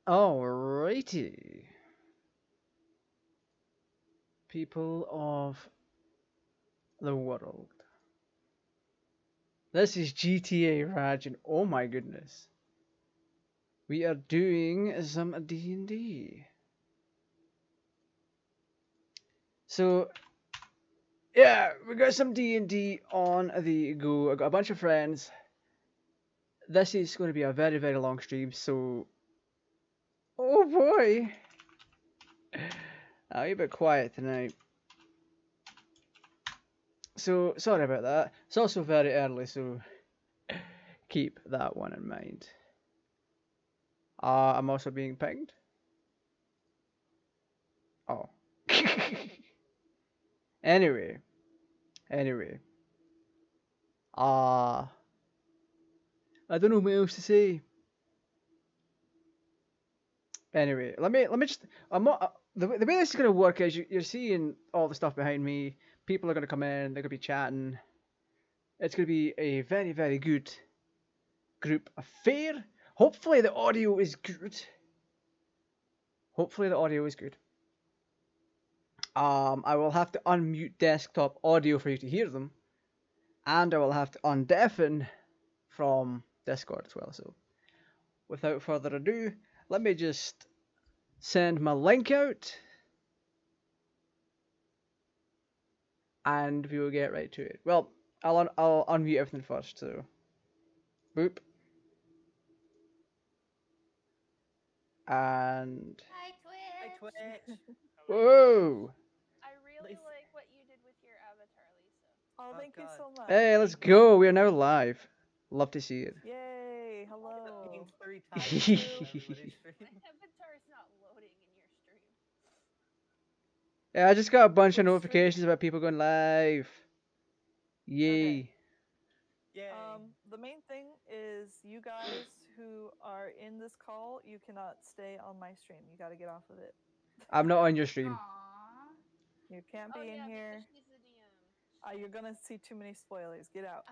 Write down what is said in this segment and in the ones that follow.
Alrighty. People of the world. This is GTA Raj, and oh my goodness. We are doing some D&D. So, yeah, we got some D&D on the go. I got a bunch of friends. This is going to be a very, very long stream, so... Oh boy! I'll be a bit quiet tonight. So, sorry about that. It's also very early, so keep that one in mind. I'm also being pinged. Oh. Anyway. Anyway. I don't know what else to say. Anyway, let me just. I'm not. The way this is gonna work is you're seeing all the stuff behind me. People are gonna come in. They're gonna be chatting. It's gonna be a very, very good group affair. Hopefully the audio is good. Hopefully the audio is good. I will have to unmute desktop audio for you to hear them, and I will have to undeafen from Discord as well. So, without further ado, let me just send my link out, and we will get right to it. Well, I'll unmute everything first. So, boop, and Hi, Hi, Twitch. Twitch. whoa! I really Lisa. like what you did with your avatar, Lisa. Oh, Oh, thank you God. so much. Hey, let's Thank you. go. We are now live. Love to see it. Yay, The hello. ping 3 Me times too. on everybody's stream. My avatar is not loading in your stream. Yeah, I just got a bunch of Which stream? notifications about people going live. Yay. Okay. Yay. The main thing is you guys who are in this call, you cannot stay on my stream. You got to get off of it. I'm not on your stream. Aww. You can't be in Yeah, here. because she's a DM. You're gonna see too many spoilers. Get out.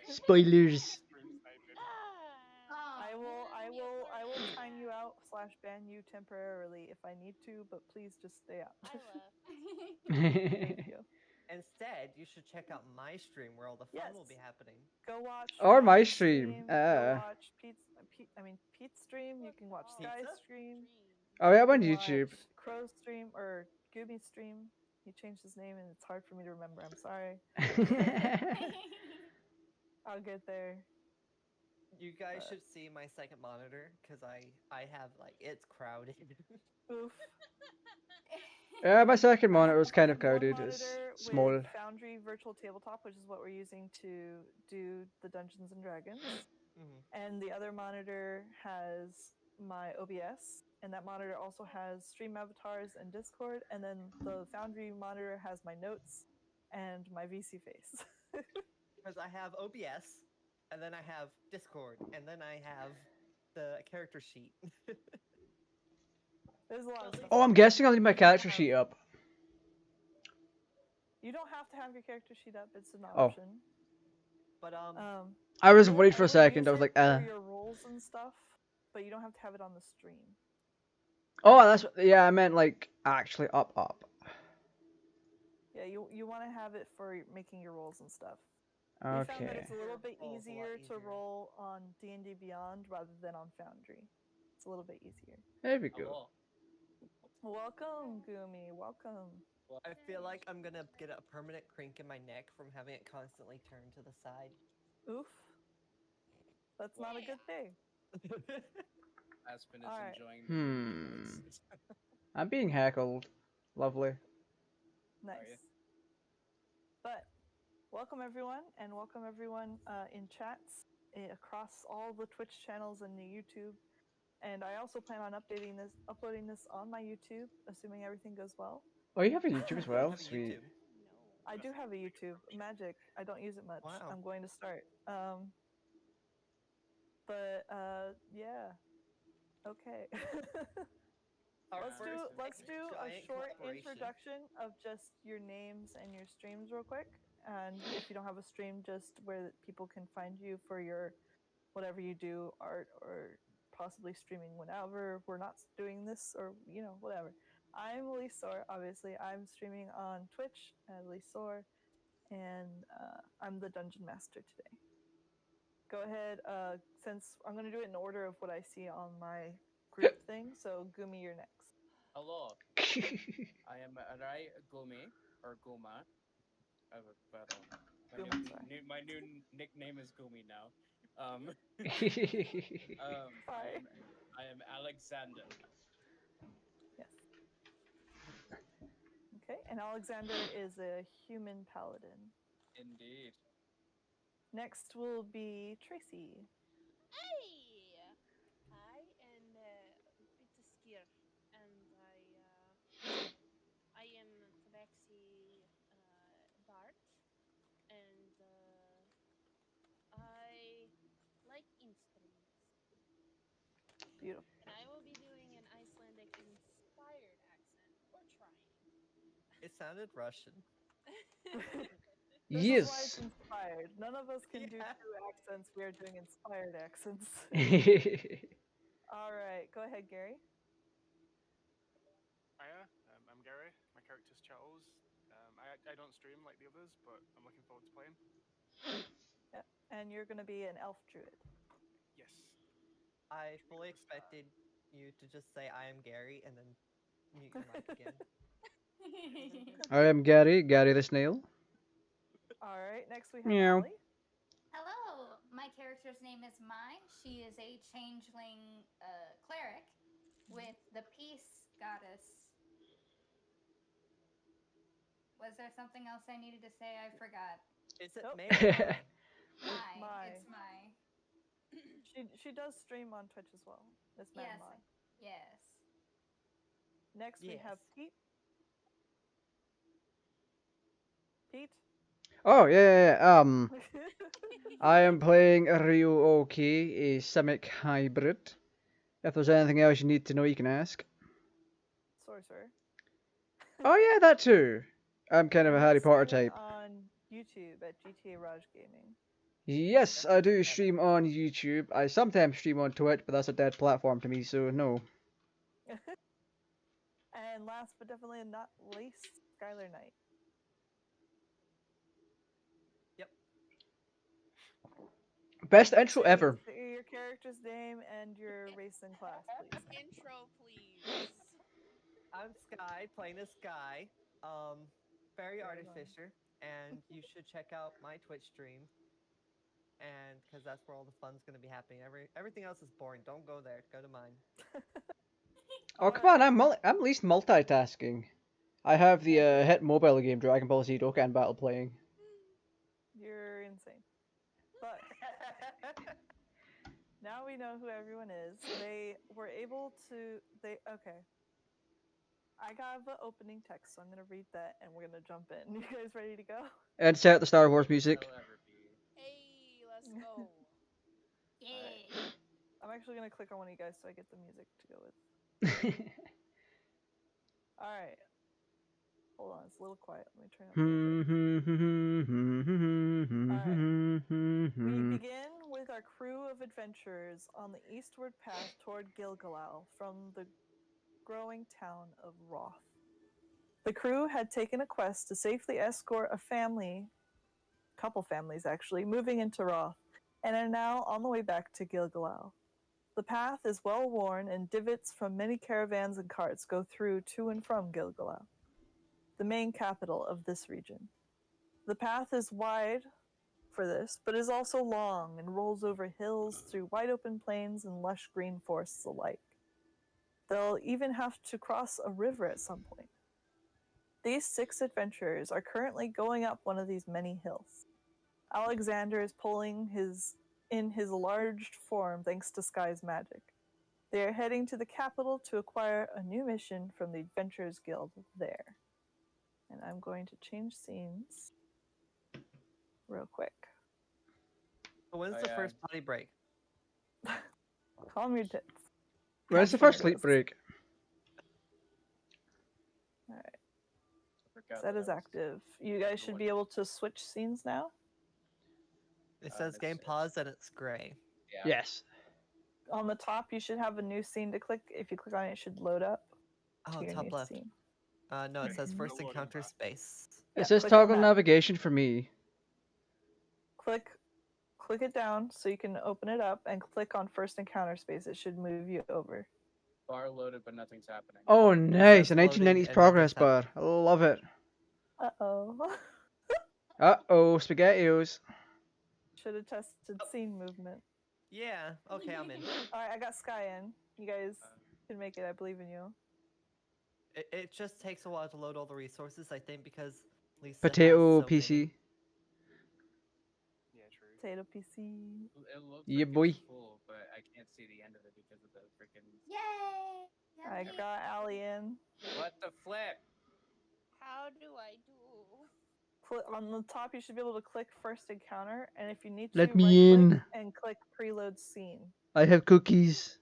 Spoilers. Ah. I will time you out / ban you temporarily if I need to, but please just stay out. I left. Thank you. Instead, you should check out my stream where all the fun will be Yes. happening. Go watch Or my Raj's stream. Go watch Pete's stream. You can watch Pizza? Sky's stream. Oh, yeah, I'm You on can YouTube. watch Crow's stream or Gooby's stream. He changed his name and it's hard for me to remember. I'm sorry. I'll get there. You guys should see my second monitor because I have like it's crowded. Oof. Yeah, my second I have monitor was kind of one crowded. It's monitor small. with Foundry Virtual Tabletop, which is what we're using to do the Dungeons and Dragons. And the other monitor has my OBS, and that monitor also has stream avatars and Discord, and then the Foundry monitor has my notes and my VC face. Because I have OBS, and then I have Discord, and then I have the character sheet. There's a lot of stuff. Oh, I'm guessing I'll need my character sheet up. You don't have to have your character sheet up. It's an Oh. option. But I was worried for a second. I was like, for your rolls and stuff, but you don't have to have it on the stream. Oh, that's yeah. I meant like actually up. Yeah, you want to have it for making your rolls and stuff. We found that Okay. it's a little bit Roll's a lot easier to easier. roll on D&D Beyond rather than on Foundry. It's a little bit easier. There we go. Welcome, Gumi. Welcome. I feel like I'm gonna get a permanent crink in my neck from having it constantly turned to the side. Oof. That's not a good thing. Aspen is Alright. enjoying Hmm. I'm being heckled. Lovely. Nice. But welcome everyone, and welcome everyone in chats across all the Twitch channels and the YouTube. And I also plan on uploading this on my YouTube, assuming everything goes well. Oh, you have a YouTube as well? Have a Sweet. YouTube. I do have a YouTube. Magic. I don't use it much. Wow. I'm going to start. Yeah. Okay. Let's do a short introduction of just your names and your streams real quick. And if you don't have a stream, just where people can find you for your whatever you do, art or possibly streaming whenever we're not doing this, or whatever. I'm Lisor, obviously. I'm streaming on Twitch as Lisor, and I'm the dungeon master today. Go ahead. Since I'm going to do it in order of what I see on my group thing, so Gumi, you're next. Hello. I am Rai Gumi, or Guma. My new nickname is Gumi now. I am Alexander. Yes. Okay, and Alexander is a human paladin. Indeed. Next will be Tracy. Hey! I am Pitaskir, and I am Tabaxi Bard, and I like instruments. Beautiful. And I will be doing an Icelandic inspired accent, or trying. It sounded Russian. This is why it's inspired. None of us can do true accents. We are doing inspired accents. All right, go ahead, Gary. Hiya, I'm Gary. My character's Charles. I don't stream like the others, but I'm looking forward to playing. Yep. And you're going to be an elf druid. Yes. I fully expected you to just say I am Gary and then mute your mic again. I am Gary the snail. All right, next we have Meow. Molly. Hello, my character's name is Mai. She is a changeling cleric with the peace goddess. Was there something else I needed to say? I forgot. Is it Nope. May or Mai? Mai. It's Mai. She does stream on Twitch as well. It's Mad Yes. Mai. Yes. Next we have Pete. Pete? Oh, yeah. I am playing Ryuoki, a Simic hybrid. If there's anything else you need to know, you can ask. Sorcerer. Oh, yeah, that too. I'm kind of a Harry Potter type. On YouTube at GTArajgaming. Yes, I do stream on YouTube. I sometimes stream on Twitch, but that's a dead platform to me, so no. And last but definitely not least, Skylar Knight. Yep. Best intro ever. Your character's name and your race and class, please. Intro, please. I'm Sky, playing as Sky, fairy artificer, and you should check out my Twitch stream. And because that's where all the fun's going to be happening. Everything else is boring. Don't go there. Go to mine. Oh, come on, I'm at least multitasking. I have the hit mobile game Dragon Ball Z Dokkan Battle playing. You're insane. But now we know who everyone is. They were able to... Okay. I got the opening text, so I'm going to read that, and we're going to jump in. You guys ready to go? And set the Star Wars music. Hey, let's go. Yay. I'm actually going to click on one of you guys so I get the music to go with. Alright. Hold on, it's a little quiet. Let me turn it up. Alright. We begin with our crew of adventurers on the eastward path toward Gilgalad from the growing town of Roth. The crew had taken a quest to safely escort a couple families actually, moving into Roth, and are now on the way back to Gilgalad. The path is well worn, and divots from many caravans and carts go through to and from Gilgalad, the main capital of this region. The path is wide for this, but is also long and rolls over hills, through wide open plains and lush green forests alike. They'll even have to cross a river at some point. These 6 adventurers are currently going up one of these many hills. Alexander is pulling in his enlarged form thanks to Sky's magic. They are heading to the capital to acquire a new mission from the Adventurers Guild there. And I'm going to change scenes real quick. When's the first potty break? Calm your tits. Where's the first sleep break? Alright. Set is active. You guys should be able to switch scenes now. It says game pause and it's gray. Yeah. Yes. On the top, you should have a new scene to click. If you click on it, it should load up Oh, to your top new left. scene. No, it says first Loading encounter bar. space. It Yeah, says click on toggle that. navigation for me. Click it down so you can open it up and click on first encounter space. It should move you over. Bar loaded, but nothing's happening. Oh, nice! A says loading 1990s and progress nothing's bar. I love it. Uh-oh. Uh-oh, SpaghettiOs. Should have tested scene movement. Yeah. Okay, I'm in. All right, I got Sky in. You guys can make it. I believe in you. It just takes a while to load all the resources, I think, because Lisa Potato has so PC. many. Yeah, true. Potato PC. It looks Yeah, like boy. it's full, but I can't see the end of it because of the freaking. Yay! I Yummy. got Allie in. What the flip? How do I do? On the top, you should be able to click first encounter, and if you need to, Let me right-click in. and click preload scene. I have cookies.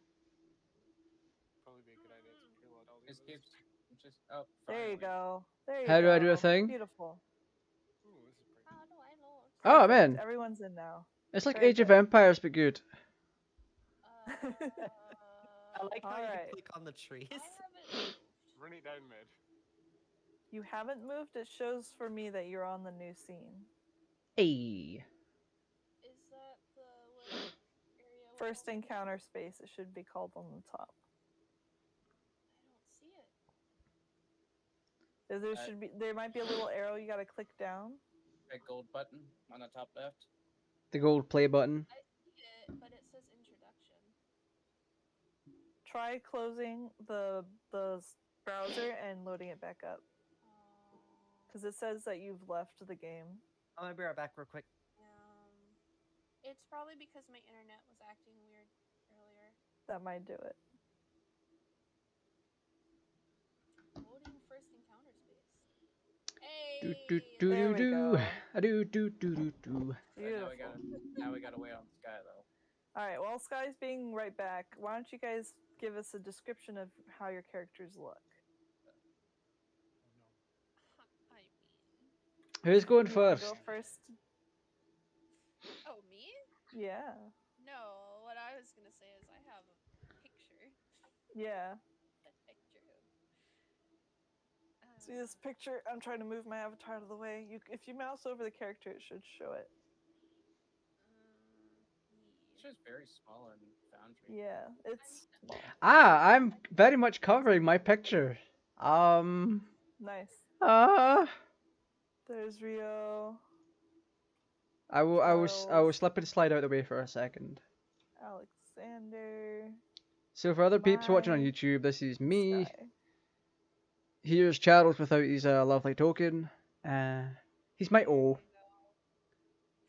Probably be a good idea to preload all these. Just keeps. Just oh. There you finally. go. There you How go. do I do a thing? Beautiful. Ooh, this is pretty. How do I load? Oh, Perfect. man. Everyone's in now. It's like Very Age of good. Empires, but good. I like how you Alright. can click on the trees. I haven't moved. Run it down mid. You haven't moved. It shows for me that you're on the new scene. Hey. Is that the like area? with First all the- encounter space. It should be called on the top. I don't see it. There might be a little arrow you gotta click down. Big gold button on the top left. The gold play button. I see it, but it says introduction. Try closing the browser and loading it back up. Because it says that you've left the game. I'm gonna be right back real quick. It's probably because my internet was acting weird earlier. That might do it. Loading first encounter space. Hey. Do do do There do we do. go. Do do do do do. Beautiful. Now we gotta wait on Sky though. All right. While Sky's being right back, why don't you guys give us a description of how your characters look? I mean. Who's going You wanna first? Go first. Oh, me? Yeah. No, what I was gonna say is I have a picture. Yeah. A picture. See this picture? I'm trying to move my avatar out of the way. If you mouse over the character, it should show it. It's just very small and Foundry. Yeah, it's small. Ah, I'm very much covering my picture. Nice. There's Rio, I will Charles. slip and slide out of the way for a second. Alexander. So for other peeps watching on Mike, YouTube, this is me. Sky. Here's Charles without his lovely token. He's my O.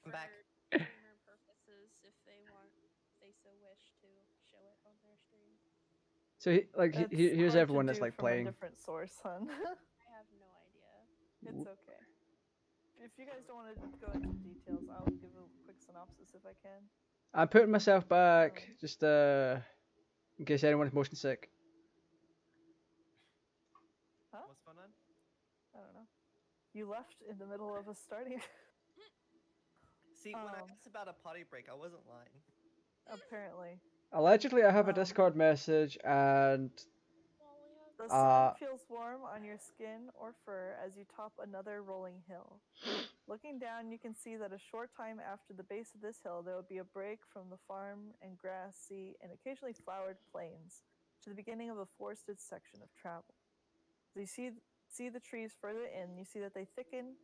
I'm back. For streamer purposes, if they so wish to show it on their stream. So That's here's hard to everyone that's do like from a playing. different source, hun. I have no idea. It's okay. If you guys don't want to go into details, I'll give a quick synopsis if I can. I'm putting myself back just in case anyone's motion sick. Huh? What's going on? I don't know. You left in the middle of us starting. See, when I asked about a potty break, I wasn't lying. Apparently. Allegedly, I have a Discord message and The sun feels warm on your skin or fur as you top another rolling hill. Looking down, you can see that a short time after the base of this hill, there will be a break from the farm and grassy and occasionally flowered plains to the beginning of a forested section of travel. As you see the trees further in, you see that they thicken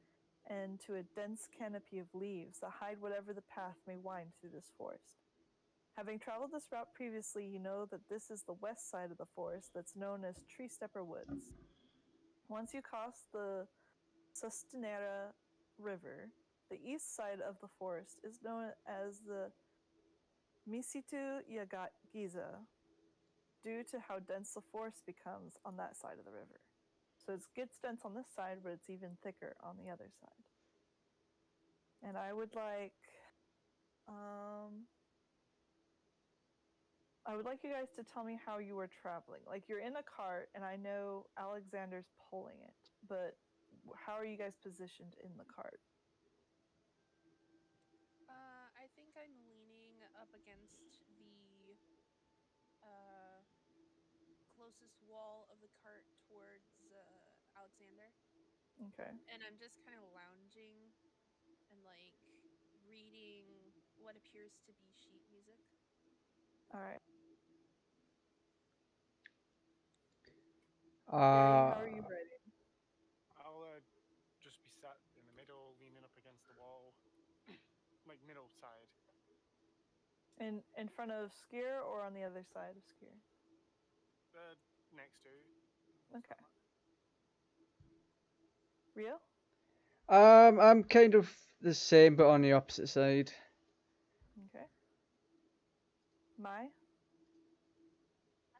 into a dense canopy of leaves that hide whatever the path may wind through this forest. Having traveled this route previously, you know that this is the west side of the forest that's known as Tree Stepper Woods. Once you cross the Sustanera River, the east side of the forest is known as the Misitu Giza, due to how dense the forest becomes on that side of the river. So it gets dense on this side, but it's even thicker on the other side. And I would like you guys to tell me how you were traveling. Like, you're in a cart, and I know Alexander's pulling it, but how are you guys positioned in the cart? I think I'm leaning up against the closest wall of the cart towards Alexander. Okay. And I'm just kind of lounging and like reading what appears to be sheet music. All right. Gary, how are you ready? I'll just be sat in the middle, leaning up against the wall, like middle side. In front of Skier or on the other side of Skier? Next to. Okay. Rio? I'm kind of the same, but on the opposite side. Okay. Mai?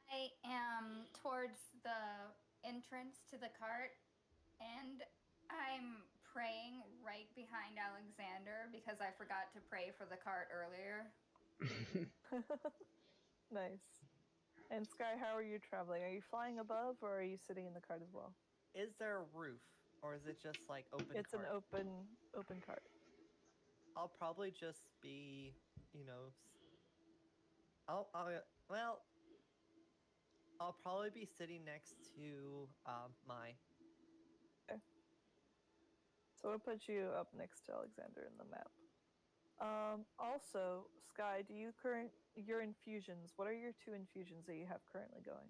I am towards the entrance to the cart, and I'm praying right behind Alexander because I forgot to pray for the cart earlier. Nice. And Sky, how are you traveling? Are you flying above or are you sitting in the cart as well? Is there a roof, or is it just like open? It's cart? an open cart. I'll probably just be, you know, well, I'll probably be sitting next to Mai. Okay. So we'll put you up next to Alexander in the map. Also, Sky, your infusions? What are your 2 infusions that you have currently going?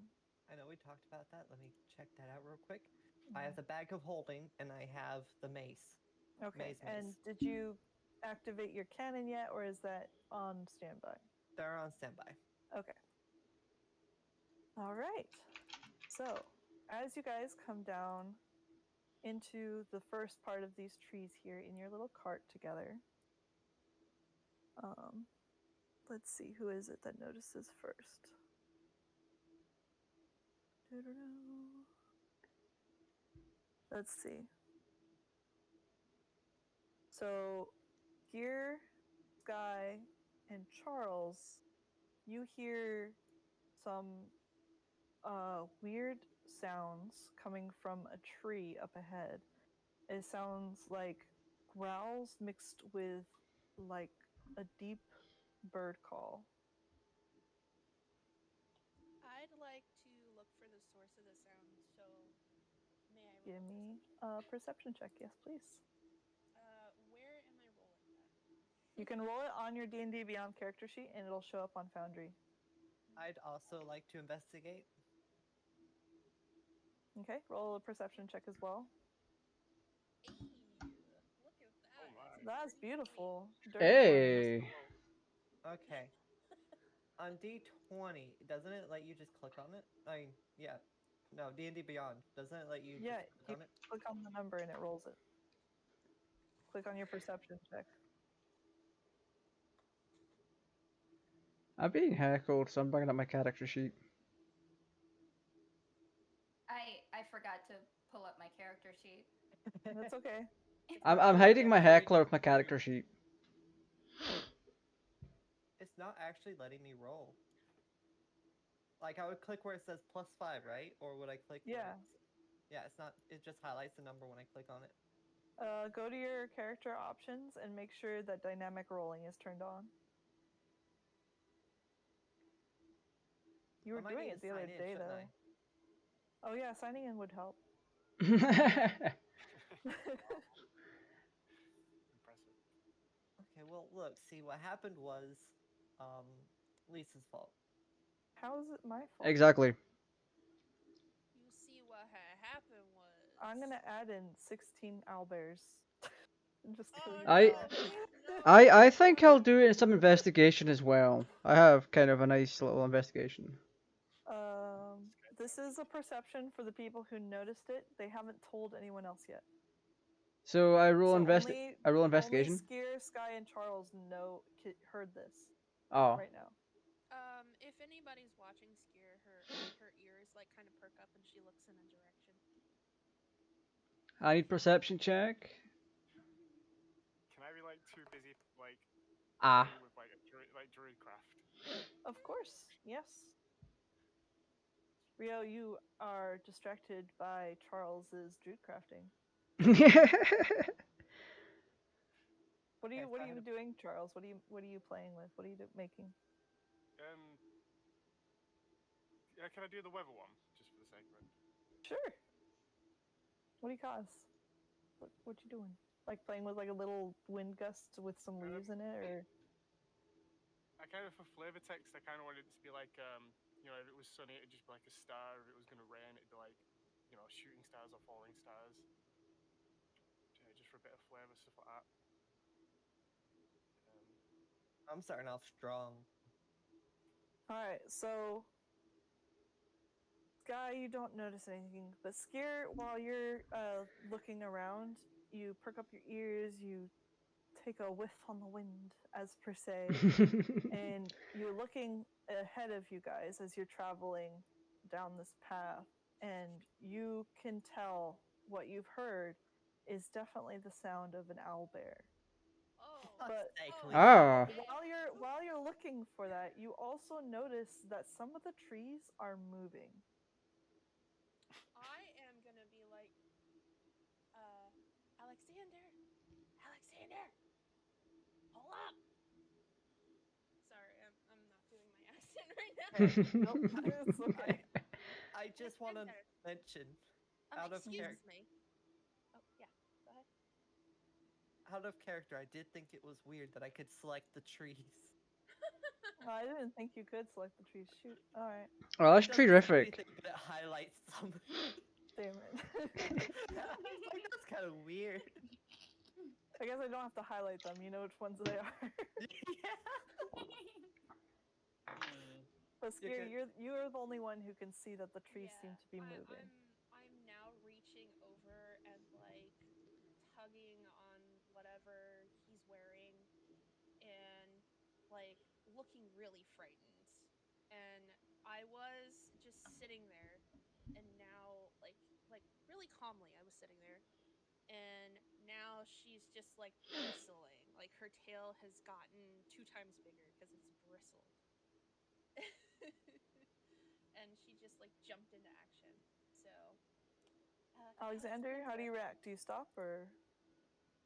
I know we talked about that. Let me check that out real quick. I have the bag of holding, and I have the mace. Okay. Mace. And did you activate your cannon yet, or is that on standby? They're on standby. Okay. All right. So, as you guys come down into the first part of these trees here in your little cart together, let's see, who is it that notices first? Let's see. So, Gear, Sky, and Charles, you hear some weird sounds coming from a tree up ahead. It sounds like growls mixed with like a deep bird call. I'd like to look for the source of the sound, so may I roll Give a me perception? a perception check, yes, please. Where am I rolling that? You can roll it on your D&D Beyond character sheet, and it'll show up on Foundry. I'd also like to investigate. Okay, roll a perception check as well. Hey, look at that. Oh my. That's Dirty beautiful. 20. Dirty Hey. Okay. On D20, doesn't it let you just click on it? I mean, yeah. No, D&D Beyond. Doesn't it let you Yeah, just click on it? click on the number and it rolls it. Click on your perception check. I'm being heckled, so I'm bringing up my character sheet. I forgot to pull up my character sheet. That's okay. I'm hiding my heckler with my character sheet. It's not actually letting me roll. Like, I would click where it says +5, right? Or would I click? Yeah. Yeah, it's not. It just highlights the number when I click on it. Go to your character options and make sure that dynamic rolling is turned on. You were doing it the other day, though. Oh yeah, signing in would help. Impressive. Okay, well, look, see, what happened was, Lisa's fault. How is it my fault? Exactly. You see, what happened was... I'm gonna add in 16 owlbears. Just kill you. I think I'll do some investigation as well. I have kind of a nice little investigation. This is a perception for the people who noticed it. They haven't told anyone else yet. So I roll So investigation. Only Skier, Sky, and Charles heard this. Oh. Right now. If anybody's watching Skier, her ears like kind of perk up and she looks in a direction. I need perception check. Can I be like too busy like with like druidcraft? Of course, yes. Rio, you are distracted by Charles's druidcrafting. What are you doing, Charles? What are you playing with? What are you making? Yeah, can I do the weather one? Sure. What do you cause? What you doing? Like playing with like a little wind gust with some leaves in it, or? I kind of, for flavor text, I kind of wanted it to be like, you know, if it was sunny, it'd just be like a star. If it was going to rain, it'd be like, you know, shooting stars or falling stars. Just for a bit of flavor, stuff like that. I'm starting off strong. All right, so Sky, you don't notice anything, but Skier, while you're looking around, you perk up your ears, you take a whiff on the wind, as per se, and you're looking ahead of you guys as you're traveling down this path, and you can tell what you've heard is definitely the sound of an owlbear. Oh. But Oh. while you're looking for that, you also notice that some of the trees are moving. I am gonna be like, Alexander, hold up. Sorry, I'm not doing my accent right now. Nope, it's okay. I just want to mention, out of Excuse me. Oh yeah, go ahead. out of character, I did think it was weird that I could select the trees. I didn't think you could select the trees. Shoot. All right. Oh, that's It doesn't say terrific. anything, but it highlights some. Damn it. I was like, that's kind of weird. I guess I don't have to highlight them. You know which ones they are. Yeah. But Skier, you're the only one who can see that the trees seem to be moving. I'm now reaching over and like tugging on whatever he's wearing and like looking really frightened. And I was just sitting there and now like really calmly I was sitting there and now she's just like bristling. Like her tail has gotten 2 times bigger because it's bristled. And she just like jumped into action. So Alexander, how do you react? Do you stop or?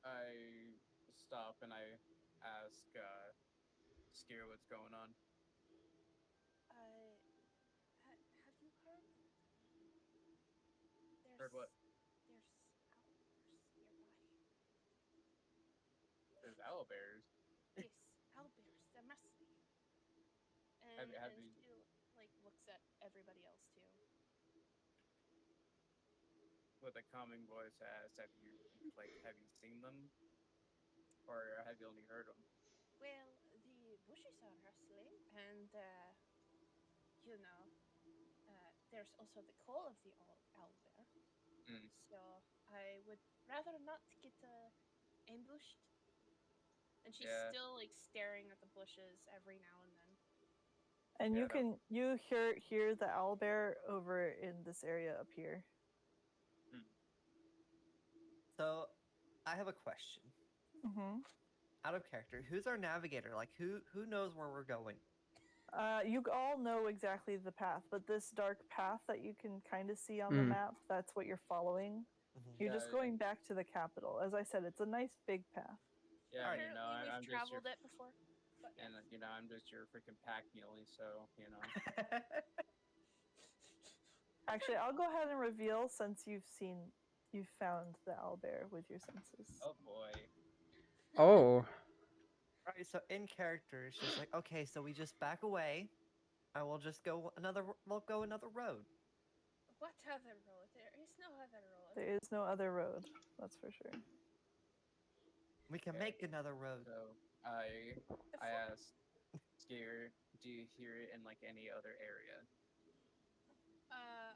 I stop and I ask Skier what's going on. have you heard? Heard what? There's owlbears nearby. There's owlbears. Yes, owlbears. There must be. And she like looks at everybody else too. With a calming voice, asks, "Have you seen them, or have you only heard them?" Well, the bushes are rustling, and you know, there's also the call of the owlbear. So I would rather not get ambushed. And she's still like staring at the bushes every now and then. And you hear the owlbear over in this area up here. So, I have a question. Out of character, who's our navigator? Like, who knows where we're going? You all know exactly the path, but this dark path that you can kind of see on the map, that's what you're following. You're just going back to the capital. As I said, it's a nice big path. Yeah, apparently we've traveled it before. But and I'm just your freaking pack muley, so Actually, I'll go ahead and reveal since you've found the owlbear with your senses. Oh boy. Oh. Alright, so in character, it's just like, okay, so we just back away, and we'll go another road. What other road? There is no other road. There is no other road, that's for sure. We can make another road. So I asked Skier, do you hear it in like any other area?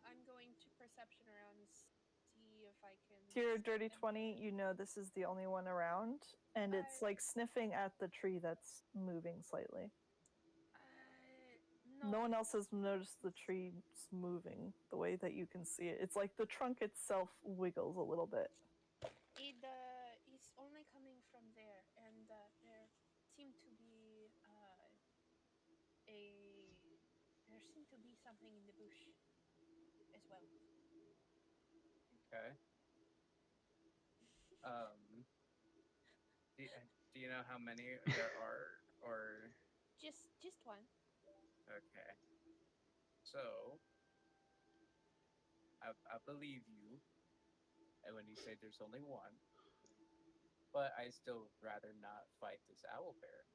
I'm going to perception around and see if I can. To your dirty 20, you know this is the only one around, and it's like sniffing at the tree that's moving slightly. No one else has noticed the tree moving the way that you can see it. It's like the trunk itself wiggles a little bit. It's only coming from there, and there seemed to be something in the bush as well. Okay. Do you know how many there are, or just one? Okay. So I believe you, and when you say there's only one, but I still rather not fight this owl bear.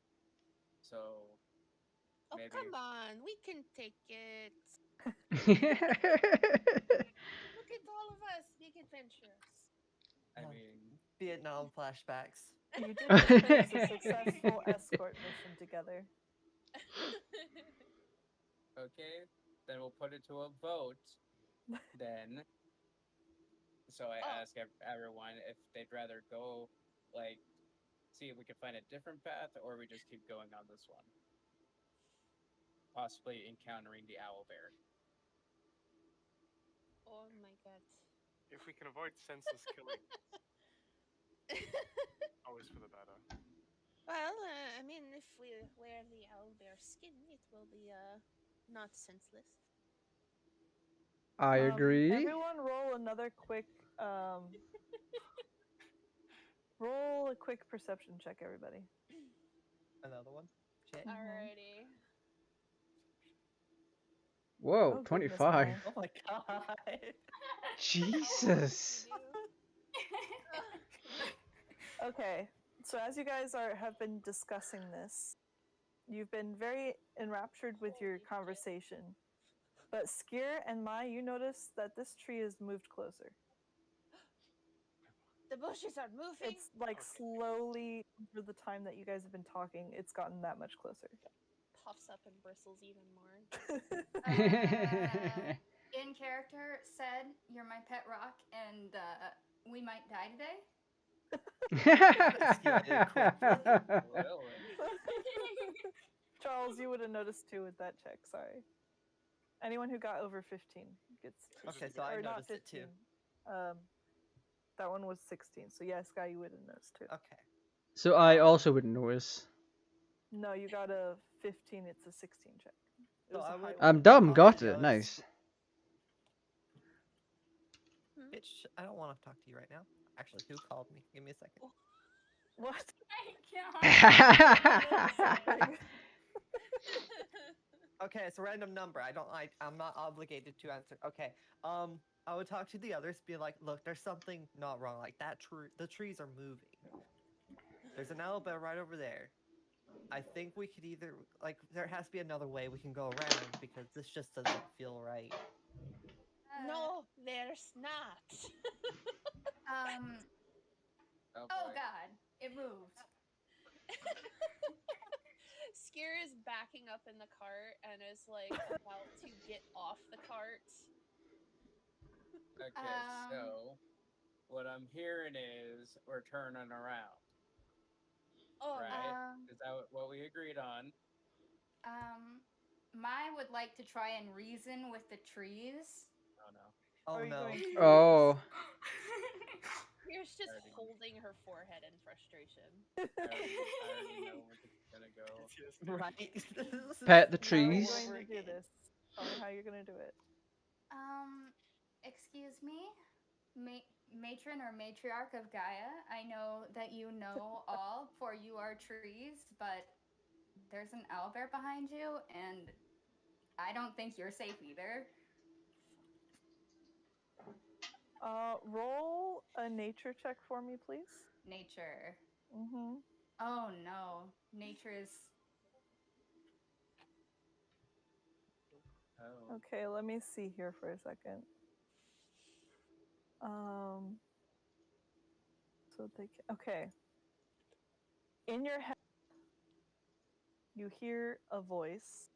So Oh, maybe come on. We can take it. Look at all of us, big adventurers. I Um, mean, Vietnam flashbacks. You did just finish a successful escort mission together. okay, then we'll put it to a vote. Then, so I Oh. ask everyone if they'd rather go, like, see if we can find a different path, or we just keep going on this one, possibly encountering the owl bear. Oh my god. If we can avoid senseless killing, always for the better. Well, I mean, if we wear the owlbear skin, it will be not senseless. I agree. Everyone roll another quick roll a quick perception check, everybody. Another one. Shit. Alrighty. Whoa, Oh, goodness 25. my. Oh my god. Jesus. Okay, so as you guys have been discussing this, you've been very enraptured with your Holy shit. conversation. But Skier and Mai, you notice that this tree has moved closer. The bushes are moving. It's like Okay. slowly over the time that you guys have been talking, it's gotten that much closer. Puffs up and bristles even more. In character said, "You're my pet rock, and we might die today." Really? Charles, you would have noticed too with that check. Sorry. Anyone who got over 15 gets to Okay, see so I or not noticed it 15. too. That one was 16. So yes, Guy, you would have noticed too. Okay. So I also wouldn't notice. No, you got a 15. It's a 16 check. It So was a I high would- one. I'm dumb, Talk got to the it. others. Nice. Bitch, I don't want to talk to you right now. Actually, who called me? Give me a second. What? Okay, it's a random number. I'm not obligated to answer. Okay. I would talk to the others, be like, look, there's something not wrong. Like that tree, the trees are moving. There's an owl bear right over there. I think we could either there has to be another way we can go around because this just doesn't feel right. No, there's not. Oh boy. god, it moved. Skier is backing up in the cart and is like about to get off the cart. Okay, so what I'm hearing is we're turning around, Oh, right? Is that what we agreed on? Mai would like to try and reason with the trees. Oh no. Oh Are you no. going to Oh. Skier's just holding her forehead in frustration. I already know where this is gonna go. Right. Pet the How are you trees. going to do this? Tell me how you're going to do it. Excuse me, matron or matriarch of Gaia. I know that you know all, for you are trees, but there's an owlbear behind you, and I don't think you're safe either. Roll a nature check for me, please. Nature. Mm-hmm. Oh no, nature is. Oh. Okay, let me see here for a second. Okay. In your head, you hear a voice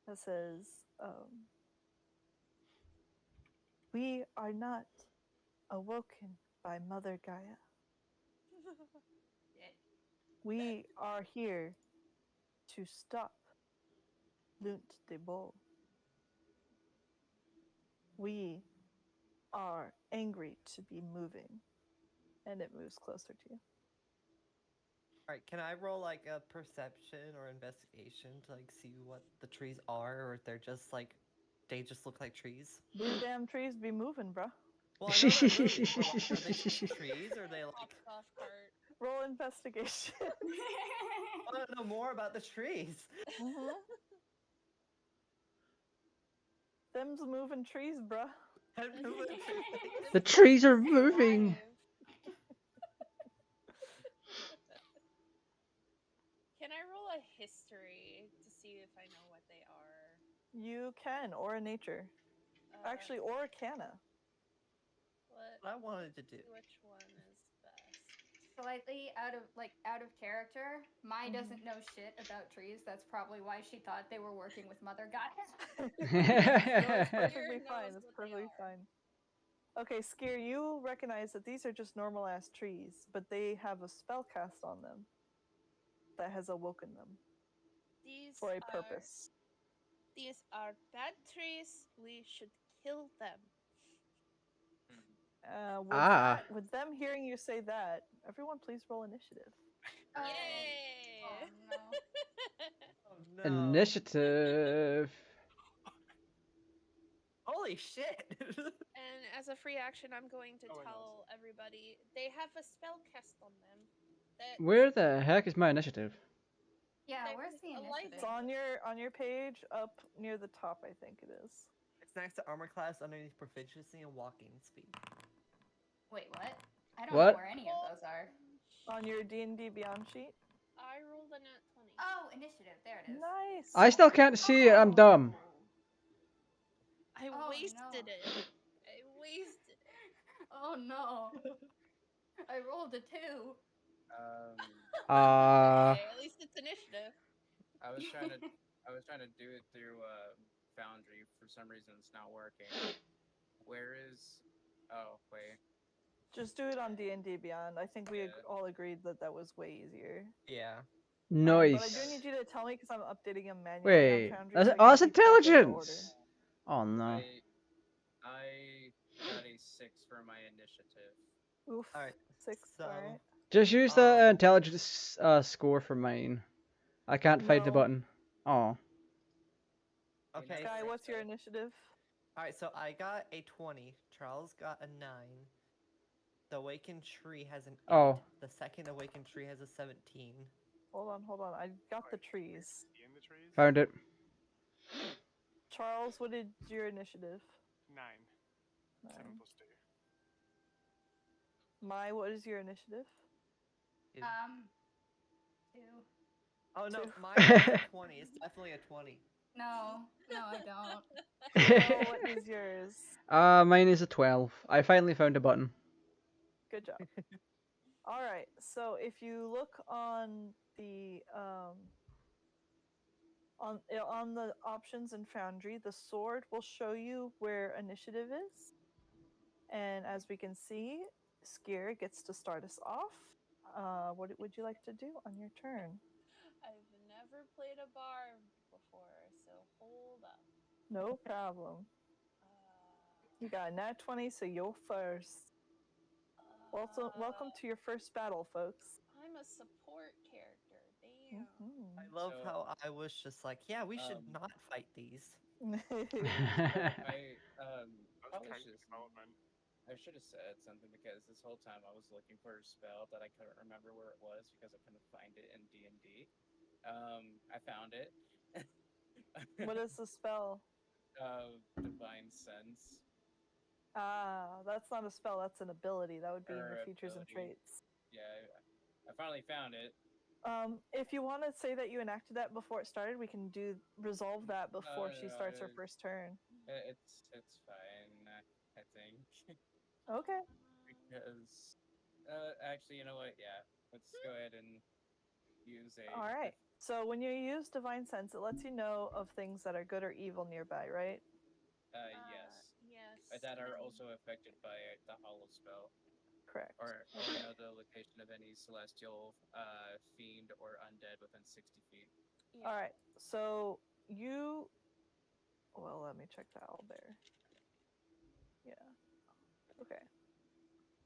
that says, "We are not awoken by Mother Gaia. We are here to stop Lunt de Bo. We are angry to be moving." And it moves closer to you. Alright, can I roll like a perception or investigation to like see what the trees are, or if they're just like they just look like trees? These damn trees be moving, bruh. Well, I know they're moving, but like, are they just trees, or are they like? Hops off cart. Roll investigation. I want to know more about the trees. Them's moving trees, bruh. The trees are moving. Can I roll a history to see if I know what they are? You can, or a nature. Actually, or a canna. What I wanted to do. Which one is best? Slightly out of character. Mai doesn't know shit about trees. That's probably why she thought they were working with Mother Goddess. No, it's perfectly knows fine. It's what they perfectly are. fine. Okay, Skier, you recognize that these are just normal ass trees, but they have a spell cast on them that has awoken them These for a are purpose. these are bad trees. We should kill them. With them hearing you say that, everyone please roll initiative. Yay! Oh no. Oh no. Initiative. Holy shit. And as a free action, I'm going to Oh, wait, no, tell everybody they have a spell cast on them. That Where the heck is my initiative? Yeah, There where's is the a light initiative? It's on your page up near the top, I think it is. It's next to armor class underneath proficiency and walking speed. Wait, what? I don't What? know where any of those are. On your D&D Beyond sheet. I rolled a nat 20. Oh, initiative. There it is. Nice. I still can't see it. I'm dumb. I Oh, wasted no. it. I wasted it. Oh no. I rolled a 2. Okay, at least it's initiative. I was trying to do it through Foundry. For some reason, it's not working. Where is? Oh wait. Just do it on D&D Beyond. I think we all agreed that that was way easier. Yeah. Nice. But I do need you to tell me because I'm updating them manually Wait. on Foundry. That's, so oh, that's keep track of the intelligence. Oh no. I got a 6 for my initiative. Oof. All right. 6. So, All right. Just use the intelligence score for mine. I can't find the No. button. Oh. Okay. Sky, what's your initiative? All right. So I got a 20. Charles got a 9. The awakened tree has an 8. Oh. The second awakened tree has a 17. Hold on. I got the trees. In the trees? Found it. Charles, what is your initiative? 9. 7 plus 2. Mai, what is your initiative? 2. Oh no, 2. mine is a 20. It's definitely a 20. No, I don't. Well, what is yours? Mine is a 12. I finally found a button. Good job. All right. So if you look on the on the options in Foundry, the sword will show you where initiative is. And as we can see, Skier gets to start us off. What would you like to do on your turn? I've never played a bar before, so hold up. No problem. You got a nat 20, so you're first. Welcome to your first battle, folks. I'm a support character. Damn. I love how I was just like, yeah, we should not fight these. I should have said something because this whole time I was looking for a spell that I couldn't remember where it was because I couldn't find it in D&D. I found it. What is the spell? Divine Sense. That's not a spell, that's an ability. That would be in your features and traits. Yeah, I finally found it. If you want to say that you enacted that before it started, we can resolve that before she starts her first turn. It's fine, I think. Okay. Because, actually, you know what? Yeah, let's go ahead and use a. All right. So when you use Divine Sense, it lets you know of things that are good or evil nearby, right? Yes. That are also affected by the Hollow spell. Correct. Or know the location of any celestial, fiend, or undead within 60 feet. Yeah. All right. So you. Well, let me check the owlbear. Yeah. Okay.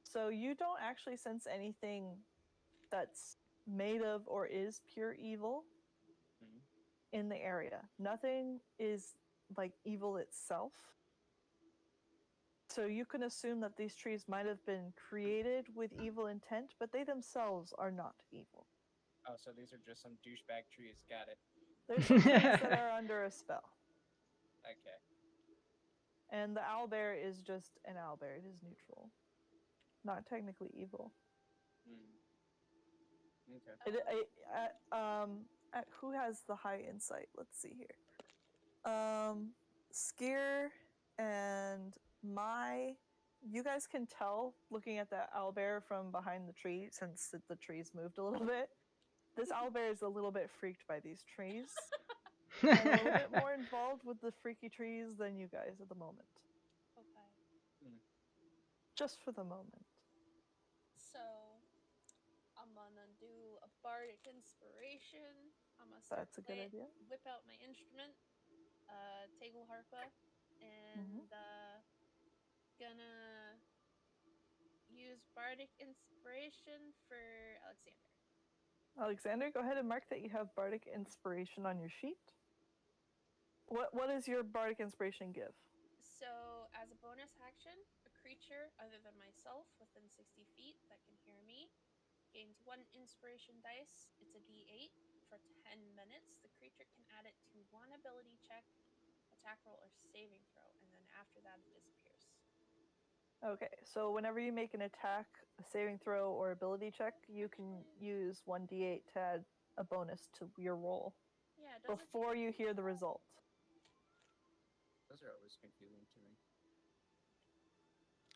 So you don't actually sense anything that's made of or is pure evil in the area. Nothing is like evil itself. So you can assume that these trees might have been created with evil intent, but they themselves are not evil. Oh, so these are just some douchebag trees. Got it. There's some trees that are under a spell. Okay. And the owlbear is just an owlbear. It is neutral, not technically evil. Okay. Who has the high insight? Let's see here. Skier and you guys can tell looking at that owlbear from behind the tree, since the trees moved a little bit. This owlbear is a little bit freaked by these trees. And a little bit more involved with the freaky trees than you guys at the moment. Okay. Just for the moment. So I'm gonna do a bardic inspiration. I'm gonna start That's a good idea. whip out my instrument, Tegel harpa, and gonna use bardic inspiration for Alexander. Alexander, go ahead and mark that you have bardic inspiration on your sheet. What does your bardic inspiration give? So, as a bonus action, a creature other than myself within 60 feet that can hear me gains 1 inspiration dice. It's a d8 for 10 minutes. The creature can add it to 1 ability check, attack roll, or saving throw, and then after that, it disappears. Okay, so whenever you make an attack, a saving throw, or ability check, you can use 1d8 to add a bonus to your roll. Yeah, before you hear the result. Those are always confusing to me.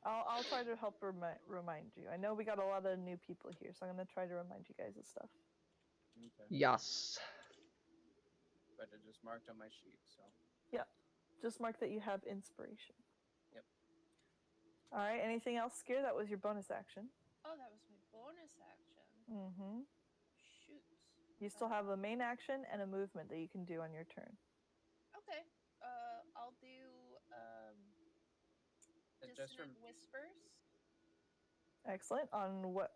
I'll try to help remind you. I know we got a lot of new people here, so I'm going to try to remind you guys of stuff. Okay. Yes. But it just marked on my sheet, so. Yeah. Just mark that you have inspiration. Yep. Alright, anything else, Skier? That was your bonus action. Oh, that was my bonus action. Mm-hmm. Shoot. You still have a main action and a movement that you can do on your turn. Okay. I'll do Dissonant Whispers. Excellent. On what?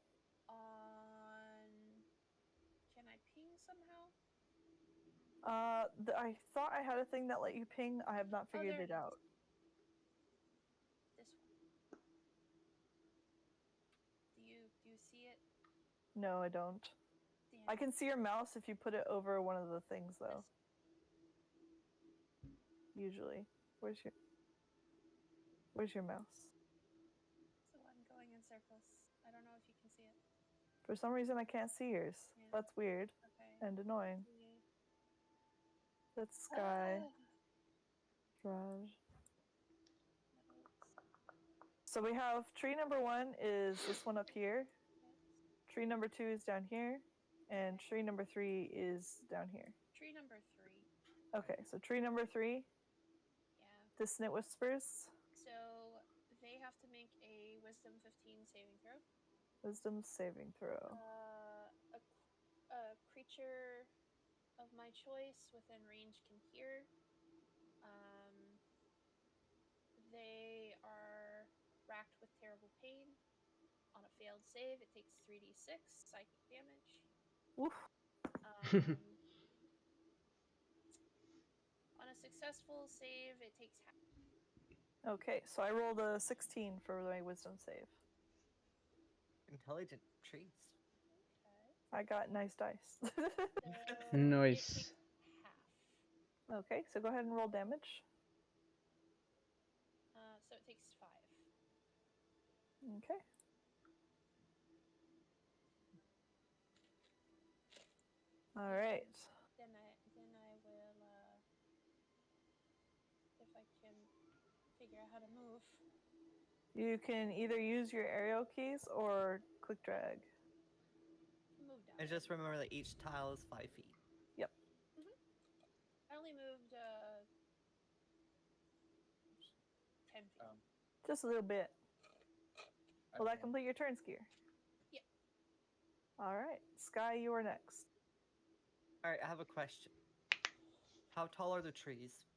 Can I ping somehow? I thought I had a thing that let you ping. I have not figured it out. This one. Do you see it? No, I don't. Damn. I can see your mouse if you put it over one of the things, though. Usually. Where's your mouse? It's the one going in circles. I don't know if you can see it. For some reason, I can't see yours. Yeah. That's weird. Okay. And annoying. That's Sky. Raj. So we have tree number 1 is this one up here. Yes. Tree number 2 is down here. And tree number 3 is down here. Tree number 3. Okay, so tree number 3. Yeah. Dissonant Whispers. So they have to make a Wisdom 15 saving throw. Wisdom saving throw. A creature of my choice within range can hear. They are racked with terrible pain. On a failed save, it takes 3d6 psychic damage. Oof. On a successful save, it takes half. Okay, so I rolled a 16 for my wisdom save. Intelligent trees. I got nice dice. So nice. Half. Okay, so go ahead and roll damage. So it takes 5. Okay. All right. Then I will, if I can figure out how to move. You can either use your arrow keys or click drag. Move down. And just remember that each tile is 5 feet. Yep. I only moved 10 feet. Just a little bit. Will that complete your turn, Skier? Yeah. All right. Sky, you are next. All right, I have a question. How tall are the trees?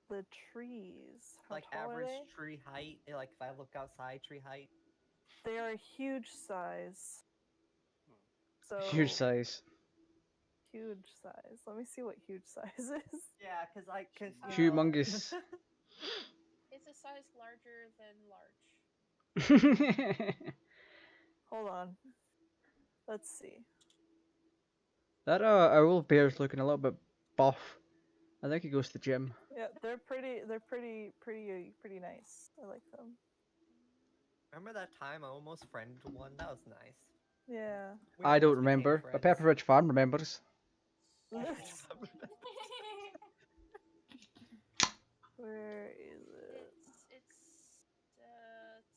The trees. How like tall average are they? tree height? Like if I look outside, tree height? They are huge size. So Huge size. Huge size. Let me see what huge size is. Yeah, because I can. Humongous. It's a size larger than large. Hold on. Let's see. That our little bear's looking a little bit buff. I think he goes to the gym. Yeah, they're pretty. They're pretty nice. I like them. Remember that time I almost friended one? That was nice. Yeah. We I don't almost became remember, but friends. Pepperidge Farm remembers. Where is it? It's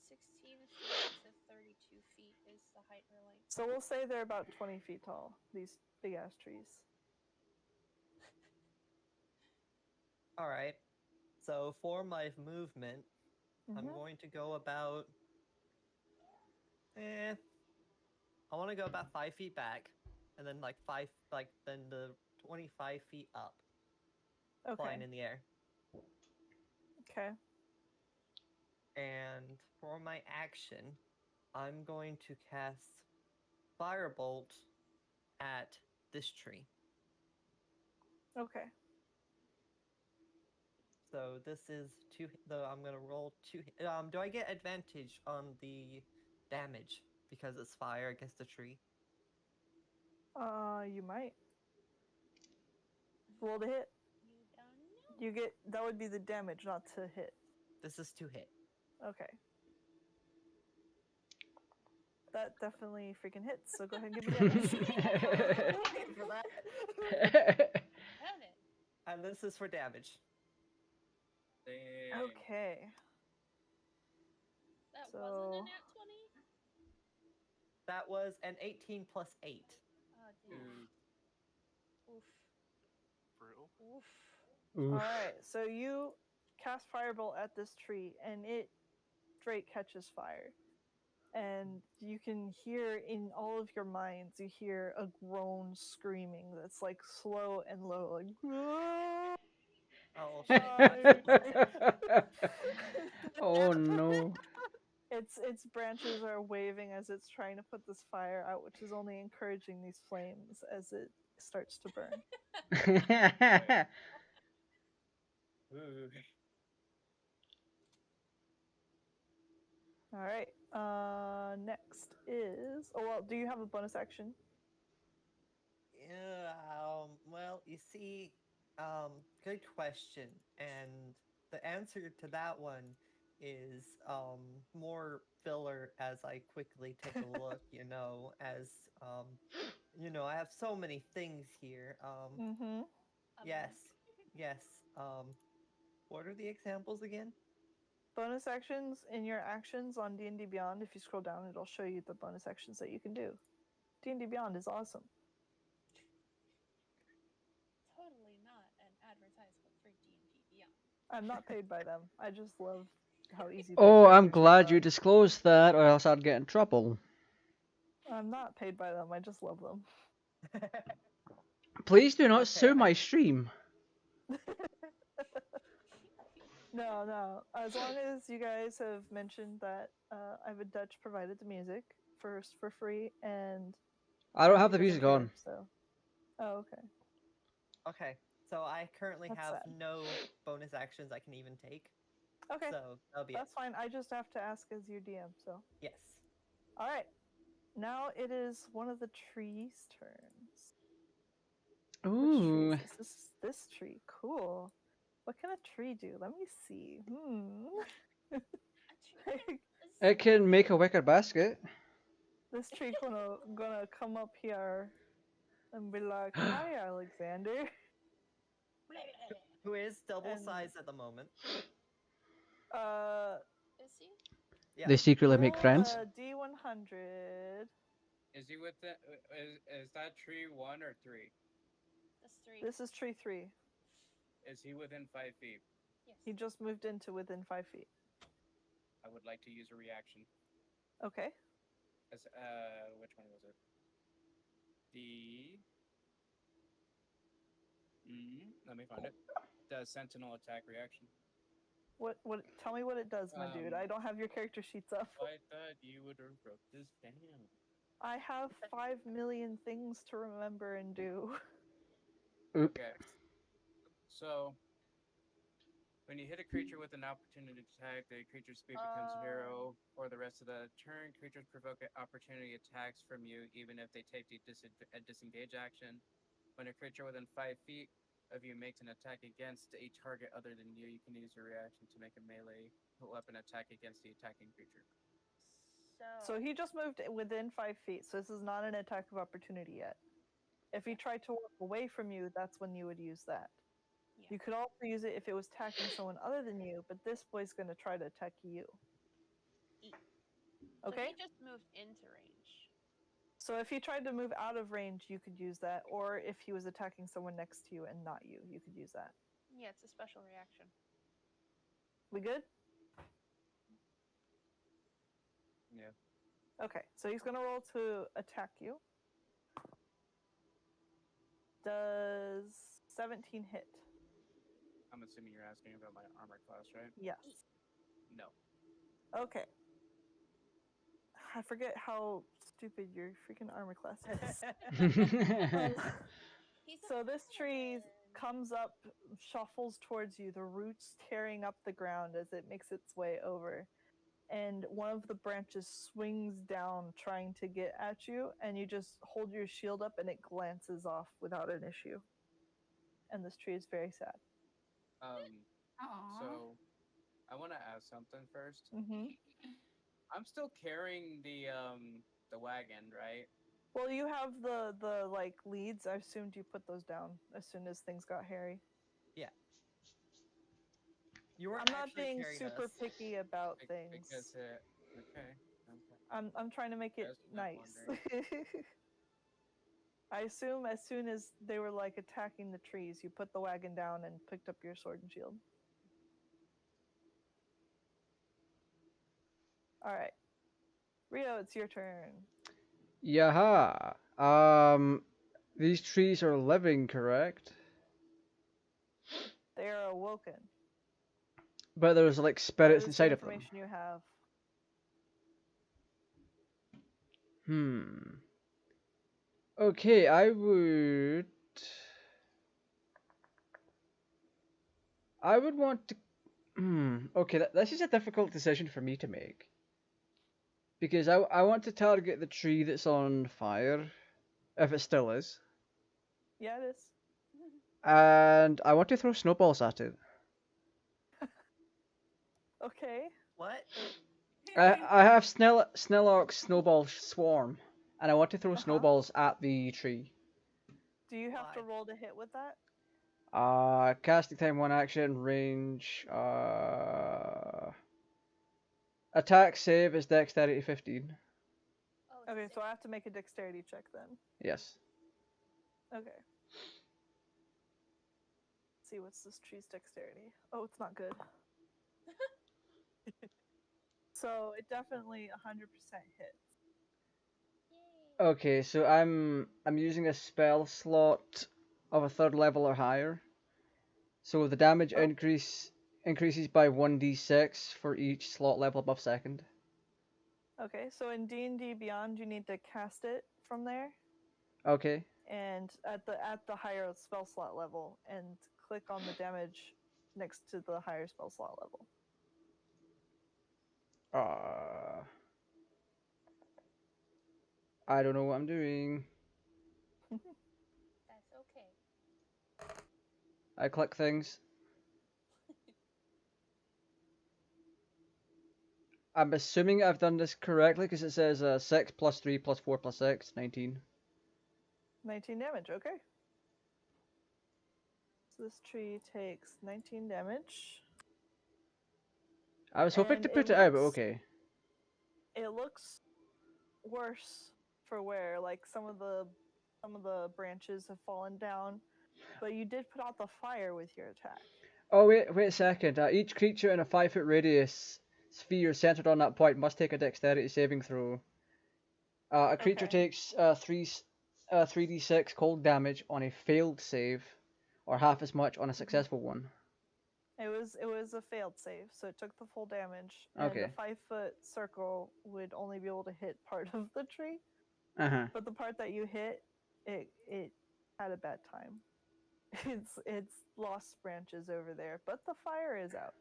16 feet to 32 feet is the height or length. So we'll say they're about 20 feet tall. These big ass trees. All right. So for my movement, I'm going to go about. I want to go about 5 feet back, and then then the 25 feet up, flying in the air. Okay. And for my action, I'm going to cast Firebolt at this tree. Okay. So this is two. I'm gonna roll two. Do I get advantage on the damage because it's fire against the tree? You might. Roll to hit. You don't know. You get that would be the damage, not to hit. This is to hit. Okay. That definitely freaking hits. So go ahead and give me damage. For that. Found it. And this is for damage. Dang. Okay. That So- wasn't a nat 20? That was an 18 plus 8. Oh, damn. Oof. Brutal. Oof. Oof. Alright, so you cast Firebolt at this tree and it straight catches fire. And you can hear in all of your minds, you hear a groan screaming that's like slow and low, like Oh, Oh no. its branches are waving as it's trying to put this fire out, which is only encouraging these flames as it starts to burn. Ooh. All right. Next is do you have a bonus action? Yeah, well, you see, good question. And the answer to that one is more filler as I quickly take a look, as I have so many things here. Mm-hmm. Yes, yes. What are the examples again? Bonus actions in your actions on D&D Beyond. If you scroll down, it'll show you the bonus actions that you can do. D&D Beyond is awesome. Totally not an advertisement for D&D Beyond. I'm not paid by them. I just love how easy. Oh, their I'm characters glad are. you disclosed that, or else I'd get in trouble. I'm not paid by them. I just love them. Please do not Okay, sue my stream. No. As long as you guys have mentioned that I've Dutch provided the music for free, and I don't have Sandy the isn't music on. here, so. Oh, okay. Okay, so I currently That's have sad. no bonus actions I can even take. Okay, So that'll be that's it. fine. I just have to ask as your DM, so. Yes. All right. Now it is one of the trees' turns. Which tree Ooh. is this? This tree. Cool. What can a tree do? Let me see. It can make a wicker basket. This tree gonna come up here and be like, "Hi, Alexander." Who is double And- sized at the moment. Is he? Yeah. They secretly make roll friends. a D100. Is he with the? Is that tree 1 or 3? That's 3. This is tree 3. Is he within 5 feet? Yes. He just moved into within 5 feet. I would like to use a reaction. Okay. As which one was it? The. Let me find it. The sentinel attack reaction. What? Tell me what it does, my dude. I don't have your character sheets up. I thought you would have wrote this down. I have 5 million things to remember and do. Oop. Okay. So, when you hit a creature with an opportunity attack, the creature's speed becomes 0. For the rest of the turn, creatures provoke opportunity attacks from you, even if they take a disengage action. When a creature within 5 feet of you makes an attack against a target other than you, you can use your reaction to make a melee weapon attack against the attacking creature. So he just moved within 5 feet, so this is not an attack of opportunity yet. If he tried to walk away from you, that's when you would use that. Yeah. You could also use it if it was attacking someone other than you, but this boy's going to try to attack you. Okay? So he just moved into range. So if he tried to move out of range, you could use that, or if he was attacking someone next to you and not you, you could use that. Yeah, it's a special reaction. We good? Yeah. Okay, so he's going to roll to attack you. Does 17 hit? I'm assuming you're asking about my armor class, right? Yes. No. Okay. I forget how stupid your freaking armor class is. So this tree comes up, shuffles towards you, the roots tearing up the ground as it makes its way over. And one of the branches swings down trying to get at you, and you just hold your shield up and it glances off without an issue. And this tree is very sad. So I want to ask something first. Mm-hmm. I'm still carrying the wagon, right? Well, you have the like leads. I assumed you put those down as soon as things got hairy. Yeah. You weren't I'm not being super picky about things. Because okay. I'm trying to make it nice. I assume as soon as they were like attacking the trees, you put the wagon down and picked up your sword and shield. All right, Rio, it's your turn. Yaha. These trees are living, correct? They are awoken. But there's like spirits inside of them. Information you have. Okay, I would want to. Okay, this is a difficult decision for me to make. Because I want to target the tree that's on fire, if it still is. Yeah, it is. And I want to throw snowballs at it. Okay. What? I have Snellorc's snowball swarm, and I want to throw snowballs at the tree. Do you have to roll to hit with that? Casting time, 1 action, range, attack save is dexterity 15. Oh, okay, so I have to make a dexterity check then. Yes. Okay. Let's see, what's this tree's dexterity? Oh, it's not good. So it definitely 100% hits. Okay, so I'm using a spell slot of a 3rd level or higher. So the damage increases by 1d6 for each slot level above 2nd. Okay, so in D&D Beyond, you need to cast it from there. Okay. And at the higher spell slot level, and click on the damage next to the higher spell slot level. I don't know what I'm doing. That's okay. I click things. I'm assuming I've done this correctly because it says 6 plus 3 plus 4 plus 6, 19. 19 damage, okay. So this tree takes 19 damage. I was hoping to put it out, but okay. It looks worse for wear. Like some of the branches have fallen down, but you did put out the fire with your attack. Oh wait a second. Each creature in a 5-foot radius sphere centered on that point must take a dexterity saving throw. A creature takes 3d6 cold damage on a failed save, or half as much on a successful one. It was a failed save, so it took the full damage. Okay. And the 5-foot circle would only be able to hit part of the tree. But the part that you hit, it had a bad time. It's lost branches over there, but the fire is out.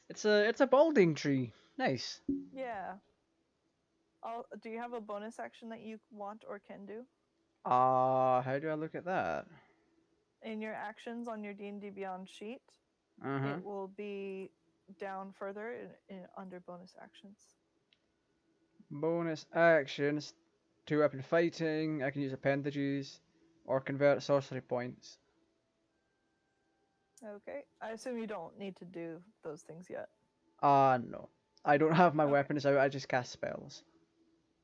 It's a balding tree. Nice. Yeah. Do you have a bonus action that you want or can do? How do I look at that? in your actions on your D&D Beyond sheet, Uh-huh. it will be down further under bonus actions. Bonus actions. 2-weapon fighting. I can use appendages. Or convert sorcery points. Okay. I assume you don't need to do those things yet. No. I don't have my Okay. weapons out, I just cast spells.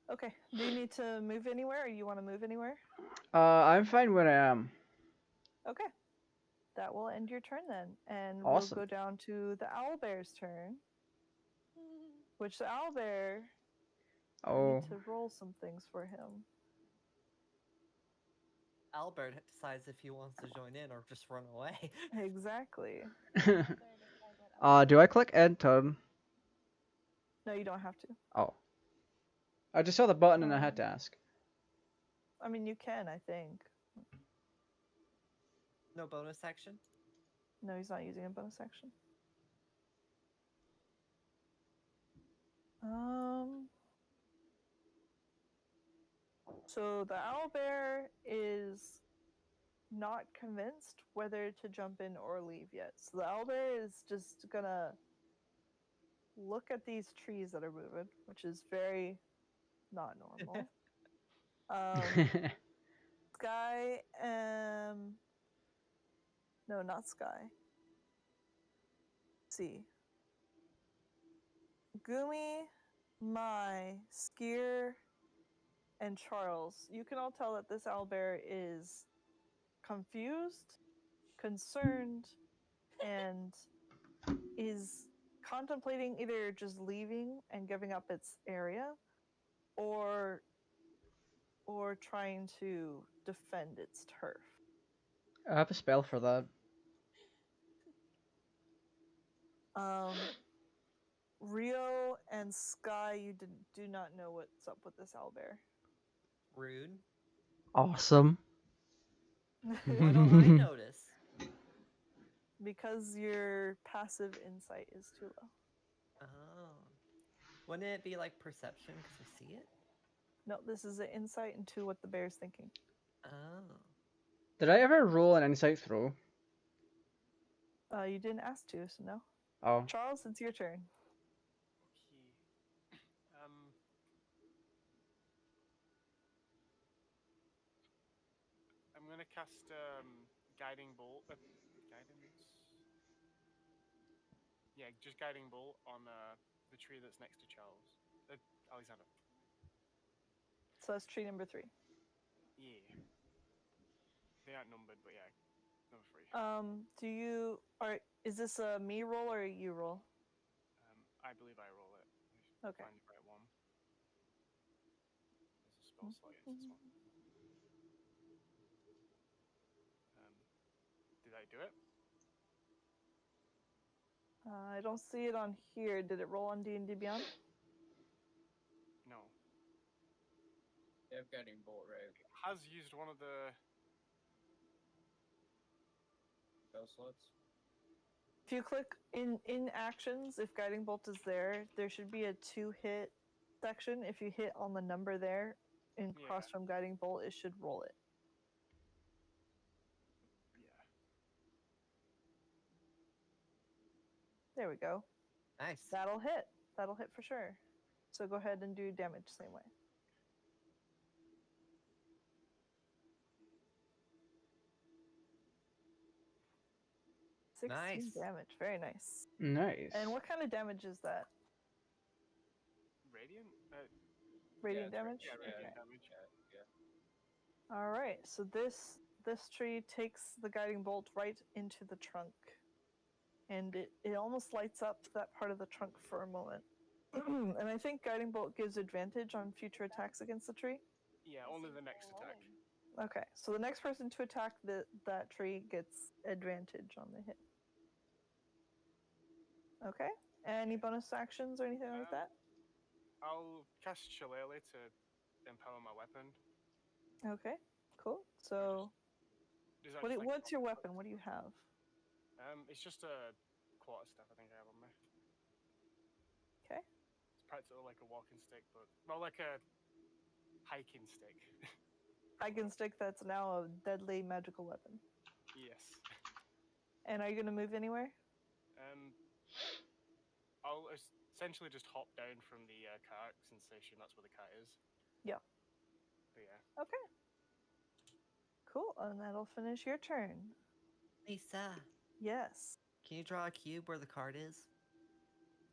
Okay. Do you need to move anywhere, or you want to move anywhere? I'm fine where I am. Okay. That will end your turn then, and Awesome. we'll go down to the owlbear's turn. Which the owlbear, I Oh. need to roll some things for him. Albert decides if he wants to join in or just run away. Exactly. Do I click end turn? No, you don't have to. Oh. I just saw the button and I had to ask. I mean, you can, I think. No bonus action? No, he's not using a bonus action. So the owlbear is not convinced whether to jump in or leave yet. So the owlbear is just gonna look at these trees that are moving, which is very not normal. Sky, no, not Sky. Let's see. Gumi, Mai, Skier, and Charles. You can all tell that this owlbear is confused, concerned, and is contemplating either just leaving and giving up its area, or trying to defend its turf. I have a spell for that. Rio and Sky, you do not know what's up with this owlbear. Rude. Awesome. Why don't I notice? Because your passive insight is too low. Oh. Wouldn't it be like perception because I see it? No, this is an insight into what the bear's thinking. Oh. Did I ever roll an insight throw? You didn't ask to, so no. Oh. Charles, it's your turn. Okay. I'm gonna cast guiding bolt. Guidance. Yeah, just guiding bolt on the tree that's next to Charles. Alexander. So that's tree number 3. Yeah. They aren't numbered, but yeah, number 3. Is this a me roll or a you roll? I believe I roll it. Okay. Find the right one. There's a spell slot. It's this one. Did I do it? I don't see it on here. Did it roll on D&D Beyond? No. They have guiding bolt, right? It has used one of the Spell slots. If you click in actions, if guiding bolt is there should be a 2-hit section. If you hit on the number there and cross from guiding bolt, it should roll it. Yeah. There we go. Nice. That'll hit. That'll hit for sure. So go ahead and do damage same way. Nice. 16 damage. Very nice. Nice. And what kind of damage is that? Radiant? Radiant Yeah, damage? Yeah, Radiant Okay. damage. Yeah. All right. So this tree takes the guiding bolt right into the trunk. And it almost lights up that part of the trunk for a moment. And I think guiding bolt gives advantage on future attacks against the tree. Yeah, only the next attack. Okay, so the next person to attack that tree gets advantage on the hit. Okay, any bonus actions or anything like that? I'll cast Shillelagh to empower my weapon. Okay, cool. So, what's your weapon? What do you have? It's just a quarterstaff I think I have on me. Okay. It's practically like a walking stick, but more like a hiking stick. Hiking stick that's now a deadly magical weapon. Yes. And are you gonna move anywhere? I'll essentially just hop down from the cart since I assume that's where the cat is. Yeah. But yeah. Okay. Cool. And that'll finish your turn. Lisa, Yes. can you draw a cube where the card is?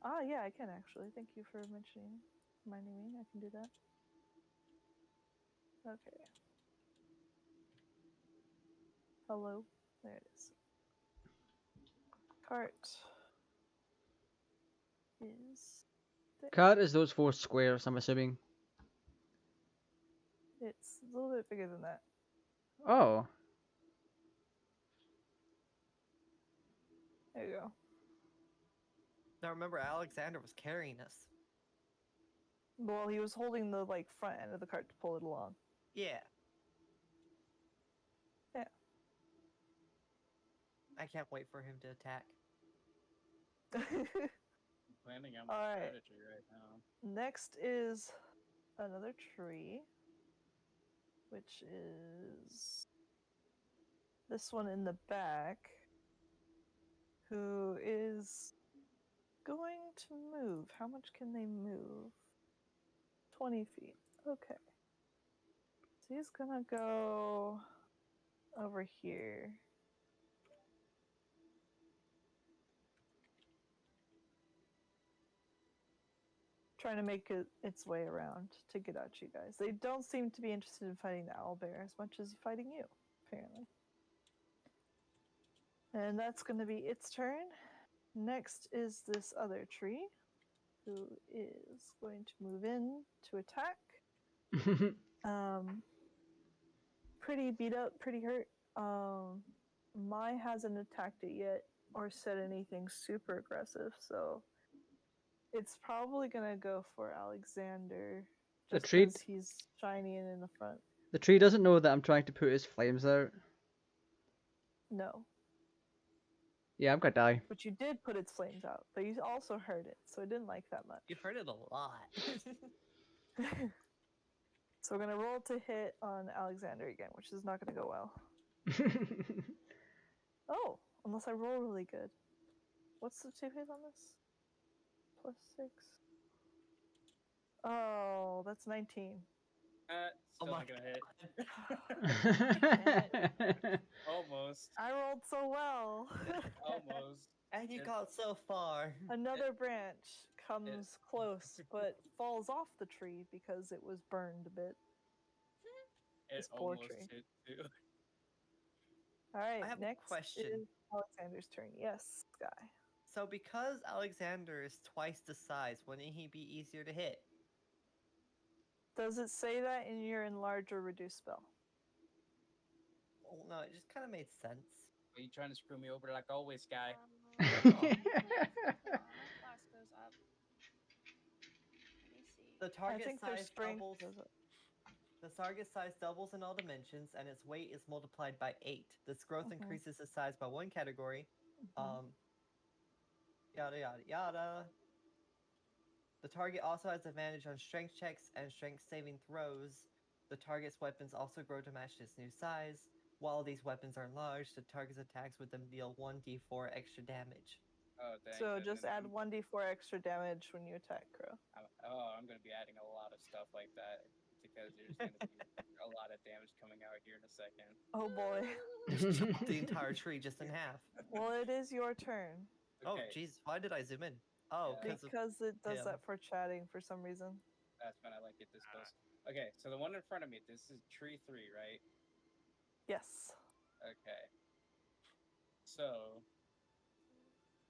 Ah, yeah, I can actually. Thank you for reminding me. I can do that. Okay. Hello. There it is. Cart is there. Card is those 4 squares, I'm assuming. It's a little bit bigger than that. Oh. There you go. Now remember, Alexander was carrying us. Well, he was holding the front end of the cart to pull it along. Yeah. Yeah. I can't wait for him to attack. I'm planning out my All right. strategy right now. Next is another tree, which is this one in the back, who is going to move. How much can they move? 20 feet. Okay. So he's gonna go over here. Trying to make its way around to get at you guys. They don't seem to be interested in fighting the owlbear as much as fighting you, apparently. And that's going to be its turn. Next is this other tree, who is going to move in to attack. Pretty beat up, pretty hurt. Mai hasn't attacked it yet or said anything super aggressive, so it's probably gonna go for Alexander. The Just tree- because he's shiny and in the front. The tree doesn't know that I'm trying to put his flames out. No. Yeah, I'm gonna die. But you did put its flames out, but you also heard it, so it didn't like that much. You heard it a lot. So we're gonna roll to hit on Alexander again, which is not gonna go well. Oh, unless I roll really good. What's the 2 hit on this? +6. Oh, that's 19. Still my not gonna hit. Almost. I rolled so well. Almost. And you got so far. Another branch comes close, but falls off the tree because it was burned a bit. It This poor almost tree. hit too. All right, I have next a question. is Alexander's turn. Yes, Sky. So because Alexander is twice the size, wouldn't he be easier to hit? Does it say that in your enlarge or reduce spell? Well, no, it just kind of made sense. Are you trying to screw me over like always, guy? Class goes up. Let me see. The I target think their size strength doubles. goes up. The target size doubles in all dimensions, and its weight is multiplied by 8. This growth increases its size by 1 category. Yada yada yada. The target also has advantage on strength checks and strength saving throws. The target's weapons also grow to match its new size. While these weapons are enlarged, the target's attacks with them deal 1d4 extra damage. Oh, dang. So just add 1d4 extra damage when you attack, Crow. I'm going to be adding a lot of stuff like that because there's going to be a lot of damage coming out here in a second. Oh boy. Just chop the entire tree just in half. Well, it is your turn. Oh, Okay. jeez, why did I zoom in? Oh, Yeah. Because it does him. that for chatting for some reason. That's when I like it this close. Okay, so the one in front of me, this is tree 3, right? Yes. Okay. So,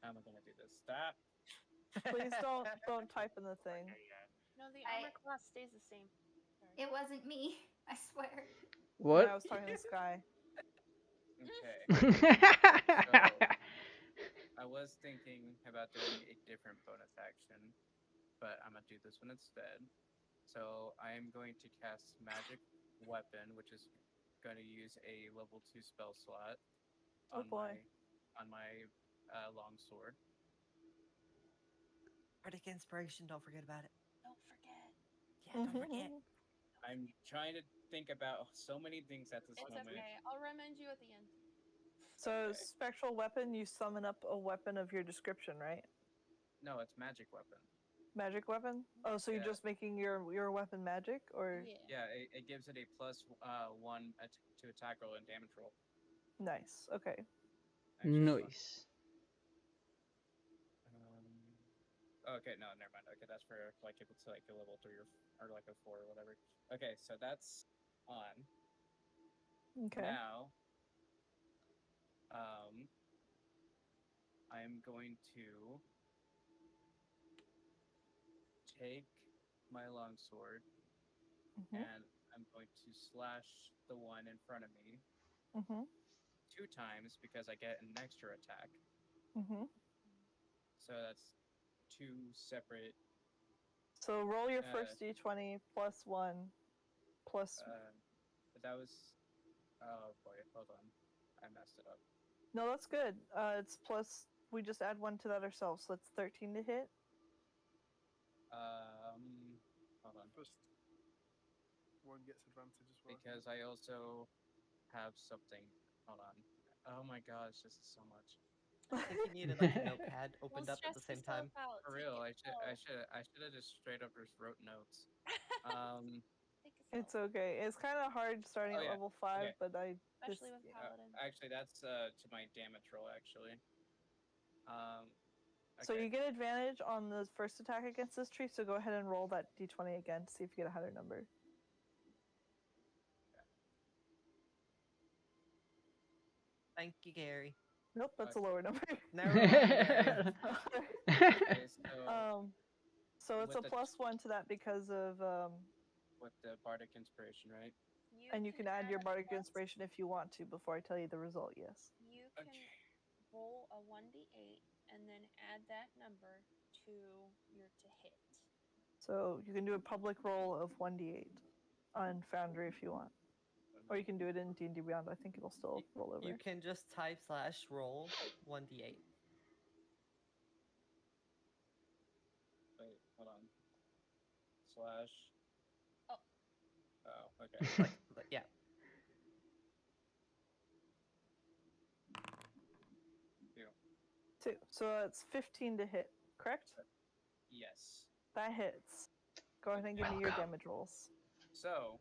how am I gonna do this? Stop. Please don't type in the thing. Okay, yeah. No, the armor class stays the same. Sorry. It wasn't me, I swear. What? I was talking to Sky. Okay. I was thinking about doing a different bonus action, but I'm gonna do this one instead. So I am going to cast Magic Weapon, which is going to use a level 2 spell slot Oh boy. on my longsword. Bardic Inspiration, don't forget about it. Don't forget. Yeah, don't forget. I'm trying to think about so many things at this It's moment. okay. I'll remind you at the end. So Okay. spectral weapon, you summon up a weapon of your description, right? No, it's magic weapon. Magic weapon? Oh, so you're Yeah. just making your weapon magic, or Yeah. Yeah, it gives it a plus one to attack roll and damage roll. nice? Okay. Actually, hold on. Nice. Okay, no, never mind. Okay, that's for like if it's like a level 3 or like a 4 or whatever. Okay, so that's on. Okay. Now, I'm going to take my longsword Mhm. and I'm going to slash the one in front of me Mhm. 2 times because I get an extra attack. Mhm. So that's 2 separate. So roll your first d20 plus 1 plus. That was. Oh boy, hold on, I messed it up. No, that's good. It's plus. We just add 1 to that ourselves, so it's 13 to hit. Hold on. First one gets advantage as well. Because I also have something. Hold on. Oh my gosh, this is so much. I think you needed like a notepad opened Don't up at the stress same yourself time. out. For Take real, it slow. I should have just straight up just wrote notes. Take it It's slow. okay. It's kind of hard starting Oh at yeah. level 5, Okay. but Especially with Paladin. Actually, that's to my damage roll. Actually. So Okay. you get advantage on the first attack against this tree, so go ahead and roll that d20 again to see if you get a higher number. Thank you, Gary. Nope, that's a lower number. Never mind, Gary. Okay, So it's with a the plus 1 to that because of with the bardic inspiration, right? and you can add your a bardic plus- inspiration if you want to before I tell you the result. Yes. You can roll a 1d8 and then add that number to your to hit. So you can do a public roll of 1d8 on Foundry if you want, or you can do it in D&D Beyond. I think it'll still roll over. You can just type /roll 1d8. Wait, hold on. Slash. Oh. Oh, okay. like yeah. 2. So it's 15 to hit, correct? Yes. That hits. Go ahead and give me your damage rolls. So,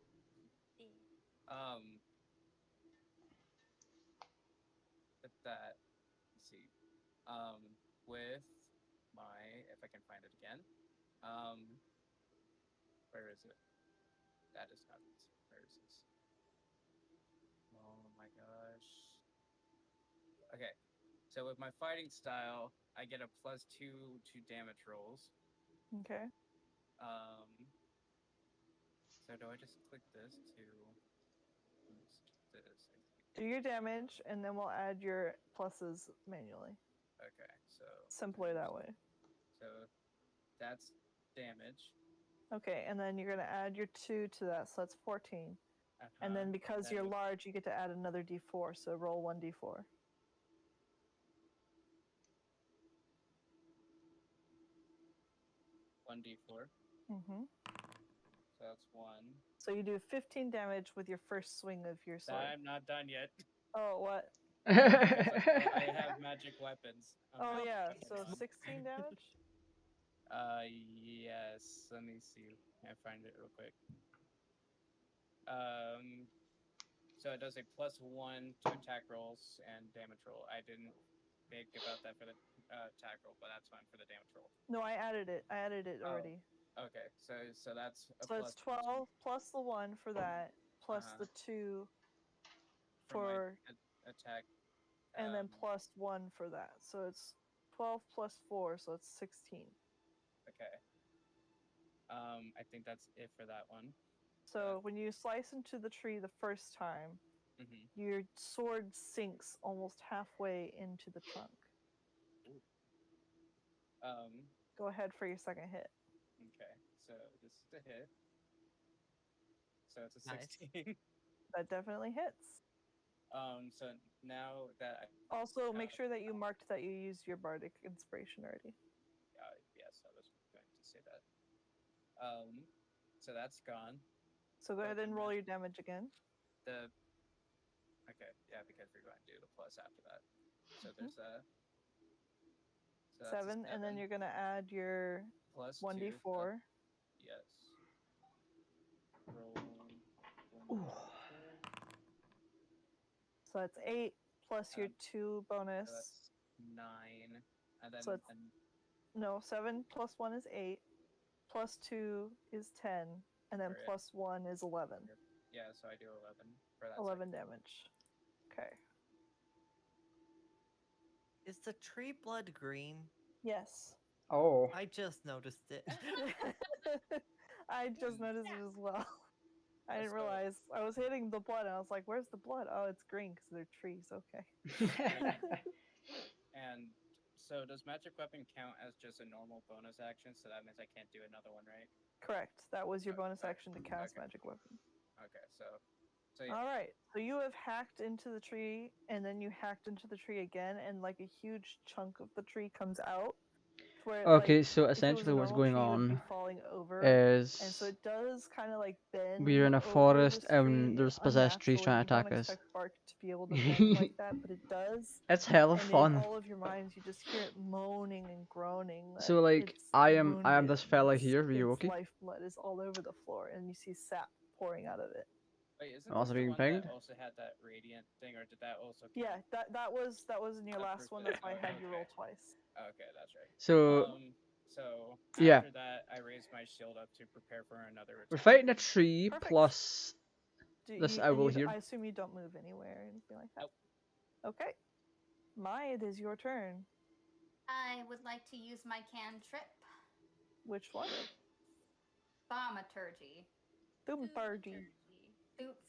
with that, let's see. With my, if I can find it again, where is it? That is not it. Where is this? Oh my gosh. Okay, so with my fighting style, I get a +2 to damage rolls. Okay. So do I just click this to this? Do your damage, and then we'll add your pluses manually. Okay, so Simpler that way. So that's damage. Okay, and then you're gonna add your 2 to that, so that's 14. And then because you're large, you get to add another d4. So roll 1d4. 1d4. Mm-hmm. So that's 1. So you do 15 damage with your first swing of your sword. I'm not done yet. Oh, what? I have magic weapons. Oh yeah, so 16 damage? Yes. Let me see. I find it real quick. So it does a +1 to attack rolls and damage roll. I didn't think about that for the attack roll, but that's fine for the damage roll. No, I added it. I added it already. Okay, so that's a so it's 12 plus the 1 for that, plus the 2 for my attack. And then plus 1 for that. So it's 12 plus 4, so it's 16. Okay. I think that's it for that one. So when you slice into the tree the first time, your sword sinks almost halfway into the trunk. Go ahead for your second hit. Okay, so this is the hit. So it's a 16. That definitely hits. So now that Also, make sure that you marked that you used your bardic inspiration already. Yes, I was going to say that. So that's gone. So go ahead and roll your damage again. Okay, yeah, because we're going to do the plus after that. So there's a. So that's a 7, and then you're gonna add your plus 1d4. 2. Yes. Roll Ooh. 1d4. So that's 8 plus your 2 So bonus. that's 9, and then So it's no 7 plus 1 is 8, plus 2 is 10, and then Right. plus 1 is 11. Yeah, so I do 11 for that. 11 damage. Okay. Is the tree blood green? Yes. Oh. I just noticed it. I just noticed it as well. I didn't So- realize. I was hitting the blood and I was like, where's the blood? Oh, it's green because they're trees. Okay. And so does magic weapon count as just a normal bonus action? So that means I can't do another one, right? Correct. That was your bonus Okay. action to cast Okay. magic weapon. Okay, so yeah. All right. So you have hacked into the tree, and then you hacked into the tree again, and like a huge chunk of the tree comes out. Where, Okay, like, so if it was a essentially what's normal going tree, it would be on falling over, and so is it does kind of like bend. we're in a over forest this and tree there's possessed trees trying to unnaturally. attack You don't us. expect bark to be able to bend like that, but it does. It's hella And in fun. all of your minds, you just hear it moaning and groaning. That So like it's I am wounded, this and fella here, its Ryuki. lifeblood is all over the floor, and you see sap pouring out of it. Wait, isn't I'm also this the being one pinged. that also had that radiant thing, or did that also count? Yeah, that was in your last one. That's why I had you roll Okay. twice. Okay, that's right. So So yeah, after that, I raised my shield up to prepare for another attack. we're fighting a tree Perfect. plus this owl here. I assume you don't move anywhere or anything like that. Nope. Okay. Maya, it is your turn. I would like to use my cantrip. Which one? Thaumaturgy. Thaumaturgy.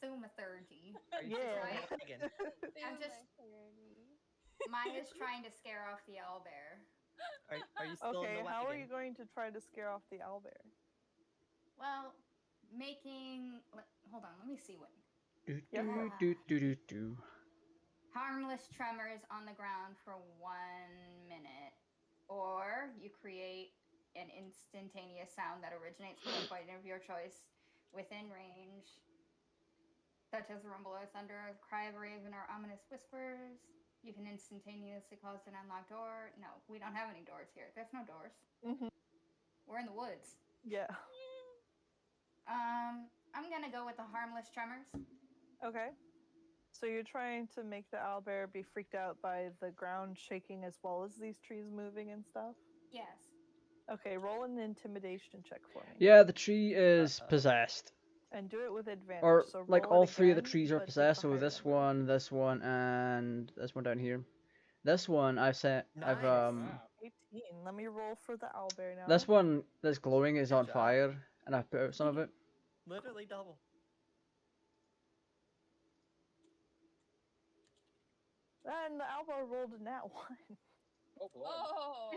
Thaumaturgy. Are you Yeah. still on again? I'm just. Maya's trying to scare off the owlbear. Are you still in Okay, the how are wagon? you going to try to scare off the owlbear? Well, making. Hold on, let me see what. Do, Yeah. do, do, do, do. Harmless tremors on the ground for 1 minute. Or you create an instantaneous sound that originates from a point of your choice within range, such as the rumble of thunder, the cry of a raven, or ominous whispers. You can instantaneously cause an unlocked door. No, we don't have any doors here. There's no doors. Mm-hmm. We're in the woods. Yeah. I'm gonna go with the harmless tremors. Okay. So you're trying to make the owlbear be freaked out by the ground shaking as well as these trees moving and stuff? Yes. Okay, roll an intimidation check for me. Yeah, the tree is possessed. And do it with advantage. Or So like roll all it three of the again, trees are but take the possessed. So higher this number. one, and this one down here. This one I've Nice. 18. Let me roll for the owlbear now. This one that's glowing is Good on job. fire, and I've put out some of it. Literally double. And the owlbear rolled a nat 1. Oh boy. Oh.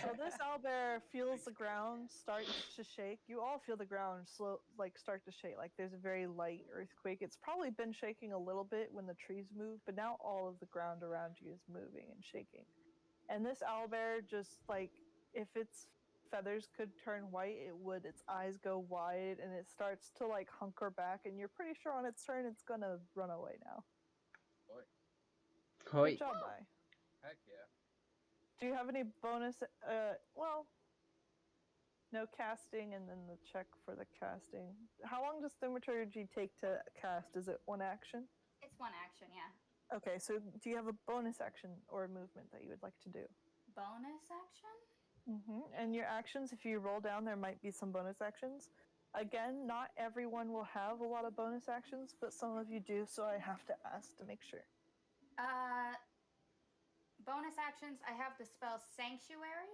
So this owlbear feels the ground start to shake. You all feel the ground start to shake. Like there's a very light earthquake. It's probably been shaking a little bit when the trees move, but now all of the ground around you is moving and shaking. And this owlbear just like, if its feathers could turn white, it would. Its eyes go wide and it starts to like hunker back, and you're pretty sure on its turn it's gonna run away now. Boy. Hoi. Good job, Mai. Heck yeah. Do you have any bonus? Well, no casting, and then the check for the casting. How long does thaumaturgy take to cast? Is it one action? It's one action, yeah. Okay, so do you have a bonus action or a movement that you would like to do? Bonus action? And your actions, if you roll down, there might be some bonus actions. Again, not everyone will have a lot of bonus actions, but some of you do, so I have to ask to make sure. Bonus actions, I have the spell Sanctuary.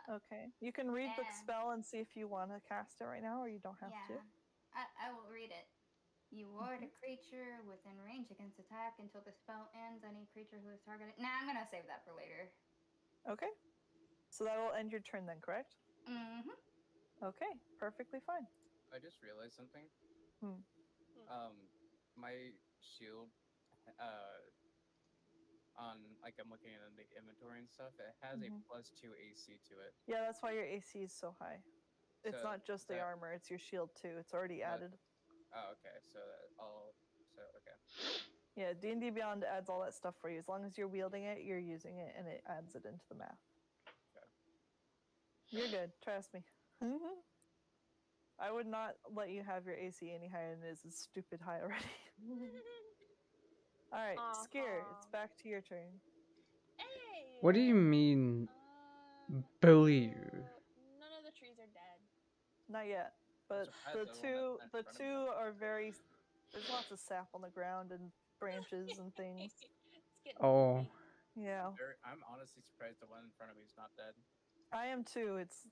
Okay, you can read the spell and see if you want to cast it right now, or you don't have to. I will read it. You ward a creature within range against attack until the spell ends. Any creature who is targeted. Nah, I'm gonna save that for later. Okay, so that will end your turn then, correct? Mm-hmm. Okay, perfectly fine. I just realized something. My shield, on like I'm looking at the inventory and stuff. It has a +2 AC to it. Yeah, that's why your AC is so high. It's So not just the armor; it's your shield too. It's already added. Oh, okay. So okay. Yeah, D&D Beyond adds all that stuff for you. As long as you're wielding it, you're using it, and it adds it into the map. Okay. You're good. Trust me. I would not let you have your AC any higher than it is. It's stupid high already. All right, Skier, it's back to your turn. Hey. What do you mean, bully you? None of the trees are dead. Not yet, but surprised the the one two that's in the front of me two doesn't. are very. There's lots of sap on the ground and branches and things. It's getting Oh. moldy. Yeah, I'm honestly surprised the one in front of me is not dead. I am too. It's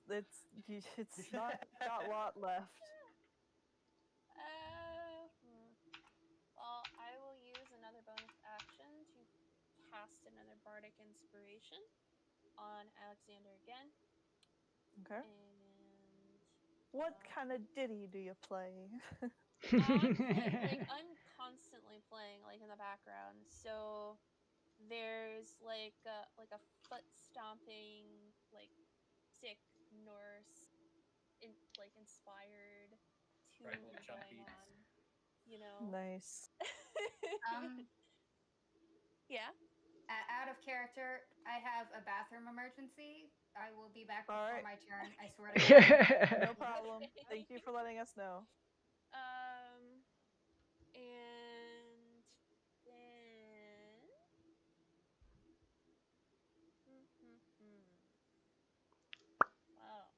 not got a lot left. Well, I will use another bonus action to cast another bardic inspiration on Alexander again. Okay. And What kind of ditty do you play? honestly, like I'm constantly playing like in the background. So there's like a foot stomping like sick Norse like inspired Right, tune the jump going beats. on, you know. Nice. Yeah. Out of character, I have a bathroom emergency. I will be back before Alright. my turn. I swear to God. No problem. Thank you for letting us know. And then wow.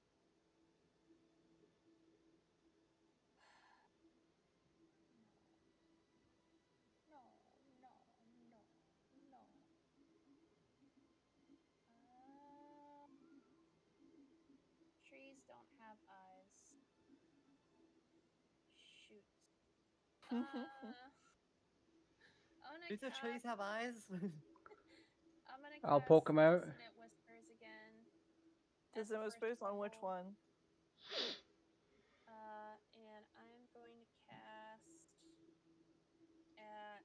No, no, no, no. Trees don't have eyes. Shoot. I'm gonna Do the trees have eyes? I'm gonna I'll cast poke 'em out. Dissonant Whispers again. Does it whispers on which one? And I'm going to cast at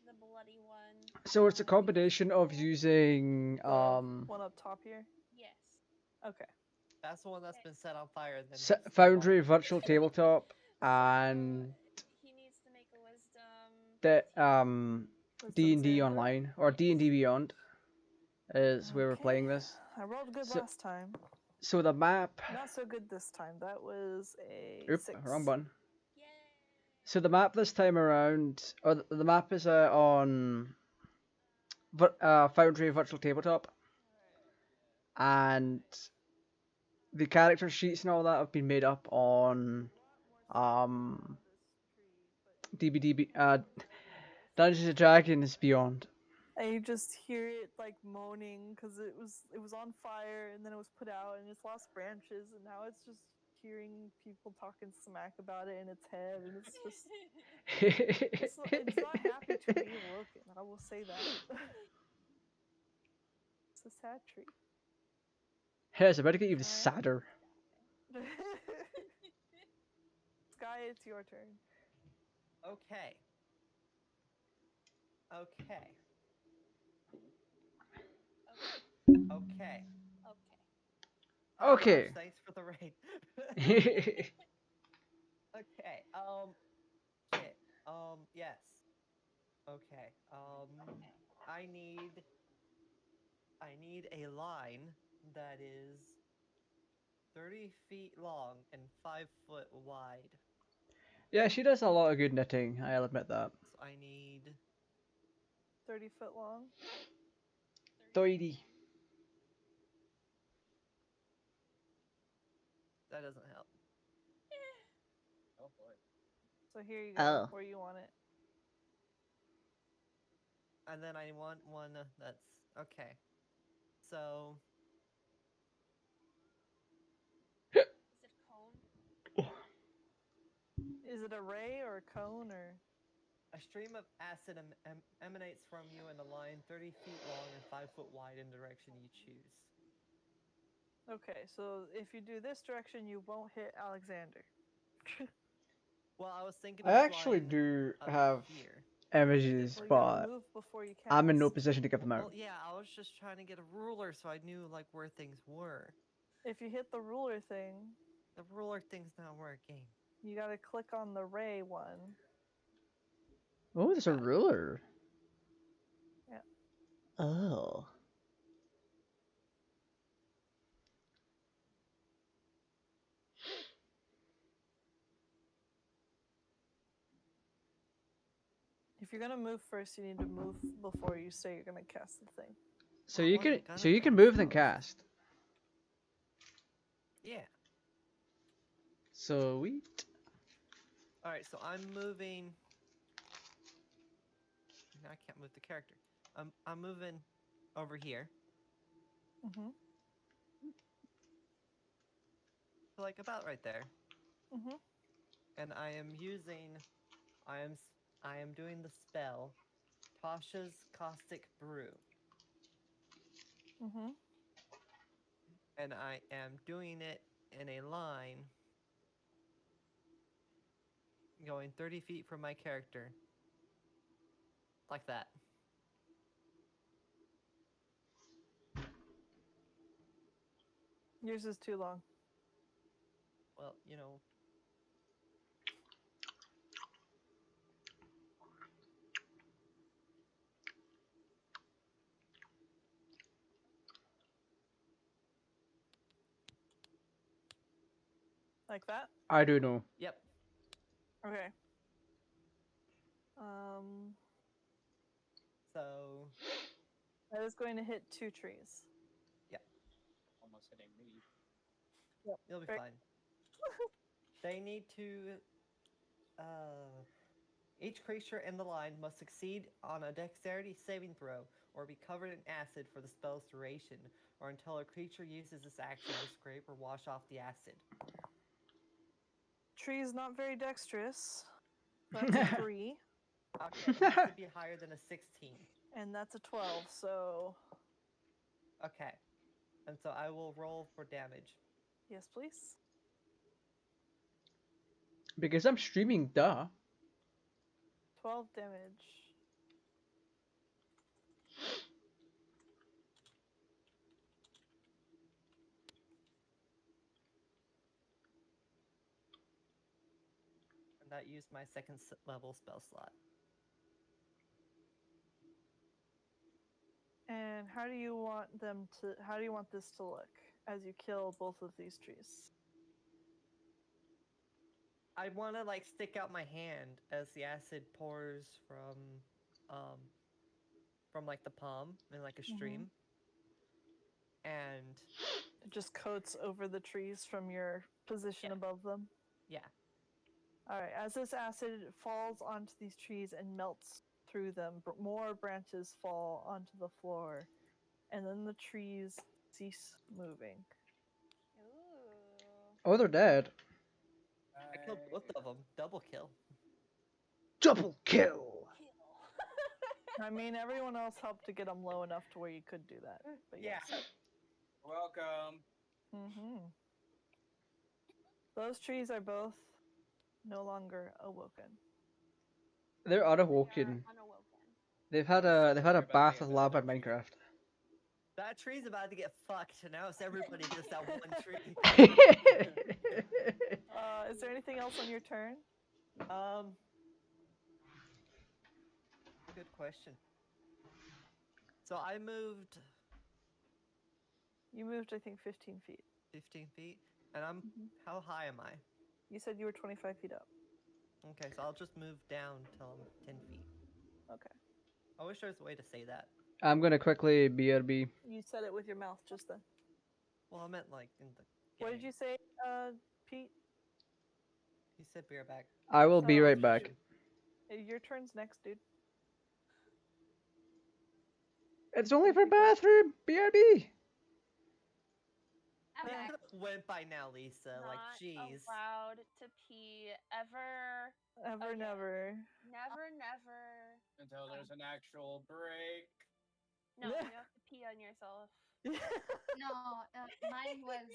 the bloody one. So it's a combination of using One up top here. Yes. Okay. That's the one that's been set on fire. And then Foundry Virtual Tabletop and he needs to make a wisdom. the D&D Online or D&D Beyond is where we're playing this. I rolled good last time. So the map. Not so good this time. That was a Oop, 6. wrong button. Yay. So the map this time around, or the map is on Foundry Virtual Tabletop, and the character sheets and all that have been made up on Dungeons and Dragons Beyond. And you just hear it like moaning because it was on fire and then it was put out and it's lost branches and now it's just hearing people talking smack about it in its head and it's just it's not happy to be looking. I will say that. It's a sad tree. Hey, it's about to get even sadder. Sky, it's your turn. Okay. Okay. Okay. Thanks for the raid. Okay. Shit. Yes. Okay. I need a line that is 30 feet long and 5 foot wide. Yeah, she does a lot of good knitting, I'll admit that. So I need 30 foot long. 30. That doesn't help. Oh boy. So here you go. Where you want it. And then I want one that's okay. So Is it cone? Is it a ray or a cone or? A stream of acid emanates from you in a line 30 feet long and 5 foot wide in the direction you choose. Okay, so if you do this direction, you won't hit Alexander. Well, I was thinking. I actually do have images, but I'm in no position to give them out. Well, yeah, I was just trying to get a ruler so I knew like where things were. If you hit the ruler thing, the ruler thing's not working. You gotta click on the ray one. Oh, there's a Got it. ruler. Yeah. Oh. If you're gonna move first, you need to move before you say you're gonna cast the thing. So Well, I you wasn't can gonna move cast then first. cast. Yeah. Sweet. All right, so I'm moving. Now I can't move the character. I'm moving over here, Mm-hmm. so like about right there, Mm-hmm. and I am using. I am doing the spell, Tasha's Caustic Brew, Mm-hmm. and I am doing it in a line going 30 feet from my character, like that. Yours is too long. Well, you know, Like that? I do know. yep. Okay. Um, So, that is going to hit 2 trees. Almost hitting me. Yep. you'll be Right. fine. They need to. Uh, each creature in the line must succeed on a dexterity saving throw or be covered in acid for the spell's duration, or until a creature uses this action to scrape or wash off the acid. Tree is not very dexterous. That's a 3, Okay, it needs to be higher than a 16. and that's a 12, so Okay, and so I will roll for damage. yes, please. Because I'm streaming, duh. 12 damage. And that used my second level spell slot. And how do you want how do you want this to look as you kill both of these trees? I want to like stick out my hand as the acid pours from like the palm in like a stream. And It just coats over the trees from your position above them. yeah. All right, as this acid falls onto these trees and melts through them, more branches fall onto the floor, and then the trees cease moving. Ooh. Oh, they're dead. I killed both of them. Double kill. Double kill. I mean, everyone else helped to get them low enough to where you could do that. But Yeah. Welcome. Mm-hmm. Those trees are both no longer awoken. They're They are unawoken. unawoken. They've had a bath of lava in Minecraft. That tree's about to get fucked. Now it's everybody against that one tree. Is there anything else on your turn? Good question. So I moved You moved, I think, 15 feet. 15 feet, and I'm. How high am I? You said you were 25 feet up. Okay, so I'll just move down till I'm 10 feet. Okay. I wish there was a way to say that. I'm gonna quickly BRB. You said it with your mouth just then. Well, I meant like in the game. What did you say, Pete? He said beer back. I will be right back. Your turn's next, dude. It's only for bathroom. BRB. Okay. Went by now, Lisa. Not Like, jeez. allowed to pee ever. Ever, Okay. never. Never. Until there's an actual break. No, you have to pee on yourself. No, mine was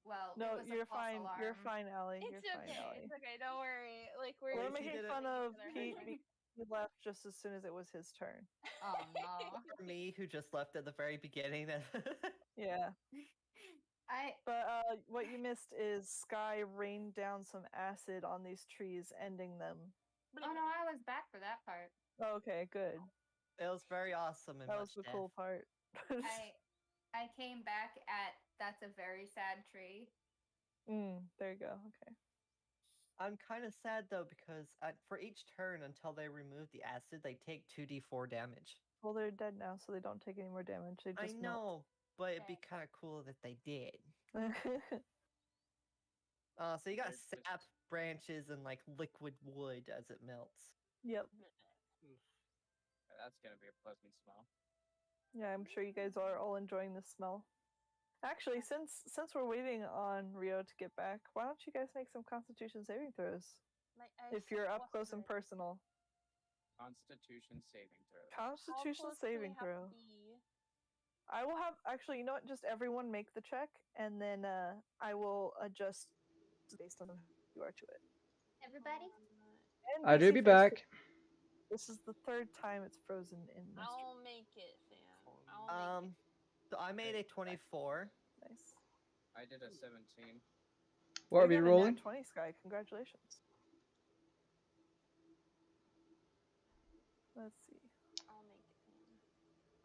well. No, it was a you're false fine. alarm. You're fine, Allie. It's you're fine, okay. Allie. It's okay. Don't worry. Like we're We're He making did it. fun of Pete Pete because he left just as soon as it was his turn. Oh no. For me, who just left at the very beginning. Yeah. But what you missed is Sky rained down some acid on these trees, ending them. Oh no, I was back for that part. Okay, good. It was very awesome and That much was the death. cool part. I came back at that's a very sad tree. There you go. Okay. I'm kind of sad though because for each turn until they remove the acid, they take 2d4 damage. Well, they're dead now, so they don't take any more damage. They just I know, but it'd be kind of cool if they did. melt. So you got They're sap, just- branches, and like liquid wood as it melts. Yep. That's gonna be a pleasant smell. Yeah, I'm sure you guys are all enjoying the smell. Actually, since we're waiting on Rio to get back, why don't you guys make some Constitution saving throws? If you're up close and personal. Constitution saving throw. Constitution saving throw. I will have actually, you know what? Just everyone make the check, and then I will adjust based on who you are to it. Everybody? And I do DC be phase back. two. This is the third time it's frozen in this. I'll make it, fam. I'll make it. So I made a 24. Nice. I did a 17. What are You we got a rolling? nat 20, Sky. Congratulations. Let's see. I'll make it, fam.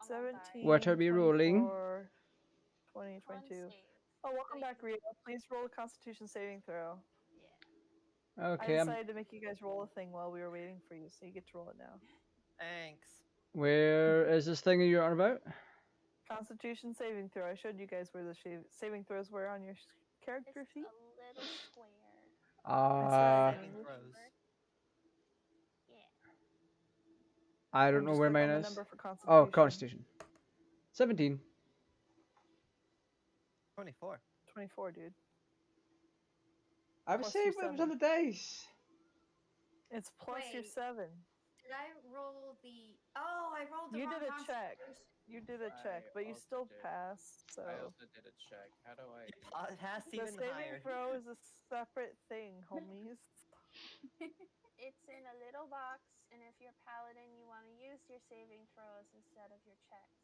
I'm all 17. dying. What are we rolling? 24, 20, Con 22. save. Oh, welcome So back, you- Rio. Please roll a Constitution saving throw. Yeah. Okay, I I'm. decided to make you guys roll a thing while we were waiting for you, so you get to roll it now. Thanks. Where is this thing you're on about? Constitution saving throw. I showed you guys where the saving throws were on your character It's sheet. a little square. Saving throws. Yeah. I don't And know just where click mine on the is. number for Oh, Constitution. Constitution. 17. 24. 24, dude. I was Plus saying your what was on 7. the dice. It's plus your Wait. 7. Did I roll the? Oh, I rolled the You wrong did a check. Constitution. You did a check, I but you also still did. passed. So I also did a check. How do I? It has the even saving higher. throw is a separate thing, homies. It's in a little box, and if you're paladin, you want to use your saving throws instead of your checks.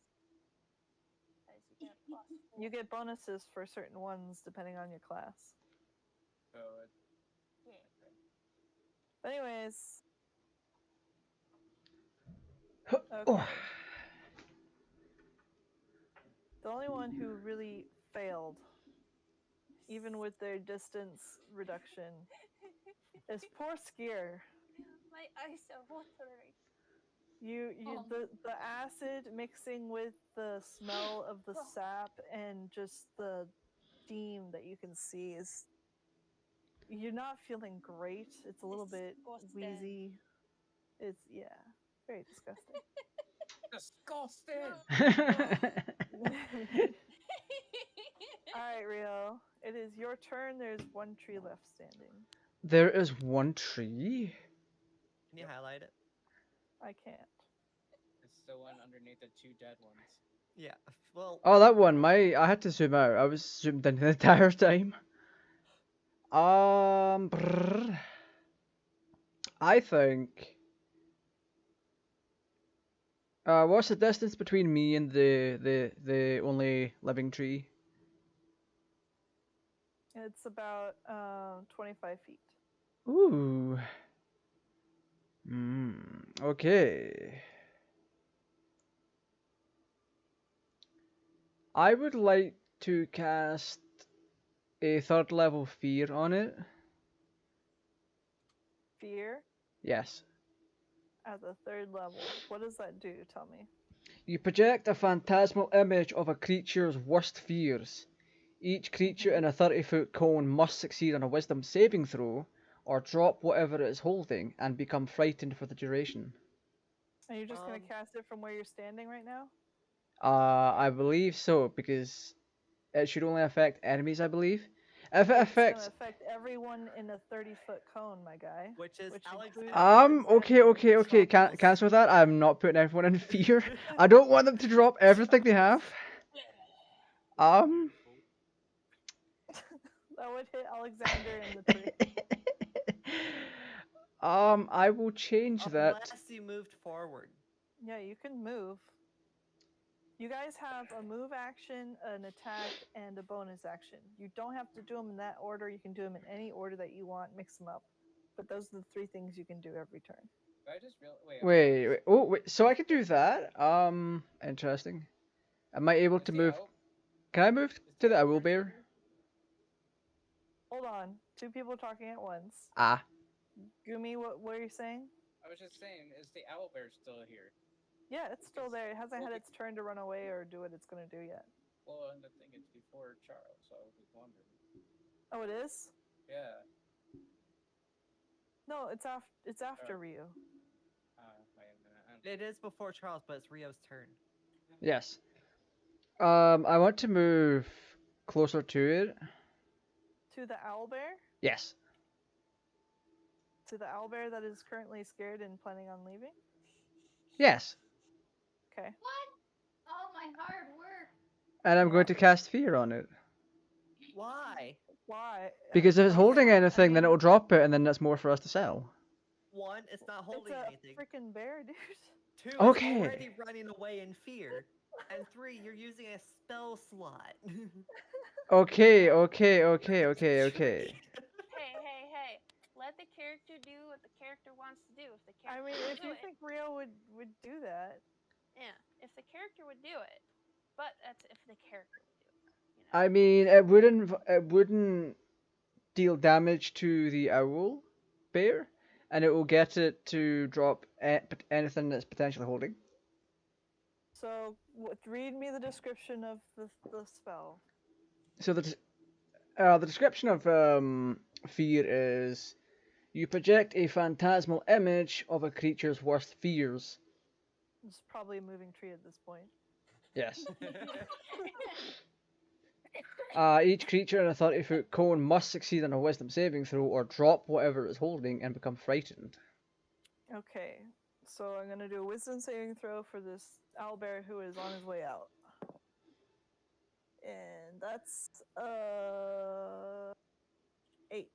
Because you get plus 4. You get bonuses for certain ones depending on your class. So it, Yeah. okay. But anyways, Oh. okay. The only one who really failed, even with their distance reduction, is poor Skier. My eyes are watering. The acid mixing with the smell of the sap and just the steam that you can see is, you're not feeling great. It's a little bit wheezy. It's very disgusting. Disgusting. All right, Rio. It is your turn. There's one tree left standing. There is one tree. Can you highlight it? I can't. It's the one underneath the two dead ones. Yeah. Well. Oh, that one. I had to zoom out. I was zoomed in the entire time. Brrr. I think. What's the distance between me and the only living tree? It's about 25 feet. Ooh. Okay. I would like to cast a third level fear on it. Fear Yes. at the 3rd level. What does that do? Tell me. You project a phantasmal image of a creature's worst fears. Each creature in a 30-foot cone must succeed on a wisdom saving throw or drop whatever it is holding and become frightened for the duration. Are you just going to cast it from where you're standing right now? I believe so, because it should only affect enemies, I believe. If it affects... It's going to affect everyone in a 30-foot cone, my guy. Which is Okay, cancel that. I'm not putting everyone in fear. I don't want them to drop everything they have. That would hit Alexander in the tree. I will change that. Unless you moved forward. Yeah, you can move. You guys have a move action, an attack, and a bonus action. You don't have to do them in that order. You can do them in any order that you want. Mix them up. But those are the 3 things you can do every turn. I just real wait. Wait. Oh, wait. So I can do that. Interesting. Am I able to move? Can I move to the owl bear? Hold on. 2 people talking at once. Ah. Gumi, what are you saying? I was just saying, is the owl bear still here? Yeah, it's still there. It hasn't had its turn to run away or do what it's gonna do yet. Well, and I think it's before Charles, so I was wondering. Oh, it is? Yeah. No, it's after Ryu. Wait a minute. It is before Charles, but it's Rio's turn. Yes. I want to move closer to it. To the owl bear? Yes. To the owl bear that is currently scared and planning on leaving? Yes. Okay. What? All my hard work. And I'm going to cast fear on it. Why? Why? Because if it's holding anything, then it'll drop it, and then that's more for us to sell. 1, it's not holding it's a anything. Freaking bear, dude. 2, Okay. it's already running away in fear. And 3, you're using a spell slot. Okay. Hey. Let the character do what the character wants to do. If the character if you think Rio would do that. Yeah, if the character would do it. But that's if the character would do it. You know? I mean, it wouldn't deal damage to the owl bear, and it will get it to drop anything that's potentially holding. So, read me the description of the spell. So the description of fear is: you project a phantasmal image of a creature's worst fears. It's probably a moving tree at this point. Yes. Each creature in a 30-foot cone must succeed on a wisdom saving throw or drop whatever it's holding and become frightened. Okay, so I'm gonna do a wisdom saving throw for this owlbear who is on his way out. And that's 8.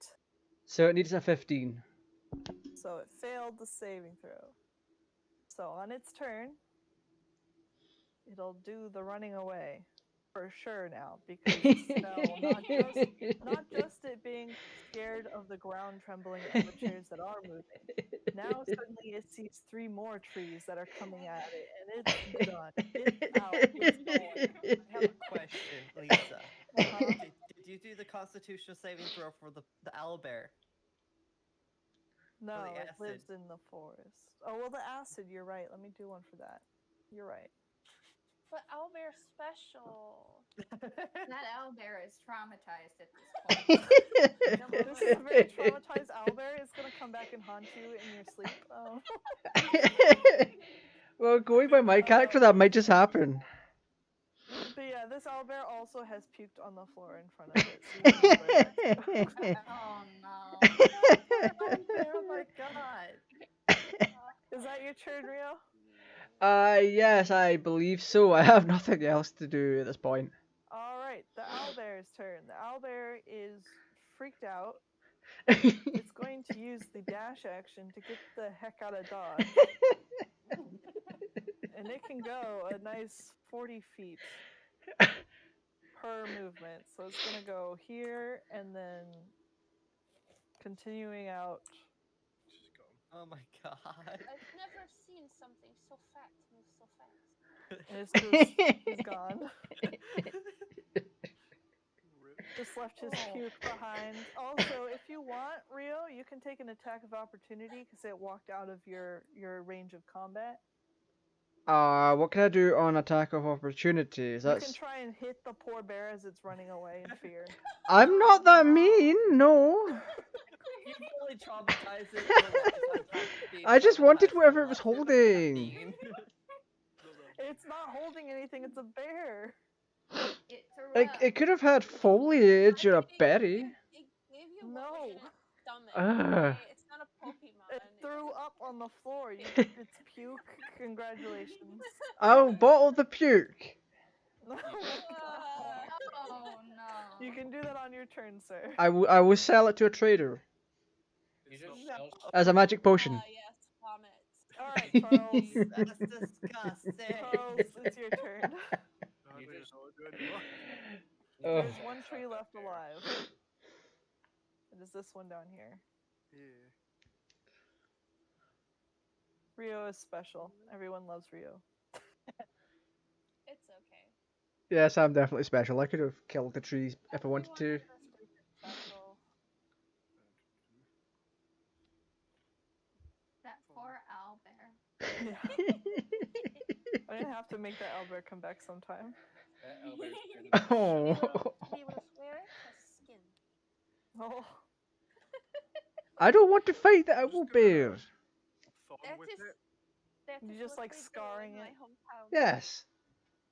So it needs a 15. So it failed the saving throw. So on its turn, it'll do the running away. For sure now, because the spell, not just it being scared of the ground trembling and the chairs that are moving. Now suddenly it sees 3 more trees that are coming at it, and it's done. It's out. It's going. I have a question, Lisa. Did you do the Constitutional saving throw for the owlbear? No, the it acid. lives in the forest. Oh, well, the acid, you're right. Let me do one for that. You're right. But owlbear's special. That owlbear is traumatized at this point. This is a very traumatized owlbear. It's gonna come back and haunt you in your sleep. Well, going by my character, that might just happen. But yeah, this owlbear also has puked on the floor in front of it. So you Oh no. oh my god. Is that your turn, Rio? Yes, I believe so. I have nothing else to do at this point. Alright, the owlbear's turn. The owlbear is freaked out. It's going to use the dash action to get the heck out of dodge. And it can go a nice 40 feet per movement. So it's going to go here and then continuing out. She's gone. Oh my god. I've never seen something so fat move so fast. And it's just, he's gone. Just left his puke behind. Also, if you want, Rio, you can take an attack of opportunity because it walked out of your range of combat. What can I do on attack of opportunity? You can try and hit the poor bear as it's running away in fear. I'm not that mean, no. You really traumatized it. I just wanted whatever it was holding. It's not holding anything, it's a bear. It's a Like, it could have had foliage or a berry. It gave you No. what was in its stomach. Ugh. Okay? It's not a Pokemon. It threw up on the floor. It's puke. Congratulations. I'll bottle the puke. Oh my God. Oh no. You can do that on your turn, sir. I will sell it to a trader It's You not- just sell as a magic potion. Yes, vomit. All right, Charles. That's disgusting. Charles, it's your turn. I You don't even just- know what to do anymore. You Oh. There's just one shut tree that left there. alive. It is this one down here. Yeah. Rio is special. Everyone loves Rio. It's okay. Yes, I'm definitely special. I could have killed the trees if I wanted Everyone to. in this group is special. That poor owlbear. Yeah. I'm gonna have to make that Albert come back sometime. That owlbear's gonna be Oh. shut up. He will swear to skin. Oh, I don't want to fight the I'm just owl gonna- bear. Thorn That with is it. that You is just what like we do scarring in my it? hometown. Yes.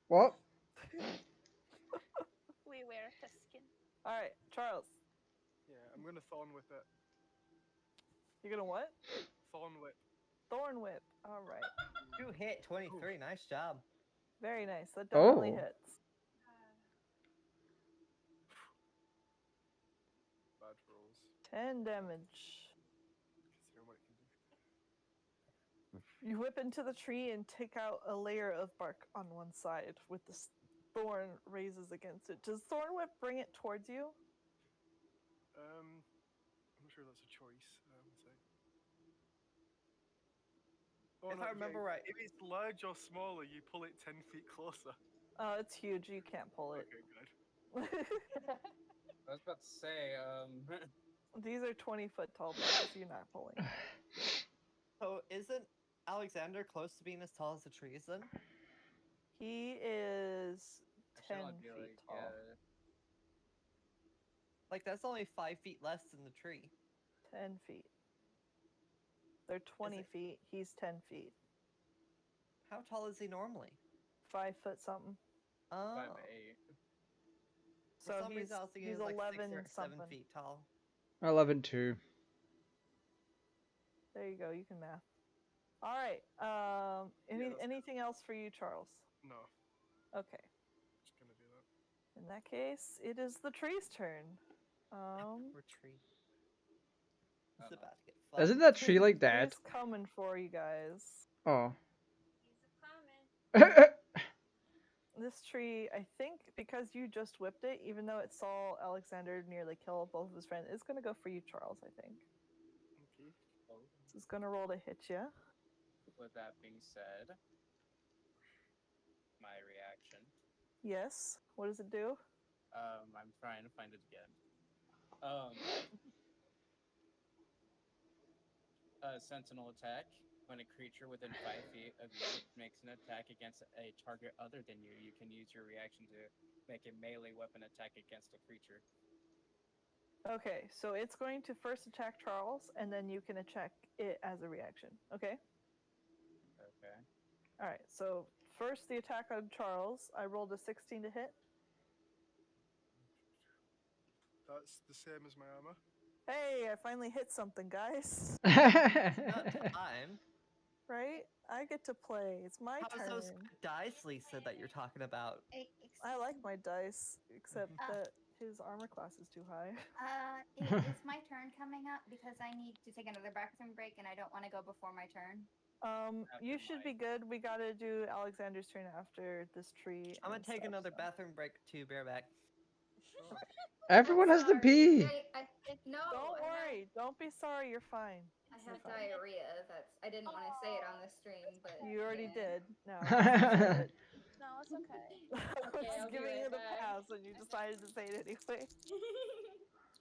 What? We wear the skin. all right, Charles. Yeah, I'm gonna thorn with it. You're gonna what? Thorn whip. Thorn whip. All right. You hit 23. Nice job. Very nice. That definitely Oh. hits. Bad rolls. 10 damage. Consider what it can do. You whip into the tree and take out a layer of bark on one side with the thorn raises against it. Does thorn whip bring it towards you? I'm not sure that's a choice. One sec. Oh, If no, I remember right- if it's large or smaller, you pull it 10 feet closer. Oh, it's huge. You can't pull it. Okay, good. I was about to say, These are 20-foot tall barks. You're not pulling. So isn't Alexander close to being as tall as the trees then? He is I 10 should only be feet like, tall. Like that's only 5 feet less than the tree. 10 feet. They're 20 feet. He's 10 feet. How tall is he normally? 5 foot something. Oh. 5'8". So For some he's, reason I was thinking he's he was like 11 6 or 7 something. feet tall. 11-2. There you go. You can math. All right. that's Anything else for you, Charles? No, Okay. just gonna do that. In that case, it is the tree's turn. Retreat. It's Uh-oh. about to get fun. Isn't that tree like dead? He's coming for you guys. Oh. He's a coming. This tree, I think, because you just whipped it, even though it saw Alexander nearly kill both of his friends, it's gonna go for you, Charles. I think. Okay. So it's gonna roll to hit you. With that being said, my reaction. Yes. What does it do? I'm trying to find it again. Sentinel attack. When a creature within 5 feet of you makes an attack against a target other than you, you can use your reaction to make a melee weapon attack against a creature. Okay, so it's going to first attack Charles, and then you can attack it as a reaction. Okay? Okay. Alright, so first the attack on Charles. I rolled a 16 to hit. That's the same as my armor. Hey, I finally hit something, guys. Not time. Right? I get to play. It's my How's turn. those dice, Lisa, that you're talking about? I like my dice, except Ah. that his armor class is too high. Is my turn coming up? Because I need to take another bathroom break and I don't want to go before my turn. You After should be good. We gotta do Alexander's turn after this tree. I'm gonna and take stuff, another so. bathroom break too, bareback. Everyone has to Sorry. pee. No. Don't worry. Don't be sorry. You're fine. I You're have fine. diarrhea. I didn't want to say it on the stream, but You already yeah. did. No. You said it. No, it's okay. I was I'll be giving right it a back. pass, and you decided to say it anyway.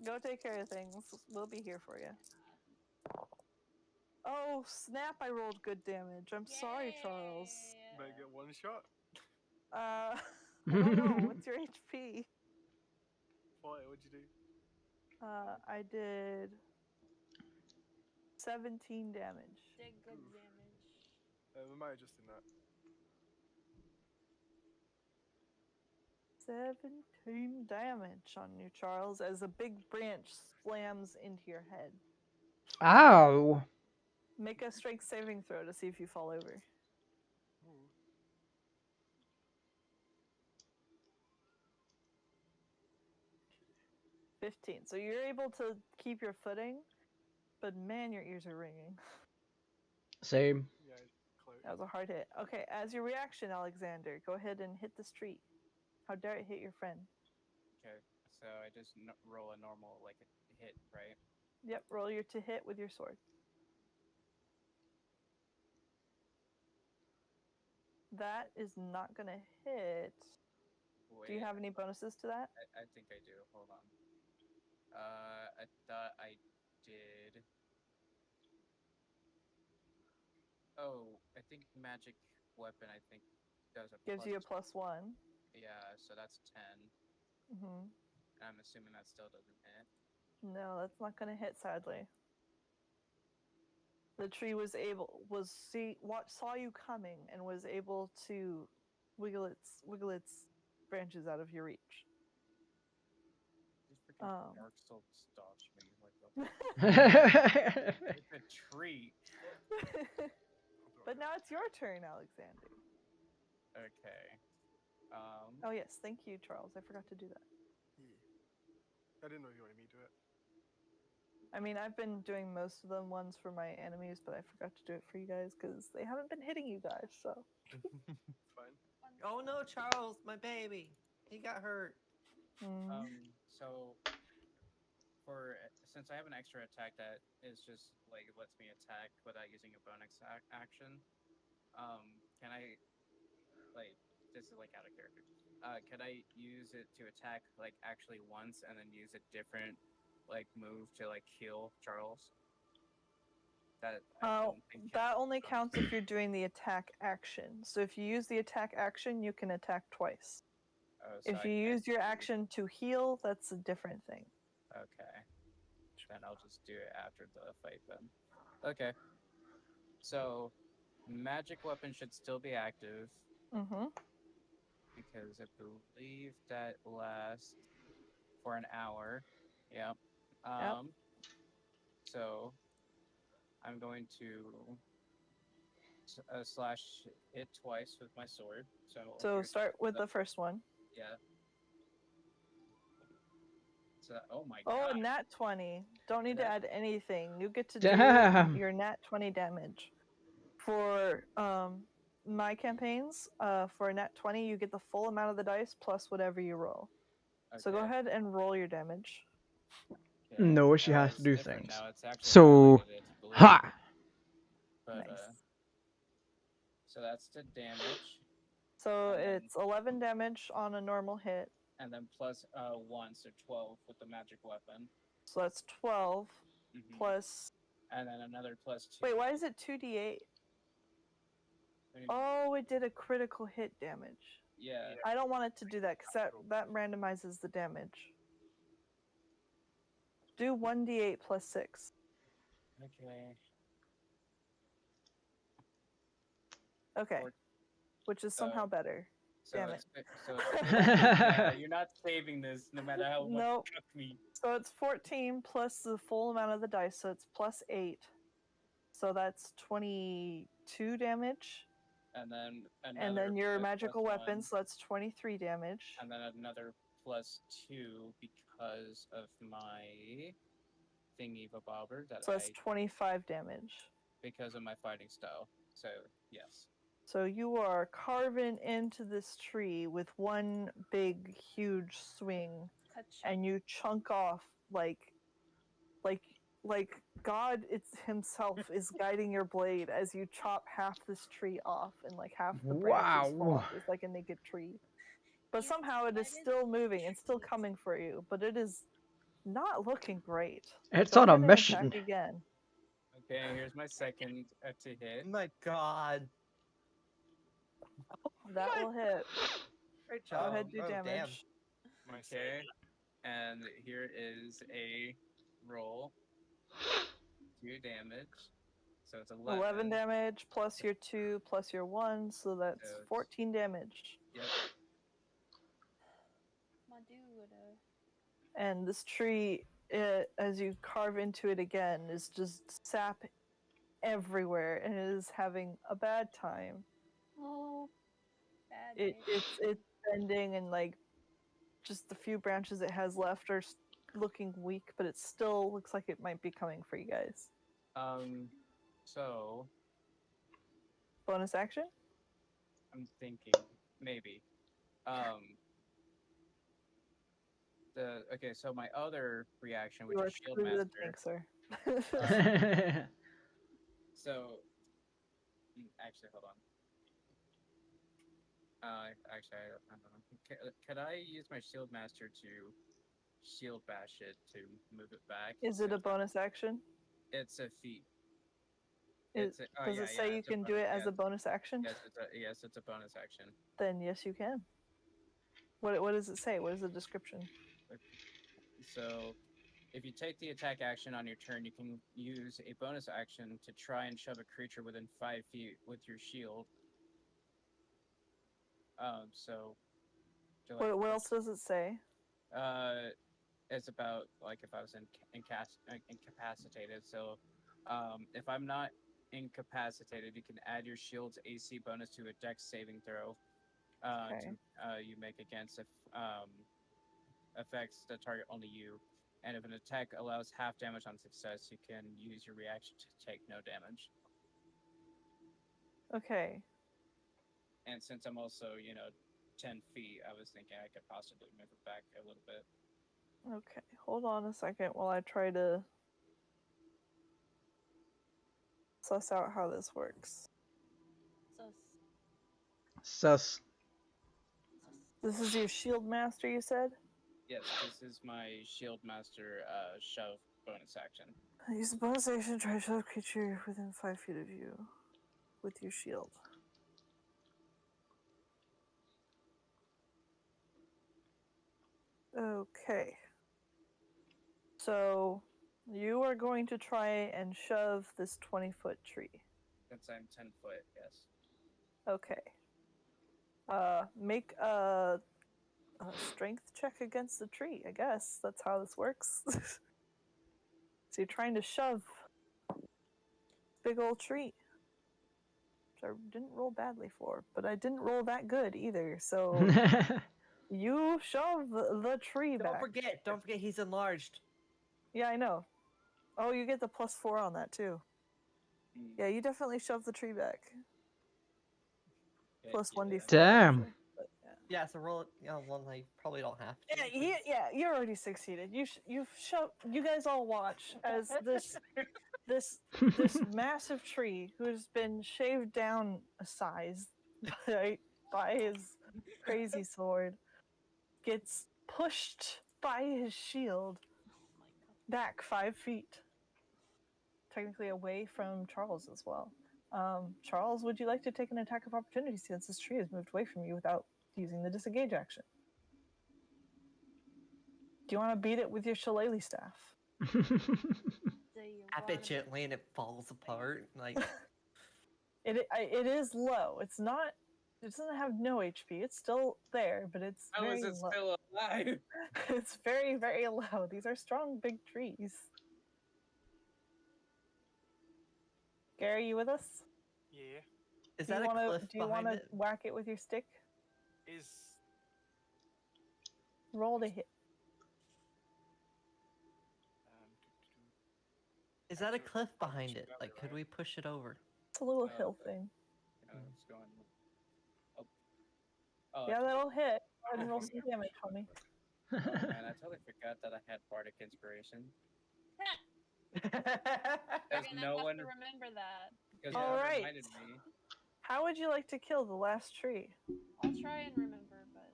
Go take care of things. We'll be here for you. Oh, snap. I rolled good damage. I'm sorry, Charles. Yay. May I get one shot? I don't know. What's your HP? 40, what'd you do? I did 17 damage. Did good Oof. damage. We might have just in that. 17 damage on you, Charles, as a big branch slams into your head. Ow. Make a strength saving throw to see if you fall over. Ooh. 15. So you're able to keep your footing, but man, your ears are ringing. Same. Yeah, That was a hard hit. Okay, as your reaction, Alexander, go ahead and hit this tree. How dare it hit your friend? Okay, so I just roll a normal like hit, right? Yep, roll your to hit with your sword. That is not gonna hit. Wait, Do you have any bonuses to that? I think I do. Hold on. I thought I did. Oh, I think magic weapon. I think does a Gives you a +1. Yeah, so that's 10. Mm-hmm. I'm assuming that still doesn't hit. No, that's not gonna hit. Sadly, the tree saw you coming and was able to wiggle its branches out of your reach. This freaking Dark Souls dodge me like it's a treat. But now it's your turn, Alexander. Okay. Oh yes, thank you, Charles. I forgot to do that. I didn't know you wanted me to do it. I mean, I've been doing most of them ones for my enemies, but I forgot to do it for you guys because they haven't been hitting you guys. So. It's fine. Oh no, Charles, my baby, he got hurt. So since I have an extra attack that is just like lets me attack without using a bonus action, can I like this is like out of character? Can I use it to attack like actually once and then use a different like move to like heal Charles? That that only counts if you're doing the attack action. So if you use the attack action, you can attack twice. So if you use your action to heal, that's a different thing. Okay. Then I'll just do it after the fight then. Okay. So magic weapon should still be active. Mm-hmm. Because I believe that lasts for an hour. Yep. Yep. So I'm going to slash it twice with my sword. So start with the first one. Yeah. So, oh my god. Oh, nat 20. Don't need to add anything. You get to Damn. do your nat 20 damage. For my campaigns, for a nat 20, you get the full amount of the dice plus whatever you roll. Okay. So go ahead and roll your damage. Okay. No, she has to do things. Now. It's actually so, ha! But, nice. So that's the damage. So it's 11 damage on a normal hit. And then plus 1, so 12 with the magic weapon. So that's 12 plus... And then another plus 2. Wait, why is it 2d8? Oh, it did a critical hit damage. Yeah. I don't want it to do that because that randomizes the damage. Do 1d8 plus 6. Okay. Which is somehow better. Damn it. Yeah, you're not saving this no matter how much you cook me. So it's 14 plus the full amount of the dice, so it's plus 8. So that's 22 damage. And then your magical weapon, so that's 23 damage. And then another plus 2 because of my thingy bobber. So that's 25 damage. Because of my fighting style. So, yes. So you are carving into this tree with one big, huge swing, and you chunk off like God himself is guiding your blade as you chop half this tree off, and like half the branches fall off. It's like a naked tree. But somehow it is still moving and still coming for you, but it is not looking great. It's on a mission. Attack again. Okay, here's my second to hit. My god. That will hit. Great job. Go ahead, do damage. Okay, and here is a roll. 2 damage. So it's 11. 11 damage plus your 2 plus your 1, so that's 14 damage. Yep. My dude. And this tree, as you carve into it again, is just sap everywhere, and it is having a bad time. Oh, bad. It's bending, and like just the few branches it has left are looking weak, but it still looks like it might be coming for you guys. So Bonus action? I'm thinking maybe. Okay, so my other reaction, which You is are Shield truly the Master. tank, sir. So, actually, hold on. Actually, I don't know. Could I use my Shield Master to Shield Bash it to move it back? Is it a bonus action? It's a feat. Does it say you can do it as a bonus action? Yes, it's a bonus action. Then yes, you can. What does it say? What is the description? So, if you take the attack action on your turn, you can use a bonus action to try and shove a creature within 5 feet with your shield. So, What else does it say? It's about like if I was incapacitated. So, if I'm not incapacitated, you can add your shield's AC bonus to a Dex saving throw. You make against effects that target only you. And if an attack allows half damage on success, you can use your reaction to take no damage. Okay. And since I'm also, 10 feet, I was thinking I could possibly move it back a little bit. Okay, hold on a second while I try to suss out how this works. Sus. This is your shield master, you said? Yes, this is my Shield Master shove bonus action. Use the bonus action to try to shove a creature within 5 feet of you with your shield. Okay. So, you are going to try and shove this 20-foot tree. Since I'm 10 foot, yes. Okay. Make a strength check against the tree, I guess. That's how this works. So you're trying to shove big old tree. Which I didn't roll badly for, but I didn't roll that good either, so you shove the tree back. Don't forget he's enlarged. Yeah, I know. Oh, you get the +4 on that too. Yeah, you definitely shove the tree back. Plus 1d4. Damn. Actually, but yeah, so roll it. One I probably don't have to. Yeah, you already succeeded. You've shoved. You guys all watch as this massive tree who's been shaved down a size by his crazy sword gets pushed by his shield back 5 feet, technically away from Charles as well. Charles, would you like to take an attack of opportunity since this tree has moved away from you without using the disengage action? Do you want to beat it with your shillelagh staff? Tap it gently and it falls apart. Like it is low. It's not. It doesn't have no HP. It's still there, but it's How very is it low. still alive? It's very, very low. These are strong, big trees. Gary, you with us? Yeah. Is that a cliff Do you want behind to it? whack it with your stick? Is Roll to hit. Is that a cliff behind it? Like, could we push it over? It's a little hill thing. It's going. Yeah, that'll hit. Go ahead and roll some damage for me. Oh man, I totally forgot that I had bardic inspiration. You're gonna have to remember that. All right. Reminded me. How would you like to kill the last tree? I'll try and remember, but.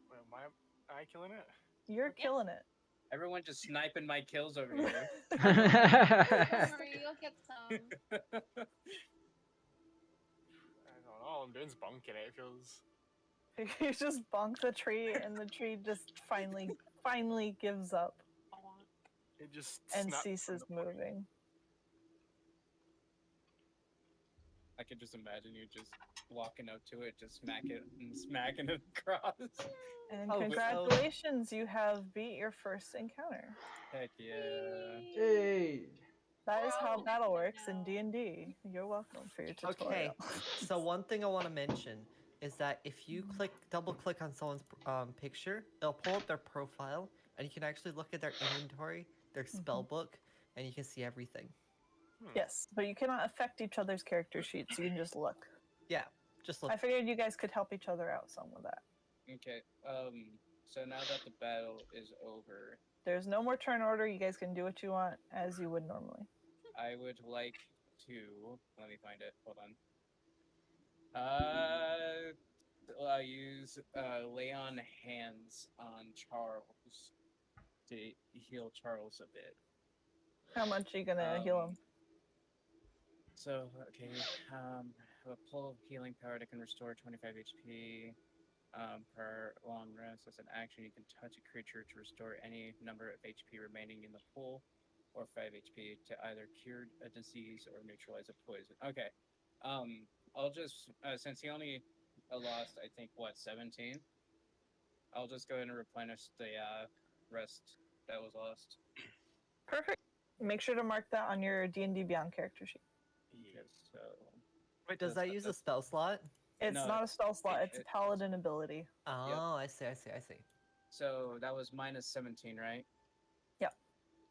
Well, am I killing it? You're killing it. Everyone just sniping my kills over here. Don't worry, you'll get some. I don't know. All I'm doing is bunking it. It feels. You just bonk the tree, and the tree just finally gives up It just and snaps ceases moving. I could just imagine you just walking up to it, just smacking it across. And congratulations, you have beat your first encounter. Heck yeah! Hey. That is how battle works in D&D. You're welcome for your tutorial. Okay, so one thing I want to mention is that if you double click on someone's picture, it'll pull up their profile, and you can actually look at their inventory, their spell book, and you can see everything. Yes, but you cannot affect each other's character sheets. You can just look. Yeah, just I look. figured you guys could help each other out some with that. Okay. So now that the battle is over, There's no more turn order. You guys can do what you want as you would normally. I would like to let me find it. Hold on. Use lay on hands on Charles to heal Charles a bit. How much are you gonna heal him? So okay, a pull of healing power that can restore 25 HP. Per long rest, as an action, you can touch a creature to restore any number of HP remaining in the pool, or 5 HP to either cure a disease or neutralize a poison. Okay, I'll just since he only lost, I think 17. I'll just go ahead and replenish the rest that was lost. Perfect. Make sure to mark that on your D&D Beyond character sheet. Yes. So. Wait, does that use a spell slot? It's No, not a spell slot. It's a paladin ability. Oh, I see. So that was minus 17, right? Yep.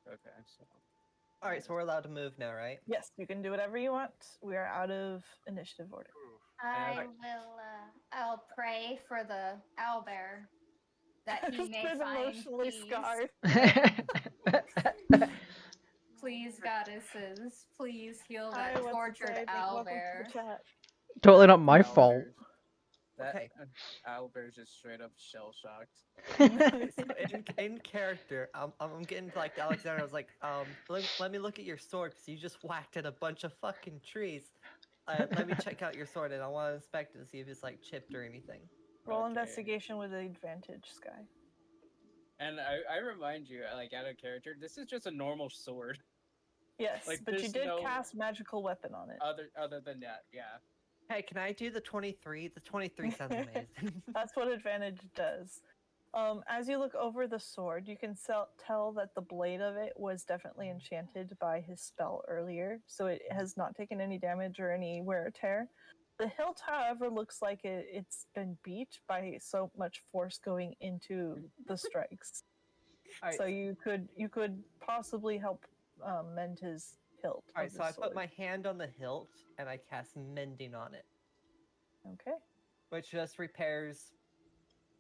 Okay. So. All right, so we're allowed to move now, right? Yes, you can do whatever you want. We are out of initiative order. I'll pray for the owlbear that he may Been find emotionally peace. scarred. Please, goddesses, please heal Hi, that what's it tortured say? Welcome to owlbear. the chat. Totally not my fault. That Okay. Owlbear's just straight up shell shocked. In character, I'm getting like Alexander. I was like, let me look at your sword because you just whacked at a bunch of fucking trees. Let me check out your sword, and I want to inspect it to see if it's like chipped or anything. Roll investigation with advantage, Sky. And I remind you, like out of character, this is just a normal sword. Yes, Like, but you there's did no cast magical weapon on it. Other than that, yeah. Hey, can I do the 23? The 23 sounds amazing. That's what advantage does. As you look over the sword, you can tell that the blade of it was definitely enchanted by his spell earlier, so it has not taken any damage or any wear or tear. The hilt, however, looks like it's been beat by so much force going into the strikes. Right. So you could possibly help mend his hilt. All right, so I put my hand on the hilt and I cast mending on it. Okay. Which just repairs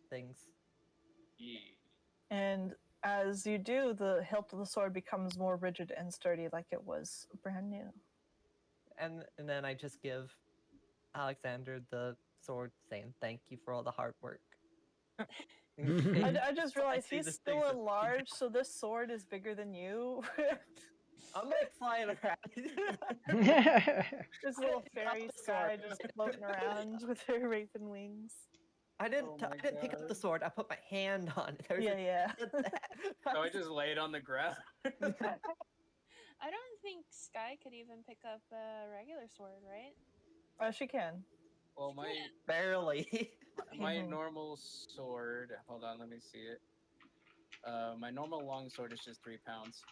things. Yeah. And as you do, the hilt of the sword becomes more rigid and sturdy, like it was brand new. And then I just give Alexander the sword, saying thank you for all the hard work. I just realized he's still enlarged, so this sword is bigger than you. I'm like flying around. This little fairy Sky just floating around with her raven wings. I didn't pick up the sword. I put my hand on it. Yeah. So I just laid on the ground. I don't think Sky could even pick up a regular sword, right? She can. Well, barely. My normal sword. Hold on, let me see it. My normal long sword is just 3 pounds.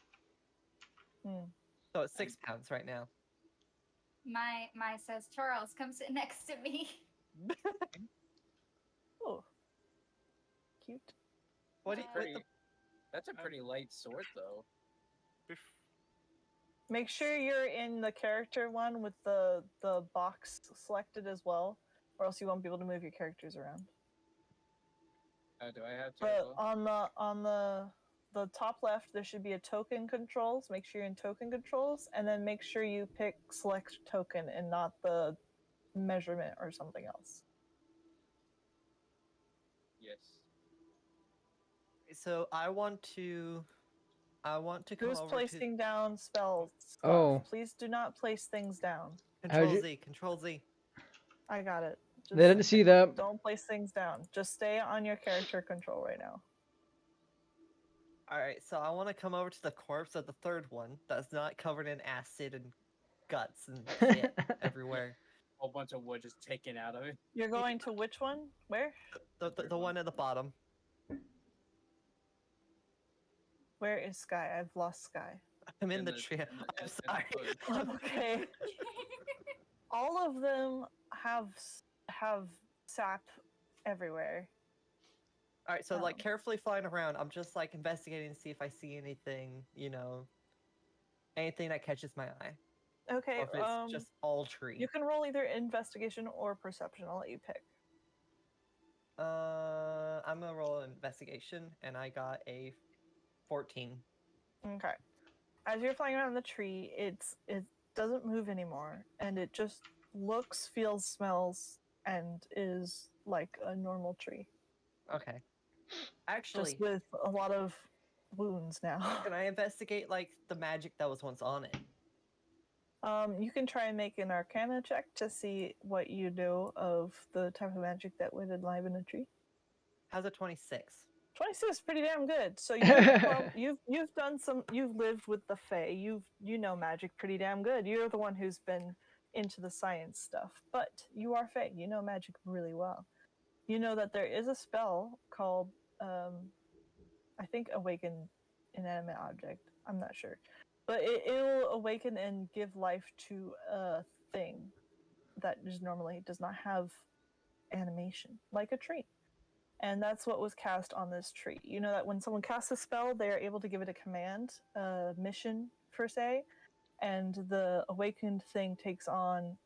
So it's 6 pounds right now. My says, Charles, come sit next to me. Oh, cute. That's a pretty light sword, though. Make sure you're in the character one with the box selected as well, or else you won't be able to move your characters around. Do I have to? But on the top left, there should be a token controls. Make sure you're in token controls, and then make sure you pick select token and not the measurement or something else. Yes. So I want to come Who's over placing down spell stuff? Oh. Please do not place things down. Control Z. I got it. They didn't see that. Don't place things down. Just stay on your character control right now. Alright, so I want to come over to the corpse of the third one that's not covered in acid and guts and shit everywhere. A whole bunch of wood just taken out of it. You're going to which one? Where? The one at the bottom. Where is Sky? I've lost Sky. I'm in the tree. I'm sorry. Okay. All of them have sap everywhere. All right, so like carefully flying around, I'm just like investigating to see if I see anything, anything that catches my eye. Okay. or if it's just all tree. You can roll either investigation or perception. I'll let you pick. I'm gonna roll an investigation, and I got a 14. Okay. As you're flying around the tree, it doesn't move anymore, and it just looks, feels, smells, and is like a normal tree. Okay. Actually, just with a lot of wounds now. can I investigate like the magic that was once on it? You can try and make an Arcana check to see what you know of the type of magic that would enliven a tree. How's a 26? 26 is pretty damn good. So you've done some. You've lived with the Fae. You know magic pretty damn good. You're the one who's been into the science stuff, but you are Fae. You know magic really well. You know that there is a spell called I think awaken inanimate object. I'm not sure, but it'll awaken and give life to a thing that just normally does not have animation, like a tree. And that's what was cast on this tree. You know that when someone casts a spell, they are able to give it a command, a mission per se, and the awakened thing takes on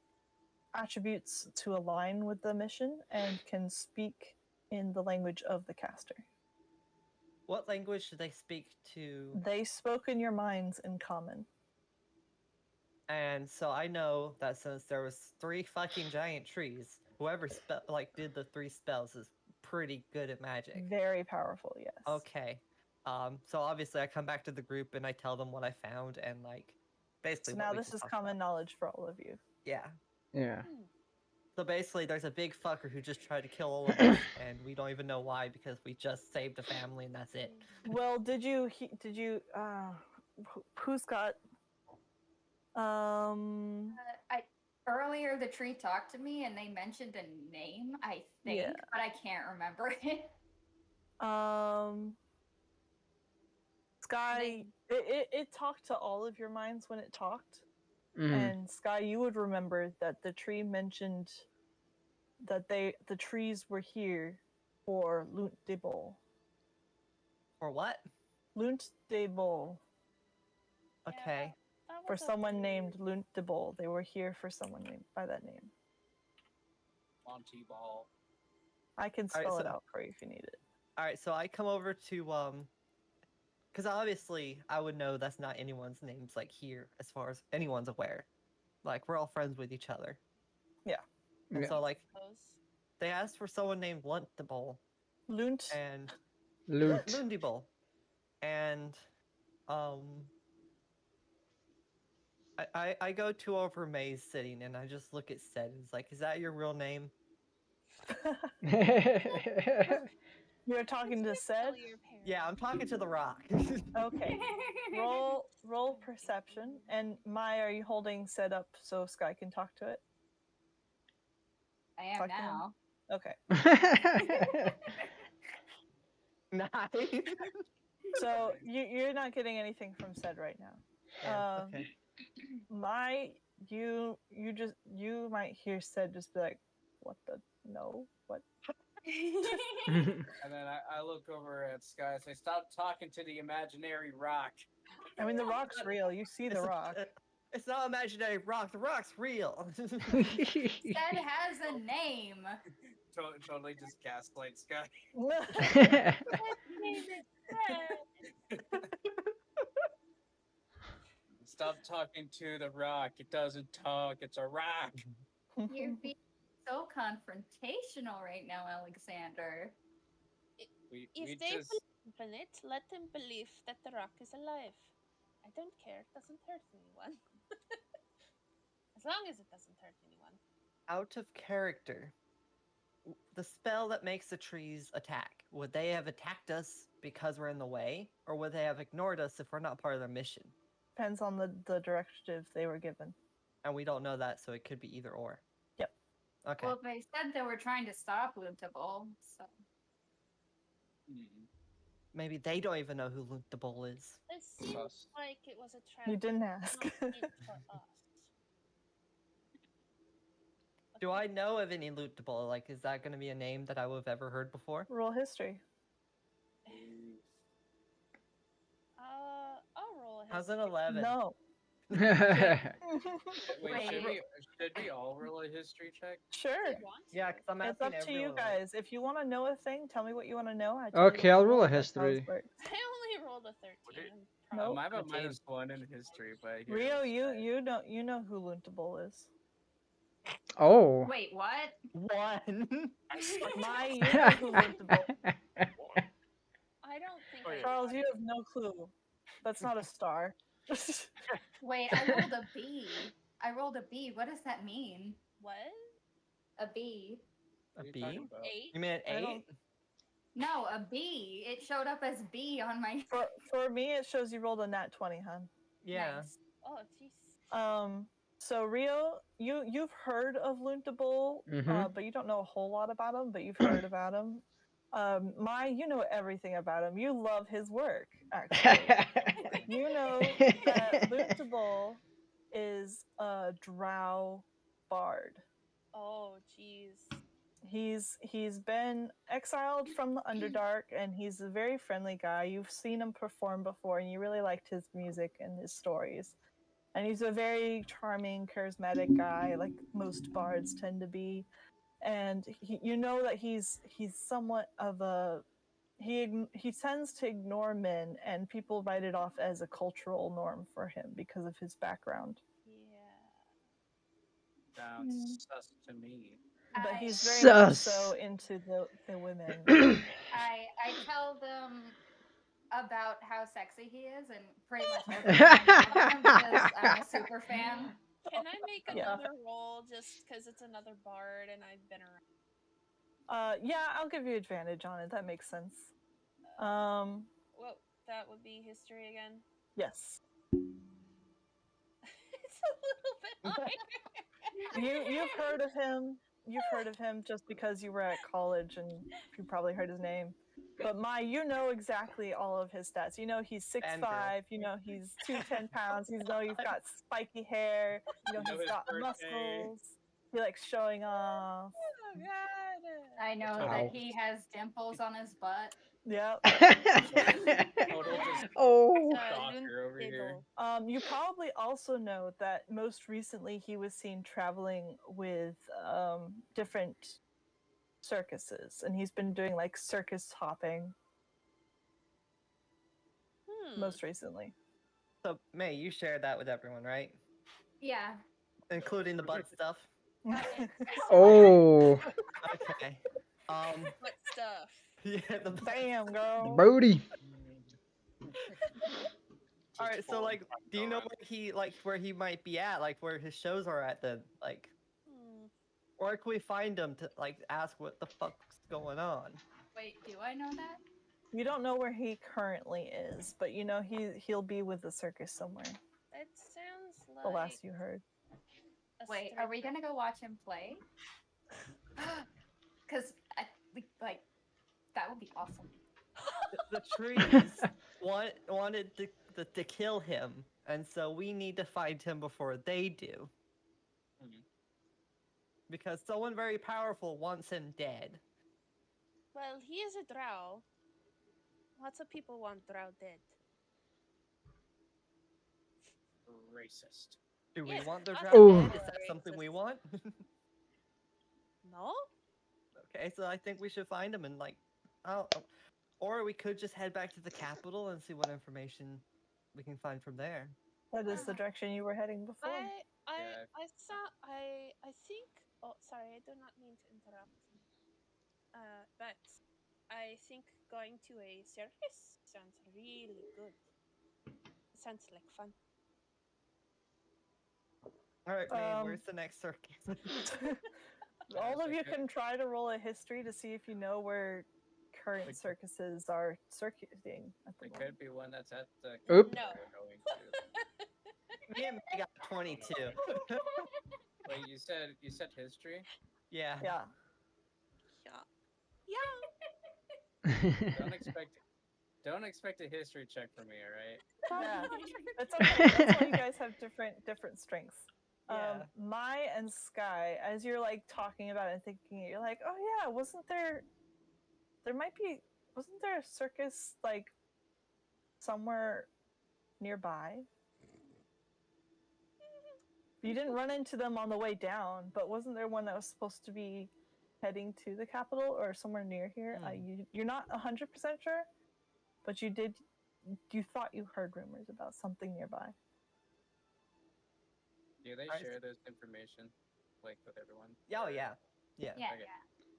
attributes to align with the mission and can speak in the language of the caster. What language do they speak to? They spoke in your minds in common. And so I know that since there was 3 fucking giant trees, whoever did the 3 spells is pretty good at magic. Very powerful, yes. Okay. So obviously I come back to the group and I tell them what I found and like basically. So what now we this just is talked common about. knowledge for all of you. Yeah. Yeah. So basically, there's a big fucker who just tried to kill all of us, and we don't even know why because we just saved a family and that's it. Well, who's got Earlier the tree talked to me and they mentioned a name, I think, Yeah. but I can't remember it. Sky, it talked to all of your minds when it talked. Mhm. And Sky, you would remember that the tree mentioned that the trees were here for Lunt de Bol. For what? Lunt de Bol. Okay. For someone named Lunt de Bol. They were here for someone named by that name. Monty Ball. I can spell it out for you if you need it. All right, so I come over to because obviously I would know that's not anyone's names like here as far as anyone's aware. Like we're all friends with each other. Yeah. And Yeah. so like they asked for someone named Luntable. Lunt. And Loot. Lundibol. And I go to over May's sitting and I just look at Sed and it's like, is that your real name? You're talking to Sed? Yeah, I'm talking to the rock. Okay. Roll perception. And Mai, are you holding Sed up so Sky can talk to it? I am now. Okay. Nice. So you're not getting anything from Sed right now. Yeah, okay. Mai, you might hear Sed just be like, what the no? What? And then I look over at Sky and say, stop talking to the imaginary rock. I mean, the rock's real. You see the rock. It's not imaginary rock. The rock's real. Sed has a name. Totally just gaslight Sky. Stop talking to the rock. It doesn't talk. It's a rock. You're being so confrontational right now, Alexander. If they believe in it, let them believe that the rock is alive. I don't care. It doesn't hurt anyone. As long as it doesn't hurt anyone. Out of character, the spell that makes the trees attack, would they have attacked us because we're in the way? Or would they have ignored us if we're not part of their mission? Depends on the directive they were given. And we don't know that, so it could be either or. Yep. Okay. Well, they said they were trying to stop Luntable, so... Maybe they don't even know who Luntable is. It seems like it was a trap. You didn't ask. Not meant for us. Do I know of any Luntable? Like, is that going to be a name that I would have ever heard before? Roll history. I'll roll a history. How's an 11? No. Wait, Wait. should we all roll a history check? Sure. If you want to. Yeah, because I'm It's asking up to you everyone. Like, guys. If you want to know a thing, tell me what you want to know. I tell Okay, you what I'll to roll a That's how this history. works. I only rolled a 13. it- I'm Nope. I have a Okay. -1 in history, but here, Rio, let's try. you know who Luntable is. Oh. Wait, what? one. My, you know who Luntable. I don't think Oh, I yeah. Charles, got you it. have no clue. That's not a star. Wait, I rolled a B. I rolled a B. What does that mean? What? A B. A What are you B? talking about? 8? You mean an I don't- 8? No, a B. It showed up as B on my. For me, it shows you rolled a nat 20, hun. Yeah. Nice. Oh, jeez. So Rio, you've heard of Luntable, Mhm. but you don't know a whole lot about him, but you've heard about him. Mai, you know everything about him. You love his work, actually. You know that Luntable is a drow bard. Oh, jeez. He's been exiled from the Underdark, and he's a very friendly guy. You've seen him perform before, and you really liked his music and his stories. And he's a very charming, charismatic guy, like most bards tend to be. And you know that he's somewhat of a he tends to ignore men, and people write it off as a cultural norm for him because of his background. Yeah. Sounds sus to me. But I- he's very much Sus. so into the women. I tell them about how sexy he is and pretty much everything about him because I'm a super fan. Can I make Yeah. another roll just because it's another bard and I've been around? Yeah, I'll give you advantage on it. That makes sense. Well, that would be history again. Yes. It's a little bit higher. You've heard of him. You've heard of him just because you were at college and you probably heard his name. But Mai, you know exactly all of his stats. You know he's 6'5", you know he's 210 pounds, you know he's got spiky hair, you know You know he's his got birthday. muscles. He likes showing off. Oh god. I know Wow. that he has dimples on his butt. Yep. Total just Oh. stalker over here. You probably also know that most recently he was seen traveling with different circuses, and he's been doing like circus hopping most recently. So, May, you shared that with everyone, right? Yeah. Including the butt stuff? Oh. Okay. What stuff? Yeah, the Damn, girl. Brody. All right, so like, do you know where he might be at, like where his shows are at then, like, or can we find him to like ask what the fuck's going on? Wait, do I know that? You don't know where he currently is, but you know he'll be with the circus somewhere. It sounds like The last you heard. Wait, are we gonna go watch him play? Because like that would be awesome. The trees wanted to kill him, and so we need to find him before they do. Because someone very powerful wants him dead. Well, he is a drow. Lots of people want drow dead. Racist. Do we Yes, want the lots drow of dead? people Is that are something we racist. want? No? Okay, so I think we should find him and like, or we could just head back to the capital and see what information we can find from there. That is the direction you were heading before. I think. Oh, sorry, I do not mean to interrupt. But I think going to a circus sounds really good. Sounds like fun. All right, May, where's the next circus? All of you can try to roll a history to see if you know where current circuses are circuiting at the It moment. could be one that's at the Oop. No. we're going to. Me and May got 22. Wait, you said history? Yeah. Yeah. Don't expect a history check from me, all right? Yeah. That's okay. That's why you guys have different strengths. Yeah. Mai and Sky, as you're like talking about it and thinking it, you're like, oh yeah, wasn't there a circus like somewhere nearby? You didn't run into them on the way down, but wasn't there one that was supposed to be heading to the capital or somewhere near here? You're not 100% sure, but you thought you heard rumors about something nearby. Do they share this information, like, with everyone? Oh, yeah. Yeah. Okay.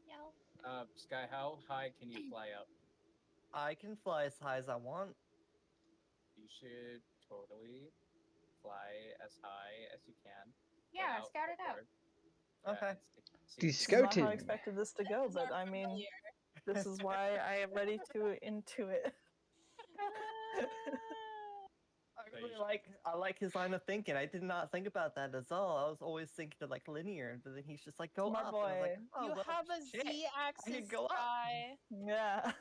Yeah. Sky, how high can you fly up? I can fly as high as I want. You should totally fly as high as you can. Yeah, scout it out. Okay. The This is not how I scouting. expected this to go, but I mean, this is why I am ready to into it. I like his line of thinking. I did not think about that at all. I was always thinking of like linear, but then he's just like go Smart up. boy. And I was like, oh, You well, have a shit. Z-axis, I could go up. Sky. Yeah.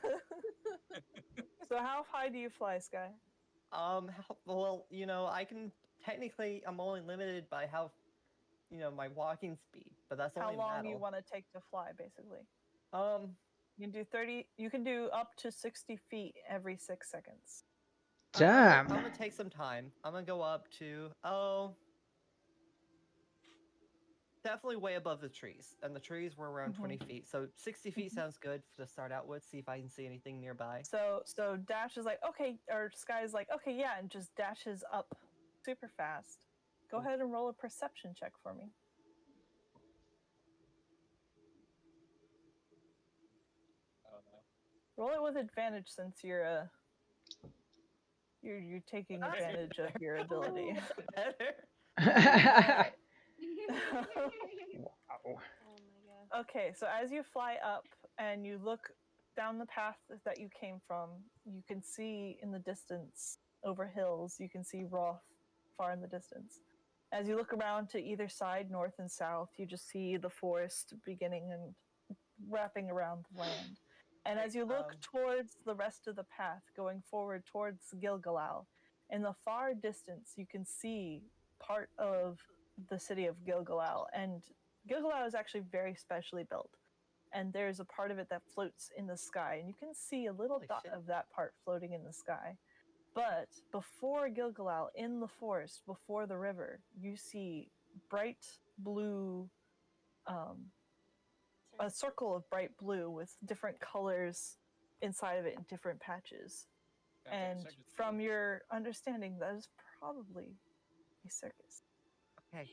So how high do you fly, Sky? Well, I can technically. I'm only limited by how, my walking speed. But that's How only long battle. you want to take to fly, basically. You can do 30. You can do up to 60 feet every 6 seconds. Damn. I'm gonna take some time. I'm gonna go up to definitely way above the trees, and the trees were around 20 feet. So 60 feet sounds good to start out with. See if I can see anything nearby. So Dash is like, okay, or Sky is like, okay, yeah, and just dashes up super fast. Go ahead and roll a perception check for me. Oh no. Roll it with advantage since you're taking advantage of your ability. Wow. Oh my god. Okay, so as you fly up and you look down the path that you came from, you can see in the distance over hills, you can see Roth far in the distance. As you look around to either side, north and south, you just see the forest beginning and wrapping around the land. And as you look towards the rest of the path, going forward towards Gilgalal, in the far distance, you can see part of the city of Gilgalal. And Gilgalal is actually very specially built. And there's a part of it that floats in the sky. And you can see a little dot of that part floating in the sky. But before Gilgalal, in the forest, before the river, you see bright blue, a circle of bright blue with different colors inside of it in different patches. And from your understanding, that is probably a circus. Okay.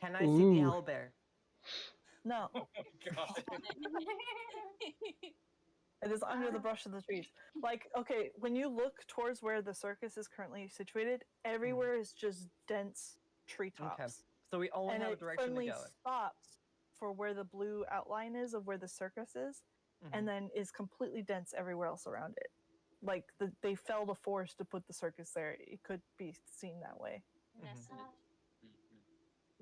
Can I see the owlbear? No. Oh my god. It is under the brush of the trees. Like, okay, when you look towards where the circus is currently situated, everywhere is just dense treetops. Okay. So we only have a direction to go. And it suddenly stops for where the blue outline is of where the circus is, and then is completely dense everywhere else around it. Like, they fell the forest to put the circus there. It could be seen that way.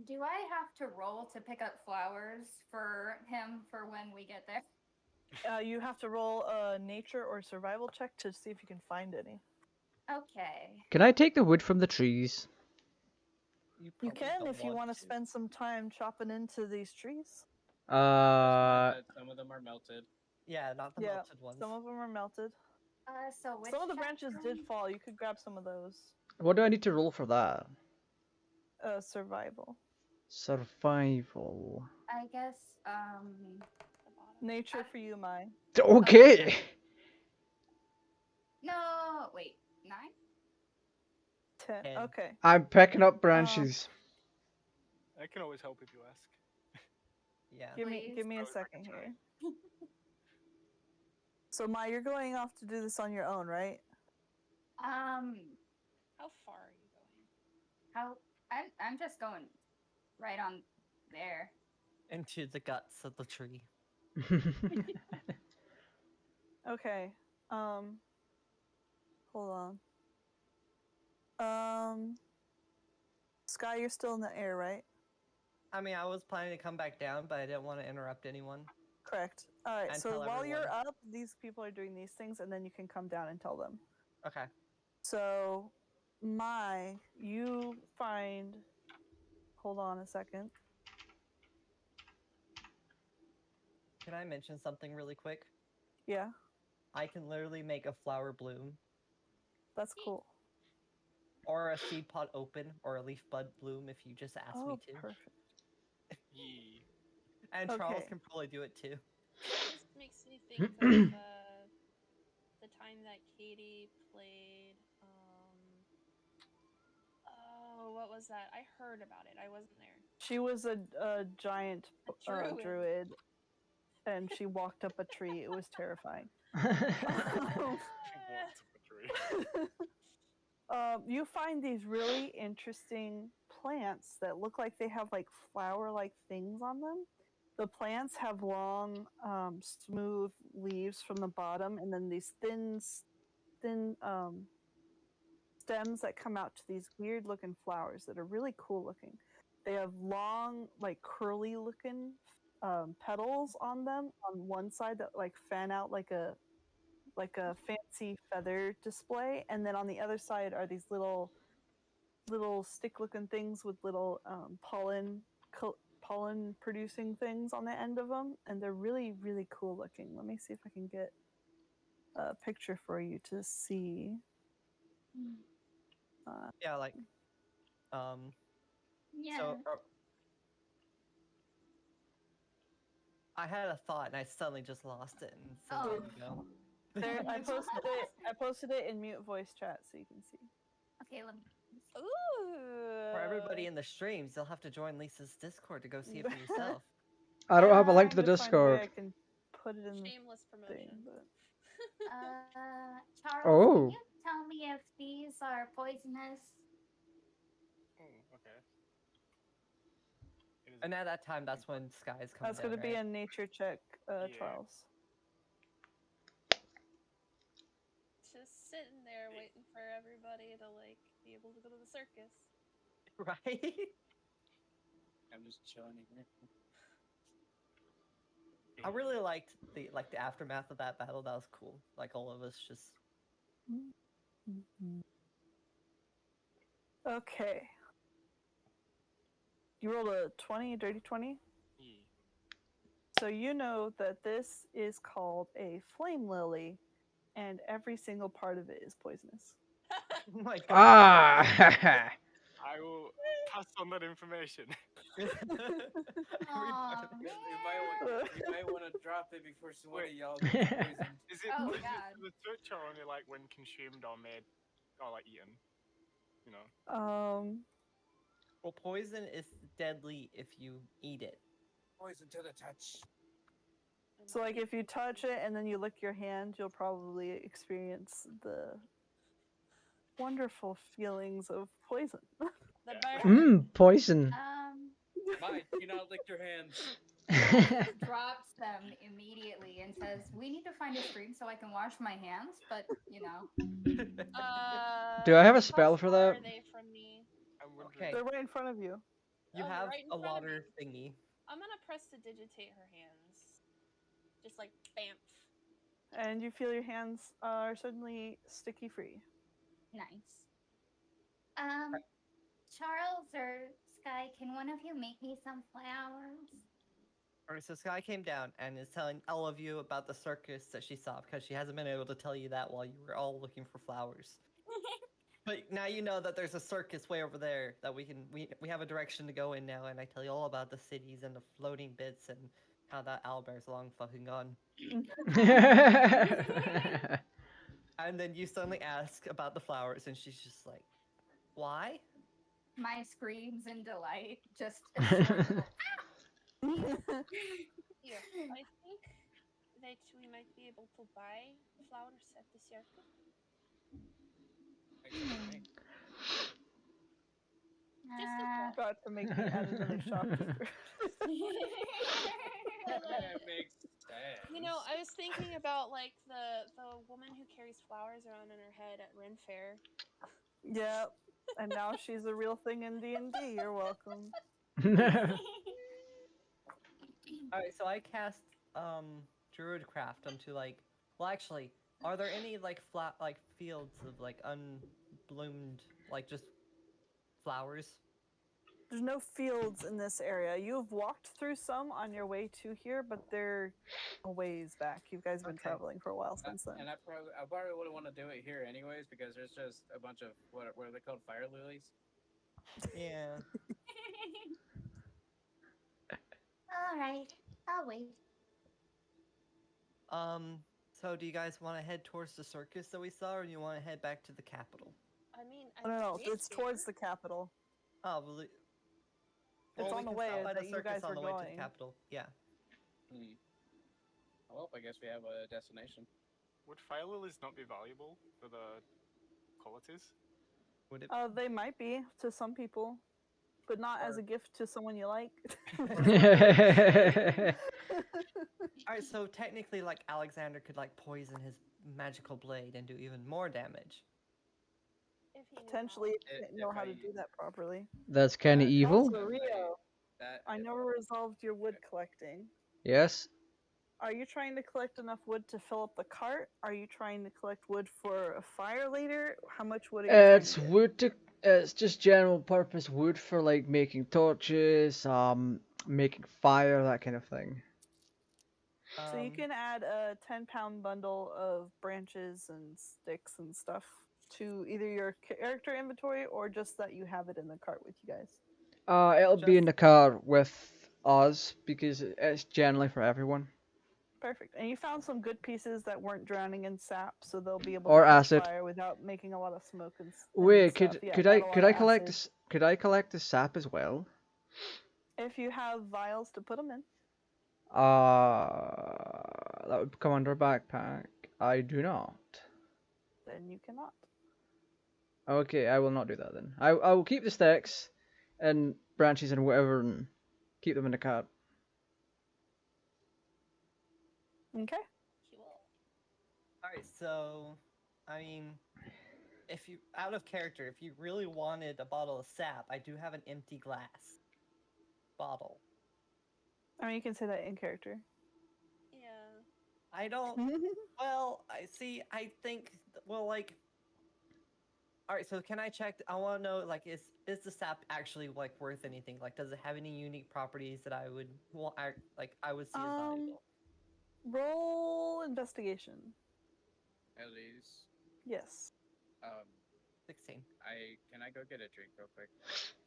Do I have to roll to pick up flowers for him for when we get there? You have to roll a nature or survival check to see if you can find any. Okay. Can I take the wood from the trees? You can if you want to spend some time chopping into these trees. Some of them are melted. Yeah, not the melted ones. Some of them are melted. So which some of the branches did fall. You could grab some of those. What do I need to roll for that? Survival. Survival. I guess, Nature for you, Mai. Okay. No, wait, 9? 10. Okay. I'm picking up branches. I can always help if you ask. Yeah. Give me a second here. So Mai, you're going off to do this on your own, right? How far are you going? I'm just going right on there. Into the guts of the tree. Okay. Hold on. Sky, you're still in the air, right? I mean, I was planning to come back down, but I didn't want to interrupt anyone. Correct. All right. And So tell while you're everyone. up, these people are doing these things, and then you can come down and tell them. Okay. So, Mai, you find. Hold on a second. Can I mention something really quick? Yeah. I can literally make a flower bloom. That's cool. or a seed pod open, or a leaf bud bloom if you just ask me to. Perfect. Yeah. And Charles Okay. can probably do it too. This makes me think of the time that Katie played. Oh, what was that? I heard about it. I wasn't there. She was a giant A druid. druid, and she walked up a tree. It was terrifying. Walked up a tree. You find these really interesting plants that look like they have like flower-like things on them. The plants have long, smooth leaves from the bottom, and then these thin stems that come out to these weird-looking flowers that are really cool-looking. They have long, like curly-looking petals on them on one side that like fan out like a fancy feather display, and then on the other side are these little stick looking things with little pollen producing things on the end of them, and they're really cool looking. Let me see if I can get a picture for you to see. Yeah, like, Yeah. so I had a thought and I suddenly just lost it, and so there you go. There, I posted it in mute voice chat so you can see. Okay, let me. Ooh. For everybody in the streams, you'll have to join Lisa's Discord to go see it for yourself. I don't have a link to the Trying find a way Discord. I can put it in the Shameless promotion. thing, but Charles, Oh. can you tell me if these are poisonous? Oh, okay. And at that time, that's when Sky's coming that's going to down, be right? a nature check, Charles. Just sitting there waiting for everybody to like be able to go to the circus. Right? I'm just chilling here. I really liked the aftermath of that battle. That was cool. Like all of us just. Okay. You rolled a 20, a dirty 20? Yeah. So you know that this is called a flame lily, and every single part of it is poisonous. Oh my god. Ah. I will pass on that information. Every part of it. We might want to drop it before one of y'all gets poisoned. Is it Oh, poisonous God. to the touch or only like when consumed or made or like eaten? You know. Well, poison is deadly if you eat it. Poison to the touch. So like if you touch it and then you lick your hand, you'll probably experience the wonderful feelings of poison. The burn. Poison. Mike, you not lick your hands. Drops them immediately and says, "We need to find a stream so I can wash my hands." But you know, Do I have a how spell for far that? Are they from me? I'm wondering. Okay. They're right in front of you. You Oh, have right in a front of water me. thingy. I'm gonna press to digitate her hands. Just like bamf. And you feel your hands are suddenly sticky free. nice. Charles or Sky, can one of you make me some flowers? Alright, so Sky came down and is telling all of you about the circus that she saw because she hasn't been able to tell you that while you were all looking for flowers. But now you know that there's a circus way over there that we have a direction to go in now, and I tell you all about the cities and the floating bits and how that owlbear's long fucking gone. And then you suddenly ask about the flowers, and she's just like, "Why?" My screams in delight, just a short little, Yeah, I think that we might be able to buy flowers at the circus. Just a thought. Got to make me add another shopkeeper. That makes sense. You know, I was thinking about like the woman who carries flowers around in her head at Ren Fair. Yep. And now she's a real thing in D&D. You're welcome. Alright, so I cast Druidcraft onto well, actually, are there any fields of unbloomed just flowers? there's no fields in this area. You have walked through some on your way to here, but they're a ways back. You guys have been traveling for a while since then. And I probably wouldn't want to do it here anyways because there's just a bunch of what are they called, fire lilies? Yeah. All right, I'll wait. So do you guys want to head towards the circus that we saw, or do you want to head back to the capital? I mean, No, it's towards the capital. Oh, well, It's on the way that you guys were on the way to the going. capital. Yeah. Well, I guess we have a destination. Would fire lilies not be valuable for the qualities? Would it? They might be to some people, but not as a gift to someone you like. All right, so technically, like, Alexander could like poison his magical blade and do even more damage. If he knew Potentially, how. if you didn't know how to do that properly. That's kind of evil. Also, Rio, I never resolved your wood collecting. Yes. Are you trying to collect enough wood to fill up the cart? Are you trying to collect wood for a fire later? How much wood are you trying to get? Wood to. It's just general purpose wood for like making torches, making fire, that kind of thing. So you can add a 10-pound bundle of branches and sticks and stuff to either your character inventory or just that you have it in the cart with you guys. It'll be in the car with us because it's generally for everyone. Perfect. And you found some good pieces that weren't drowning in sap, so they'll be able Or to catch acid. fire without making a lot of smoke and Wait, stuff. could I collect the sap as well? If you have vials to put them in. That would come under backpack. I do not. Then you cannot. Okay, I will not do that then. I will keep the sticks and branches and whatever and keep them in the cart. Okay. All right, so I mean, if you out of character, if you really wanted a bottle of sap, I do have an empty glass bottle. I mean, you can say that in character. Yeah. I don't. Well, I see. I think. Well, like. All right. So can I check? I want to know. Like, is the sap actually like worth anything? Like, does it have any unique properties that I would want? I would see as valuable. Roll investigation. At least. Yes. 16. Can I go get a drink real quick?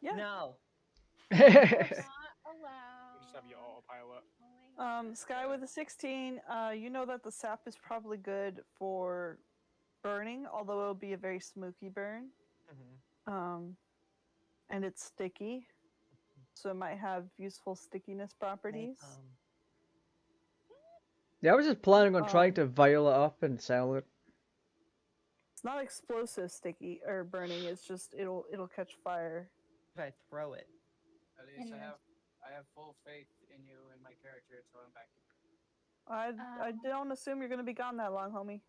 Yeah. No. Not allowed. You just have your autopilot. Sky with a 16, you know that the sap is probably good for burning, although it'll be a very smoky burn. And it's sticky, so it might have useful stickiness properties. Yeah, I was just planning on trying to vial it up and sell it. It's not explosive sticky or burning, it's just it'll catch fire. If I throw it. At least I have full faith in you and my character, so I'm back. I don't assume you're gonna be gone that long, homie.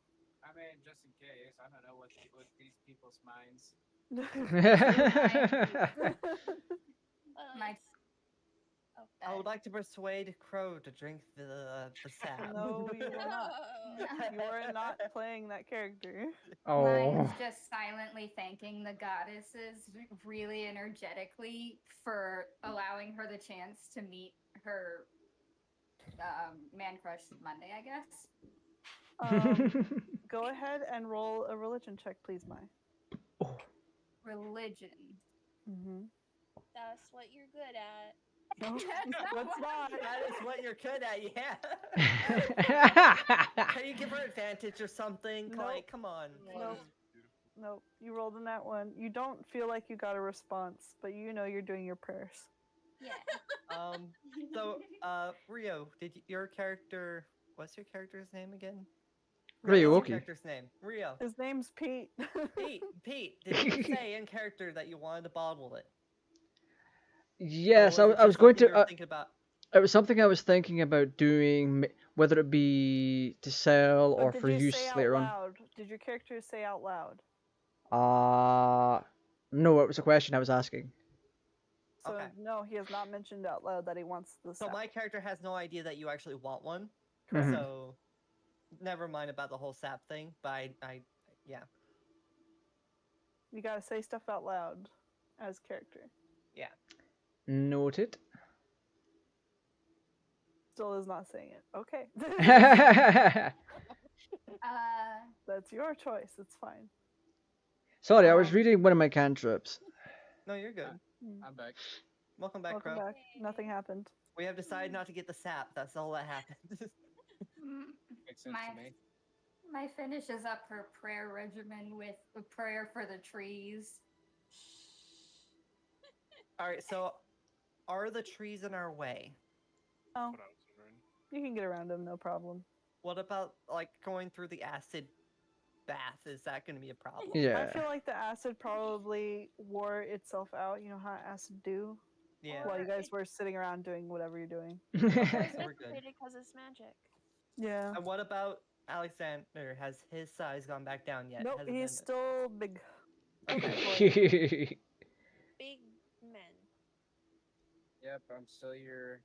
I mean, just in case. I don't know what these people's minds. I would like to persuade Crow to drink the sap. No, you will not. You are not playing that character. Mine's just silently thanking the goddesses really energetically for allowing her the chance to meet her man crush Monday, I guess. Go ahead and roll a religion check, please, Mai. Religion. That's what you're good at. No, that's not. That is what you're good at, yeah. Can you give her advantage or something? Nope. Like, come on. Nope. You rolled in that one. You don't feel like you got a response, but you know you're doing your prayers. Yeah. So, Rio, did your character? What's your character's name again? Rio. What's your character's name? Rio. His name's Pete. Pete. Did you say in character that you wanted to bottle it? Yes, I was going to. Thinking about? It was something I was thinking about doing, whether it be to sell or for use later on. Did your character say out loud? No, it was a question I was asking. So no, he has not mentioned out loud that he wants the sap. So my character has no idea that you actually want one. Mhm. So never mind about the whole sap thing. But yeah. You gotta say stuff out loud as character. Yeah. Noted. Still is not saying it. Okay. That's your choice. It's fine. Sorry, I was reading one of my cantrips. No, you're good. I'm back. Welcome back, Welcome Crow. back. Nothing happened. We have decided not to get the sap. That's all that happened. Makes sense to me. My finish is up for prayer regimen with a prayer for the trees. All right, so are the trees in our way? Oh, What I was wondering. you can get around them, no problem. What about like going through the acid bath? Is that going to be a problem? Yeah. I feel like the acid probably wore itself out. You know how acid do? Yeah. While you guys were sitting around doing whatever you're doing. Okay, so we're good. Because it's magic. Yeah. And what about Alexander? Has his size gone back down yet? Nope, Has it he's been- still big. Okay. Big men. Yep, I'm still your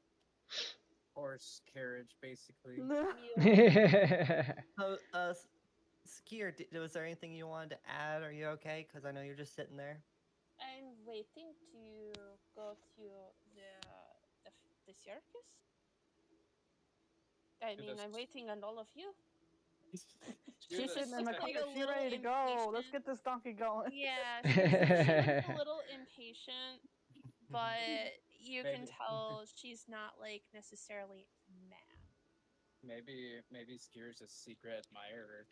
horse carriage, basically. So, Skier, was there anything you wanted to add? Are you okay? Because I know you're just sitting there. I'm waiting to go to the circus. I mean, I'm waiting on all of you. She's sitting in the Like car. a She's little ready to go. Let's impatient. get this donkey going. Yeah, she looks a little impatient, but you can Maybe. tell she's not like necessarily mad. Maybe Skier's a secret admirer.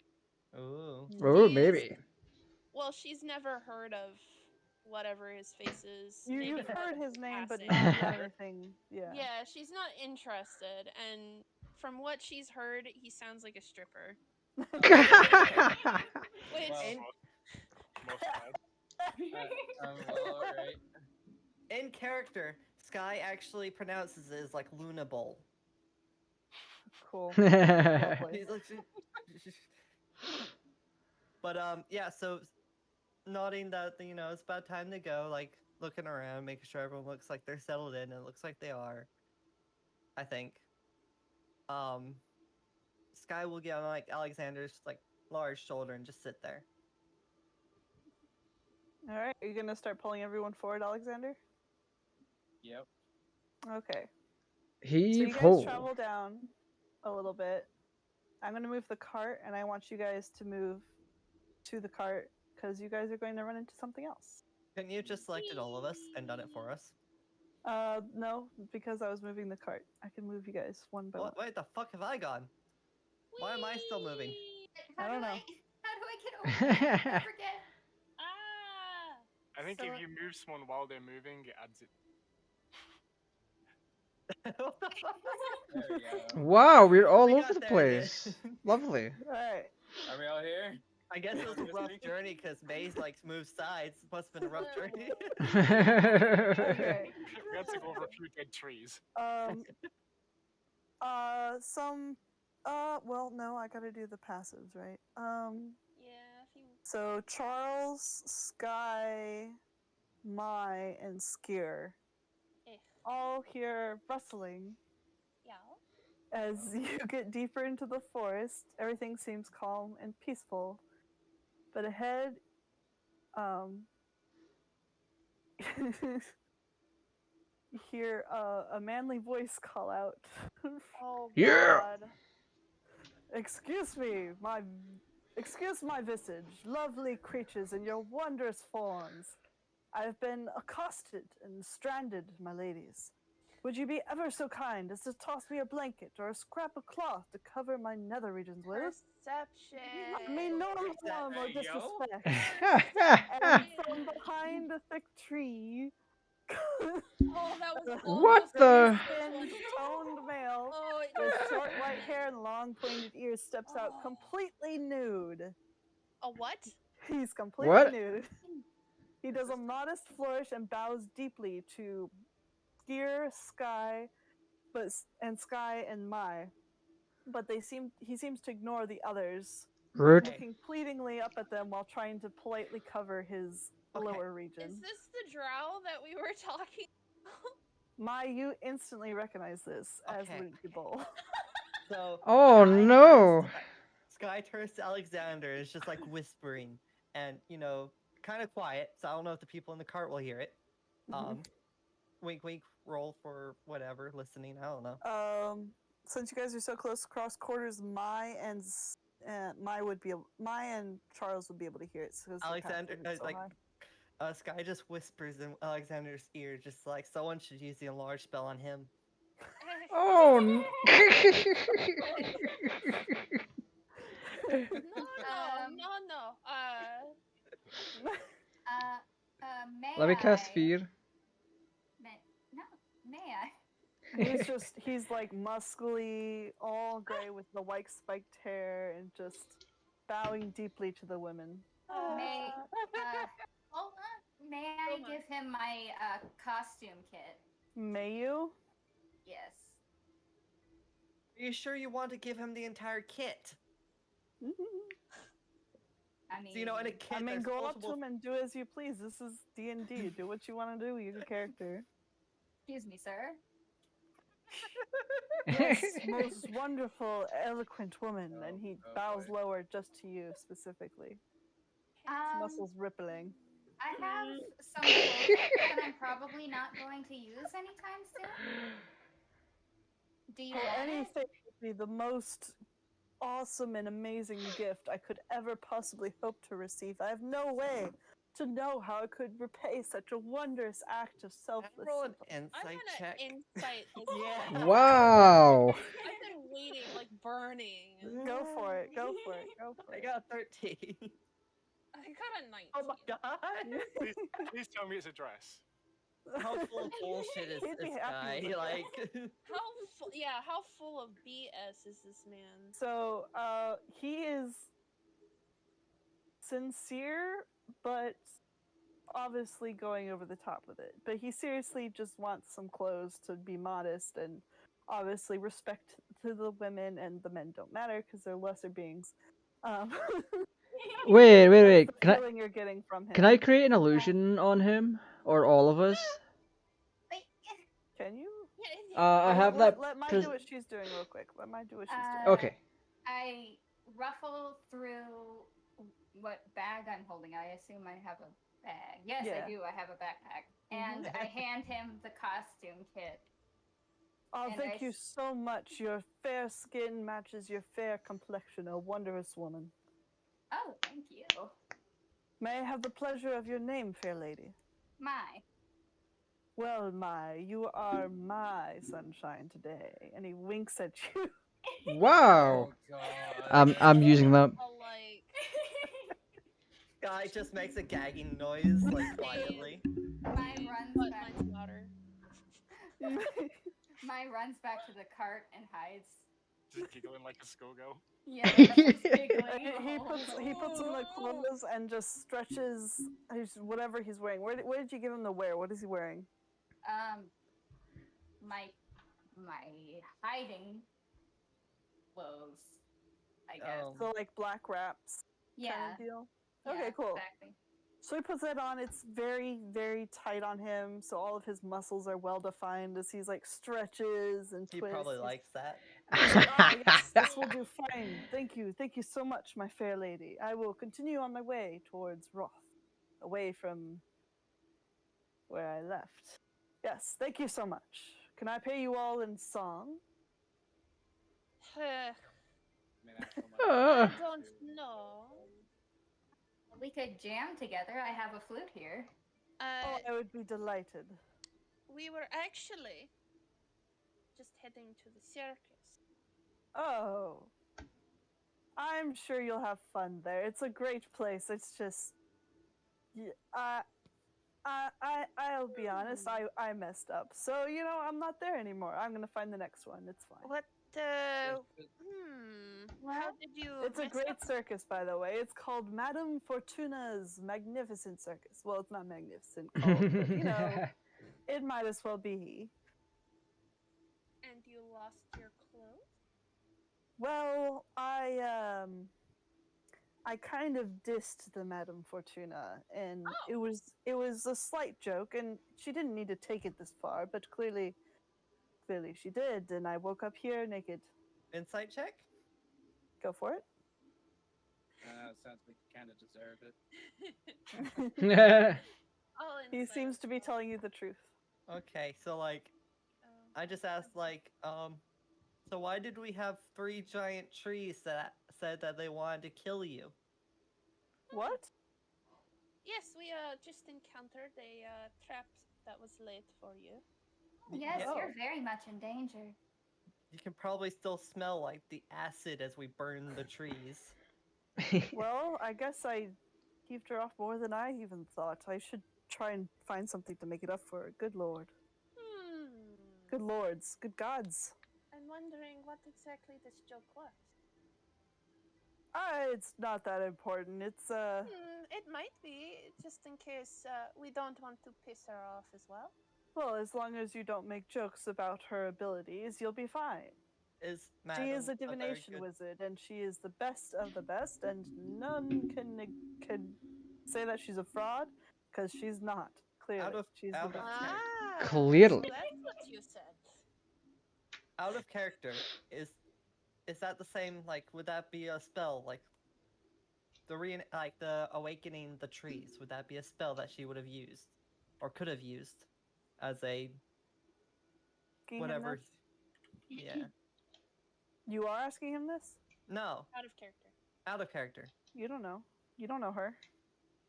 Ooh. Oh, maybe. Well, she's never heard of whatever his face is. You've heard his name, but passing. not anything. Yeah. Yeah, she's not interested, and from what she's heard, he sounds like a stripper. Which Well, Most bad. well, alright. In character, Sky actually pronounces it as like Luna Bowl. Cool. Lovely. He's like, but yeah. So nodding that it's about time to go. Like looking around, making sure everyone looks like they're settled in, and it looks like they are. I think. Sky will get on like Alexander's like large shoulder and just sit there. All right. Are you gonna start pulling everyone forward, Alexander? Yep. Okay. So Heave you guys ho. travel down a little bit. I'm gonna move the cart, and I want you guys to move to the cart because you guys are going to run into something else. Couldn't you just selected all of us and done it for us? No, because I was moving the cart. I can move you guys one by one. Wait, the fuck have I gone? Why am I still moving? I don't know. How do I get over there? I forget. Ah! I think So- if you move someone while they're moving, it adds it. What the fuck? There we go. Wow, we're all We over got the there, place. dude. Lovely. All right. Are we all here? I guess it was a rough journey because Maze likes move sides. It must have been a rough journey. Okay. We had to go over a few dead trees. Well, no, I gotta do the passives, right? Yeah, if you. So Charles, Sky, Mai, and Skier all hear rustling. Yeah. As you get deeper into the forest, everything seems calm and peaceful. But ahead, you hear a manly voice call out. Oh, Yeah. God. Excuse my visage, lovely creatures in your wondrous forms. I've been accosted and stranded, my ladies. Would you be ever so kind as to toss me a blanket or a scrap of cloth to cover my nether regions with? Perception. I mean, no harm or Hey, yo. disrespect. And from behind a thick tree, Oh, that was What almost the- thin, toned male Oh, with short white hair and long pointed ears steps out Oh. completely nude. a what? He's completely What? nude. He does a modest flourish and bows deeply to Skier, Sky, Sky and Mai. But he seems to ignore the others, Rude. looking pleadingly up at them while trying to politely cover his Okay. lower region. Is this the drow that we were talking about? Mai, you instantly recognize this as Okay. Winky Bowl. So Oh Sky no. turns Sky turns to Alexander and is just like whispering and kind of quiet. So I don't know if the people in the cart will hear it. wink wink roll for whatever listening. I don't know. Since you guys are so close cross quarters, Mai and Charles would be able to hear it. Alexander, Sky just whispers in Alexander's ear, just like someone should use the enlarge spell on him. Oh. No. May Let me cast I? fear. May I? He's like muscly, all gray with the white spiked hair, and just bowing deeply to the women. May I give him my costume kit? May you? Yes. Are you sure you want to give him the entire kit? I mean, So, in a kit, go up to him and do as you please. This is D&D. Do what you want to do. You're the character. Excuse me, sir. Yes, most wonderful, eloquent woman. And he bows lower just to you specifically. His muscles rippling. I have some clothing that I'm probably not going to use anytime soon. Do you want anything would be the most awesome and amazing gift I could ever possibly hope to receive. I have no way to know how I could repay such a wondrous act of selflessness. Roll an insight check. Insight. Yeah. Wow. I've been waiting, like burning. Go for it. Go for it. I got a 13. I got a 19. Oh my god. Please tell me it's a dress. How full of bullshit is this guy? Like, how full of BS is this man? So, he is sincere, but obviously going over the top with it. But he seriously just wants some clothes to be modest, and obviously respect to the women, and the men don't matter because they're lesser beings. Wait. You're getting from him. Can I create an illusion on him or all of us? Can you? I have that. Let Mai do what she's doing real quick. Let Mai do what she's doing. Okay. I ruffle through what bag I'm holding. I assume I have a bag. Yes, I do. I have a backpack. And I hand him the costume kit. Oh, thank you so much. Your fair skin matches your fair complexion. A wondrous woman. Oh, thank you. May I have the pleasure of your name, fair lady? Mai. Well, Mai, you are my sunshine today. And he winks at you. Wow. I'm using that. Guy just makes a gagging noise, like quietly. Mai runs back. Mai runs back to the cart and hides. Just giggling like a schoolgirl. Yeah, just giggling. He puts on the clothes and just stretches whatever he's wearing. Where did you give him to wear? What is he wearing? My hiding clothes, I guess. So like black wraps. Yeah. Kind of deal. Yeah, okay, cool. Exactly. So he puts that on. It's very, very tight on him. So all of his muscles are well defined as he's like stretches and twists. He probably likes that. Yes, this will do fine. Thank you so much, my fair lady. I will continue on my way towards Roth, away from where I left. Yes, thank you so much. Can I pay you all in song? I don't know. We could jam together. I have a flute here. I would be delighted. We were actually just heading to the circus. Oh. I'm sure you'll have fun there. It's a great place. It's just... I'll be honest, I messed up. So, I'm not there anymore. I'm going to find the next one. It's fine. What how did you... It's a great circus, by the way. It's called Madame Fortuna's Magnificent Circus. Well, it's not magnificent called, but, it might as well be. And you lost your clothes? Well, I kind of dissed the Madame Fortuna, and it was a slight joke, and she didn't need to take it this far, but clearly she did, and I woke up here naked. Insight check? Go for it. Sounds like you kind of deserve it. He seems to be telling you the truth. Okay, so like, I just asked like, so why did we have 3 giant trees that said that they wanted to kill you? What? Yes, we just encountered a trap that was laid for you. Yes, Yeah, you're very much in danger. you can probably still smell like the acid as we burn the trees. Well, I guess I heaved her off more than I even thought. I should try and find something to make it up for her. Good lord. Hmm. Good lords. Good gods. I'm wondering what exactly this joke was. It's not that important. It's, It might be, just in case we don't want to piss her off as well. well, as long as you don't make jokes about her abilities, you'll be fine. Is She is Madam a very divination good? wizard, and she is the best of the best, and none can say that she's a fraud, because she's not. Clearly, she's the out of best. character. Clearly. So that's what you said. Out of character, is that the same? Like, would that be a spell? Like the awakening the trees? Would that be a spell that she would have used, or could have used, as a Asking him whatever? this? Yeah. You are asking him this? No, Out of character. out of character. You don't know. You don't know her.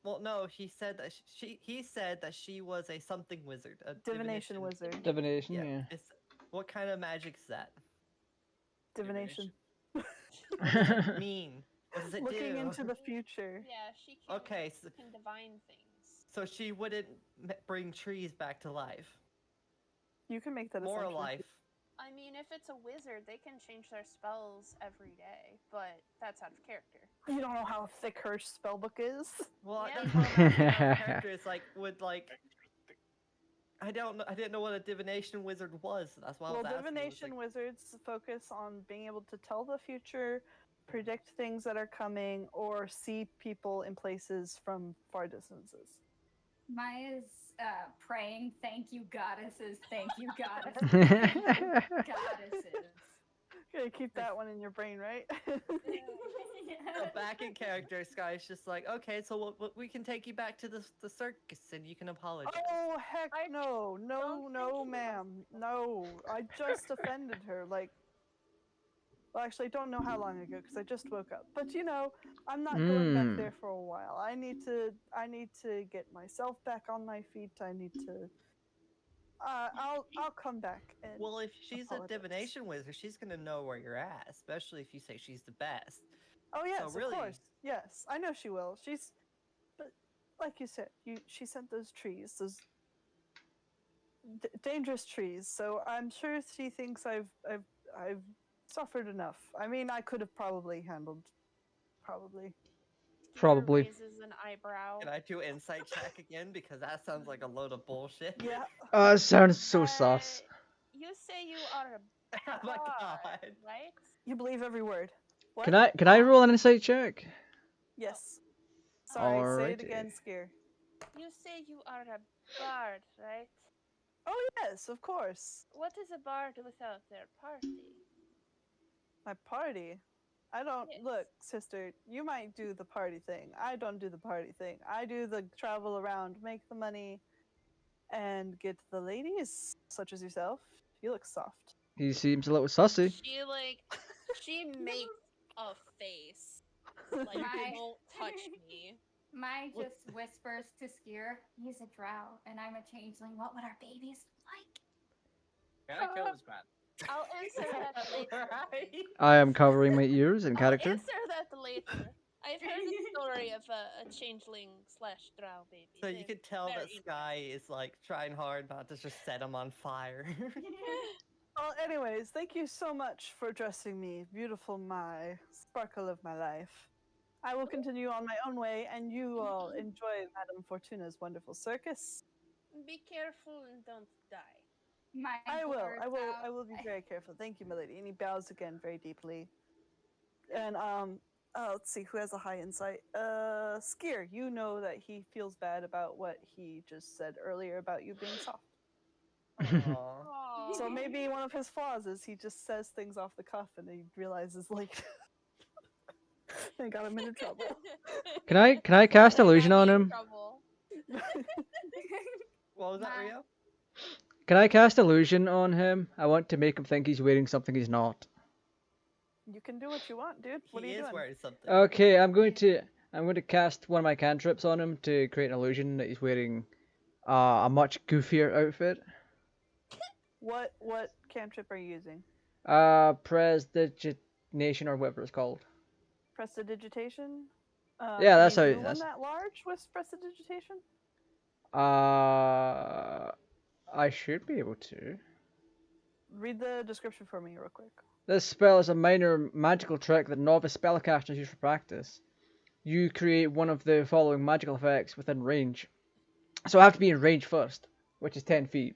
Well, no, he said that he said that she was a something wizard, a Divination wizard. Divination, Yeah. yeah. It's what kind of magic is that? Divination. What does it mean? What does it Looking do? into the future. Yeah, she can, Okay, can divine things. so she wouldn't bring trees back to life. You can make that More assumption. alive. I mean, if it's a wizard, they can change their spells every day, but that's out of character. You don't know how thick her spellbook is. Well, Yeah. that's what I'm asking out of character. It's like I don't know. I didn't know what a divination wizard was. That's why I Well, was asking. divination wizards focus on being able to tell the future, predict things that are coming, or see people in places from far distances. Mine is praying, thank you, goddesses, thank you, goddesses, thank you, goddesses. Okay, keep that one in your brain, right? So back in character, Sky's just like, okay, so we can take you back to the circus and you can apologize. Oh heck no, ma'am, no! I just offended her. Like, well, actually, I don't know how long ago because I just woke up. But you know, I'm not going back there for a while. I need to get myself back on my feet. I need to. I'll come back. And well, if she's apologize. a divination wizard, she's gonna know where you're at, especially if you say she's the best. Oh yes, so really, of course. Yes, I know she will. But like you said, she sent those trees, those dangerous trees. So I'm sure she thinks I've suffered enough. I mean, I could have probably handled. Probably. Raises an eyebrow. Can I do insight check again because that sounds like a load of bullshit? Yeah. It sounds so sus. You say you are a Oh my god. right? You believe every word. What? Can I roll an insight check? Yes. Sorry, say it Alrighty. again, Skier. You say you are a bard, right? Oh yes, of course. What is a bard without their party? My party? I don't look, sister, you might do the party thing. I don't do the party thing. I do the travel around, make the money, and get the ladies, such as yourself. You look soft. He seems a little sussy. She makes a face. Like, don't touch me. Mai just whispers to Skier, he's a drow, and I'm a changeling. What would our babies like? Can I kill this man? I'll answer that later. I am covering my ears in character. I'll answer that later. I've heard the story of a changeling / drow baby. So you can tell that Sky is like trying hard not to just set him on fire. Well, anyways, thank you so much for dressing me, beautiful Mai, sparkle of my life. I will continue on my own way, and you all enjoy Madame Fortuna's wonderful circus. Be careful and don't die. I will be very careful. Thank you, milady. And he bows again very deeply. And let's see who has a high insight. Skier, you know that he feels bad about what he just said earlier about you being soft. Aww. So maybe one of his flaws is he just says things off the cuff and he realizes like they got him into trouble. Can I cast illusion on him? What was that, Rio? Can I cast illusion on him? I want to make him think he's wearing something he's not. You can do what you want, dude. What are He you is doing? wearing something. Okay, I'm going to cast one of my cantrips on him to create an illusion that he's wearing a much goofier outfit. What cantrip are you using? Prestidigitation or whatever it's called. Prestidigitation? Yeah, Can that's you how. do one That's. that large with prestidigitation? Uh, I should be able to. Read the description for me real quick. This spell is a minor magical trick that novice spellcasters use for practice. You create one of the following magical effects within range. So I have to be in range first, which is 10 feet.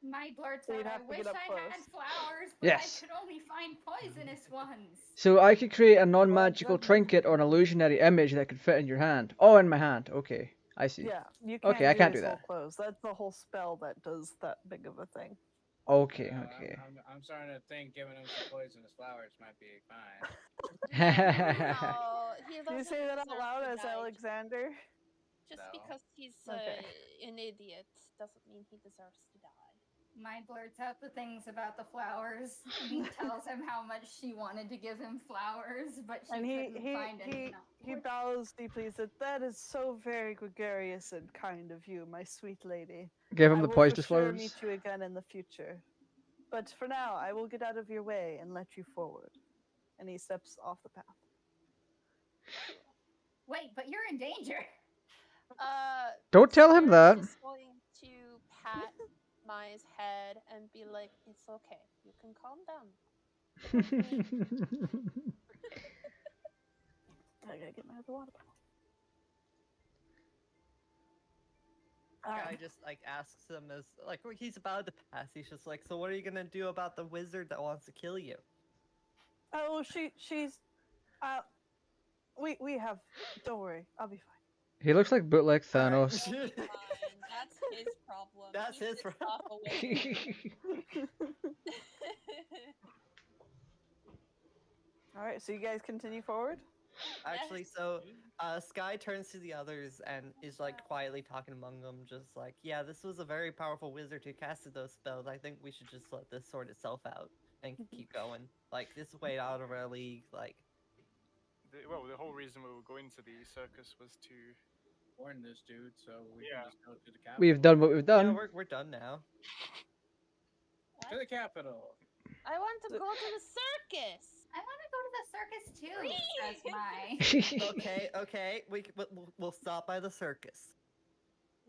My blurt So you'd said, I have to wish get up I had close. flowers, but Yes. I could only find poisonous ones. So I could create a non-magical then- trinket or an illusionary image that could fit in your hand. Oh, in my hand. Okay, I see. Yeah, you can't Okay, I can't do his whole that. clothes. That's the whole spell that does that big of a thing. Okay, No, okay. I'm starting to think giving him some poisonous flowers might be fine. No, he Do you doesn't say that out deserve loud to as die. Alexander? Just No. because he's Okay. an idiot doesn't mean he deserves to die. My blurts out the things about the flowers and tells him how much she wanted to give him flowers, but she And couldn't find any. he bows deeply and said, "That is so very gregarious and kind of you, my sweet lady. Give him I the will poisonous for sure flowers. meet you again in the future. But for now, I will get out of your way and let you forward." And he steps off the path. Wait, but you're in danger. Don't tell him Spirit's that. just going to pat Mai's head and be like, "It's okay. You can calm down." I gotta get my other water bottle. Guy just like asks him as like when he's about to pass. He's just like, "So what are you gonna do about the wizard that wants to kill you?" Oh, she's. We have. Don't worry, I'll be fine. He looks like bootleg Alright. Thanos. Fine. That's his problem. That's He his pissed problem. off a wizard. All right, so you guys continue forward. Actually, Yes. so Sky turns to the others and is like quietly talking among them, just like, "Yeah, this was a very powerful wizard who casted those spells. I think we should just let this sort itself out and keep going. Like this is way out of our league. Like, The whole reason we were going to the circus was to. Warn this dude so we Yeah. can just go to the capital. We've done what we've yeah, done. we're done now." To the capital. I want to go to the circus. I want to go to the circus too, says my. Okay, we'll stop by the circus.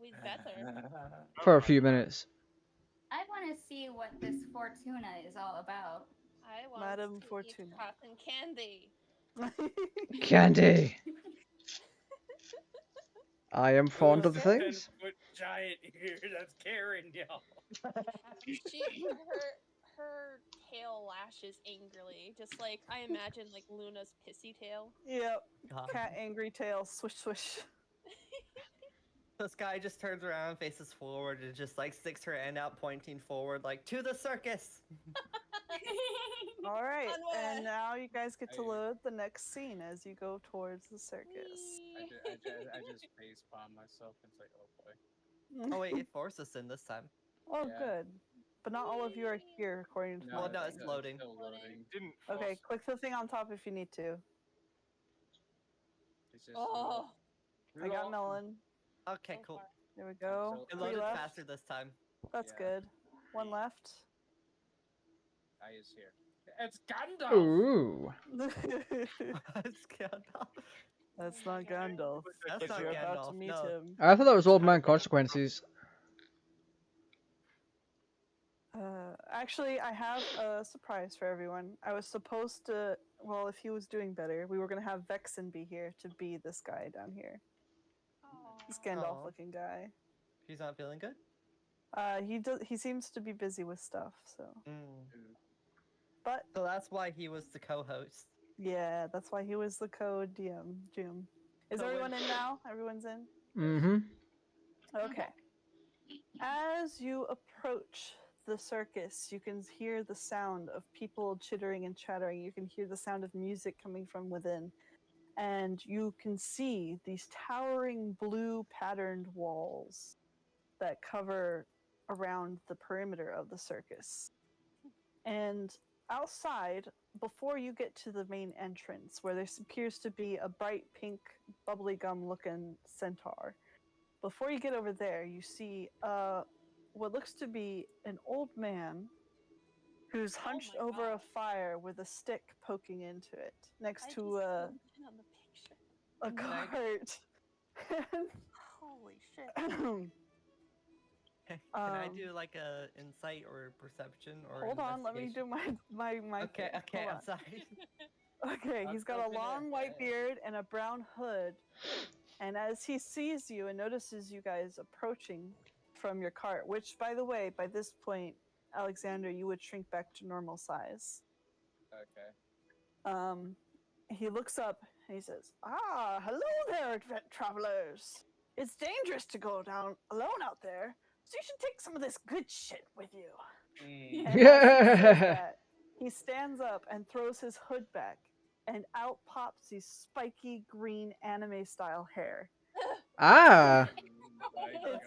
We better. For a few minutes. I want to see what this Fortuna is all about. I want Madame to Fortuna. eat cotton candy. Candy. I am fond of the Who's the things. 10-foot giant here that's carrying y'all. Her tail lashes angrily, just like I imagine like Luna's pissy tail. Yep. God. Cat angry tail, swish swish. So Sky just turns around, faces forward, and just like sticks her hand out, pointing forward, like, "To the circus!" All right, Onward. and now you guys get to I- load the next scene as you go towards the circus. I just face palm myself and say, "Oh boy." Oh wait, it forced us in this time. Oh, Yeah. good. But not all of you are here, according to Well, my no, thing. it's loading. Still loading. Didn't. Okay, force- click the thing on top if you need to. It's just Oh, I got roll. Melon. Okay, so cool. far. There we go. So- It Three loaded left. faster this time. That's Yeah. good. One left. I is here. It's Gandalf. Ooh. It's Gandalf. That's not Gandalf. That's but not you're about to Gandalf, meet no. him. I thought that was Old Man Consequences. Actually, I have a surprise for everyone. I was supposed to, well, if he was doing better, we were going to have Vexen be here to be this guy down here. This Gandalf Aw. looking guy. He's not feeling good? He seems to be busy with stuff, so. But So that's why he was the co-host. yeah, that's why he was the code DM. Jim. Is So everyone when- in now? Everyone's in? Mm-hmm. Okay. As you approach the circus, you can hear the sound of people chittering and chattering. You can hear the sound of music coming from within. And you can see these towering blue patterned walls that cover around the perimeter of the circus. And outside, before you get to the main entrance, where there appears to be a bright pink bubblegum looking centaur, before you get over there, you see what looks to be an old man who's hunched my over a God. fire with a stick poking into it next I to just zoomed in on the picture. a cart. Holy shit. Can I do like a insight or perception or Hold on, let me do my Okay, thing. okay, Hold I'm on. sorry. Okay, I'm he's got still a gonna long white bet. beard and a brown hood. And as he sees you and notices you guys approaching from your cart, which, by the way, by this point, Alexander, you would shrink back to normal size. Okay. He looks up and he says, "Ah, hello there, travelers. It's dangerous to go down alone out there, so you should take some of this good shit with you." Mm. And as he says that, he stands up and throws his hood back, and out pops his spiky green anime style hair. Ah, My God.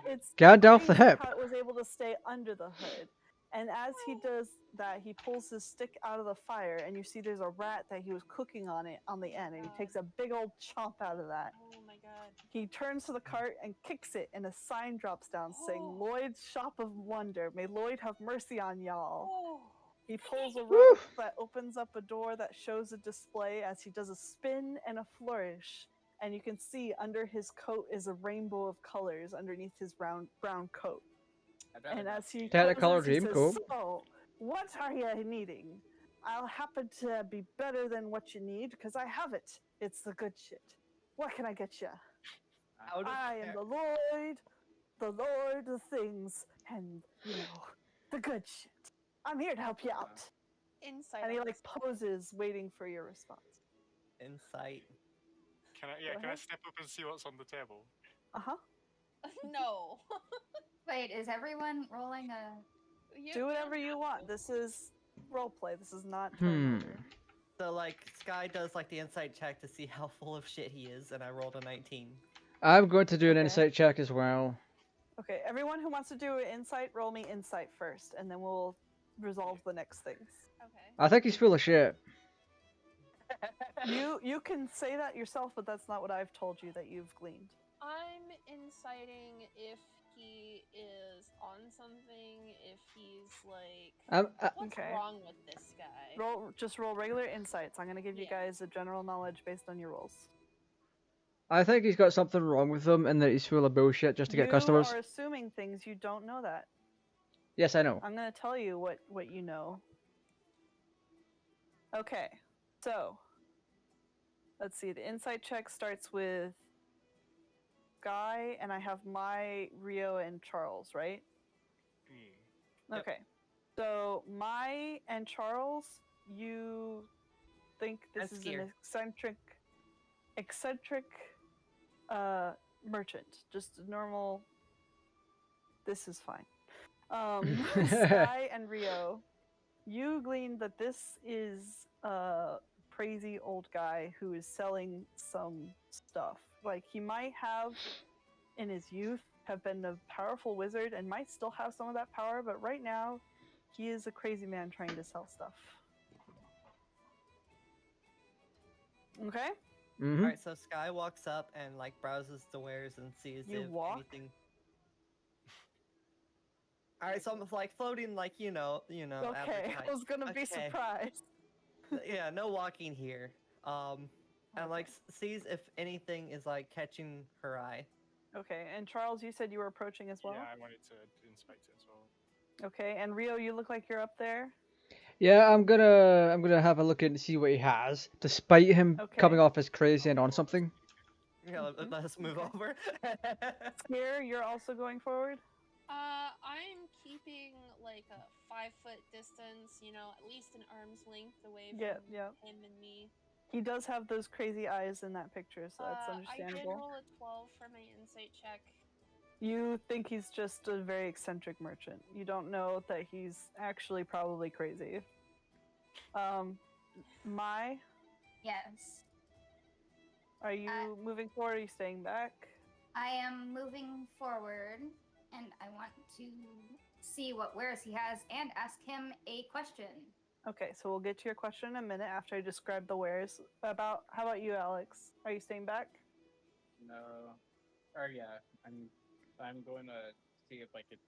It's Gandalf the crazy Hip. how it was able to stay under the hood. And as he does that, he pulls his stick out of the fire, and you see there's a rat that he was cooking on it on the end, and he takes a big old chomp out of that. Oh my God. He turns to the cart and kicks it, and a sign drops down saying, Oh. "Lloyd's Shop of Wonder. May Lloyd have mercy on y'all." Oh. He pulls a rope that opens up a door that shows a display as he does a spin and a flourish. And you can see under his coat is a rainbow of colors underneath his brown coat. And as he Technicolor poses, he dream says, coat. "So, what are you needing? I'll happen to be better than what you need because I have it. It's the good shit. What can I get you? I am the Lord of things, and, you know, the good shit. I'm here to help you out." Insight. And he on like this one. poses, waiting for your response. Insight. Can I? Go Yeah. Can I ahead. step up and see what's on the table? No. Wait, is everyone rolling a? Do whatever you want. This is role play. This is not turn Hmm. order. So like Sky does like the insight check to see how full of shit he is, and I rolled a 19. I'm going to do an Okay. insight check as well. Okay, everyone who wants to do an insight, roll me insight first, and then we'll resolve the next things. Okay. I think he's full of shit. You can say that yourself, but that's not what I've told you that you've gleaned. I'm inciting if he is on something, if he's like, what's Okay. wrong with this guy? Just roll regular insights. I'm gonna give you Yeah. guys a general knowledge based on your rolls. I think he's got something wrong with him and that he's full of bullshit just to get customers. You are assuming things, you don't know that. Yes, I know. I'm gonna tell you what you know. Okay, so let's see. The insight check starts with Guy, and I have Mai, Rio, and Charles, right? Yep. Okay. So Mai and Charles, you think this is an eccentric merchant, just a normal. This is fine. Sky and Rio, you glean that this is a crazy old guy who is selling some stuff. Like he might have, in his youth, have been a powerful wizard and might still have some of that power, but right now, he is a crazy man trying to sell stuff. Okay? Mm-hmm. Alright, so Sky walks up and like browses the wares and sees You if walk? anything. Alright, so I'm like floating like Okay, I was gonna be surprised. Yeah, no walking here. And like sees if anything is like catching her eye. Okay, and Charles, you said you were approaching as well? Yeah, I wanted to inspect it as well. Okay, and Rio, you look like you're up there. Yeah, I'm gonna have a look and see what he has, despite him coming off as crazy and on something. Yeah, let's move over. Scare, you're also going forward? I'm keeping like a 5-foot distance, at least an arm's length away from him and me. He does have those crazy eyes in that picture, so that's understandable. I did roll a 12 for my insight check. You think he's just a very eccentric merchant. You don't know that he's actually probably crazy. Mai? Yes. Are you moving forward or are you staying back? I am moving forward, and I want to see what wares he has and ask him a question. Okay, so we'll get to your question in a minute after I describe the wares. How about you, Alex? Are you staying back? No. Or yeah, I'm going to see if I could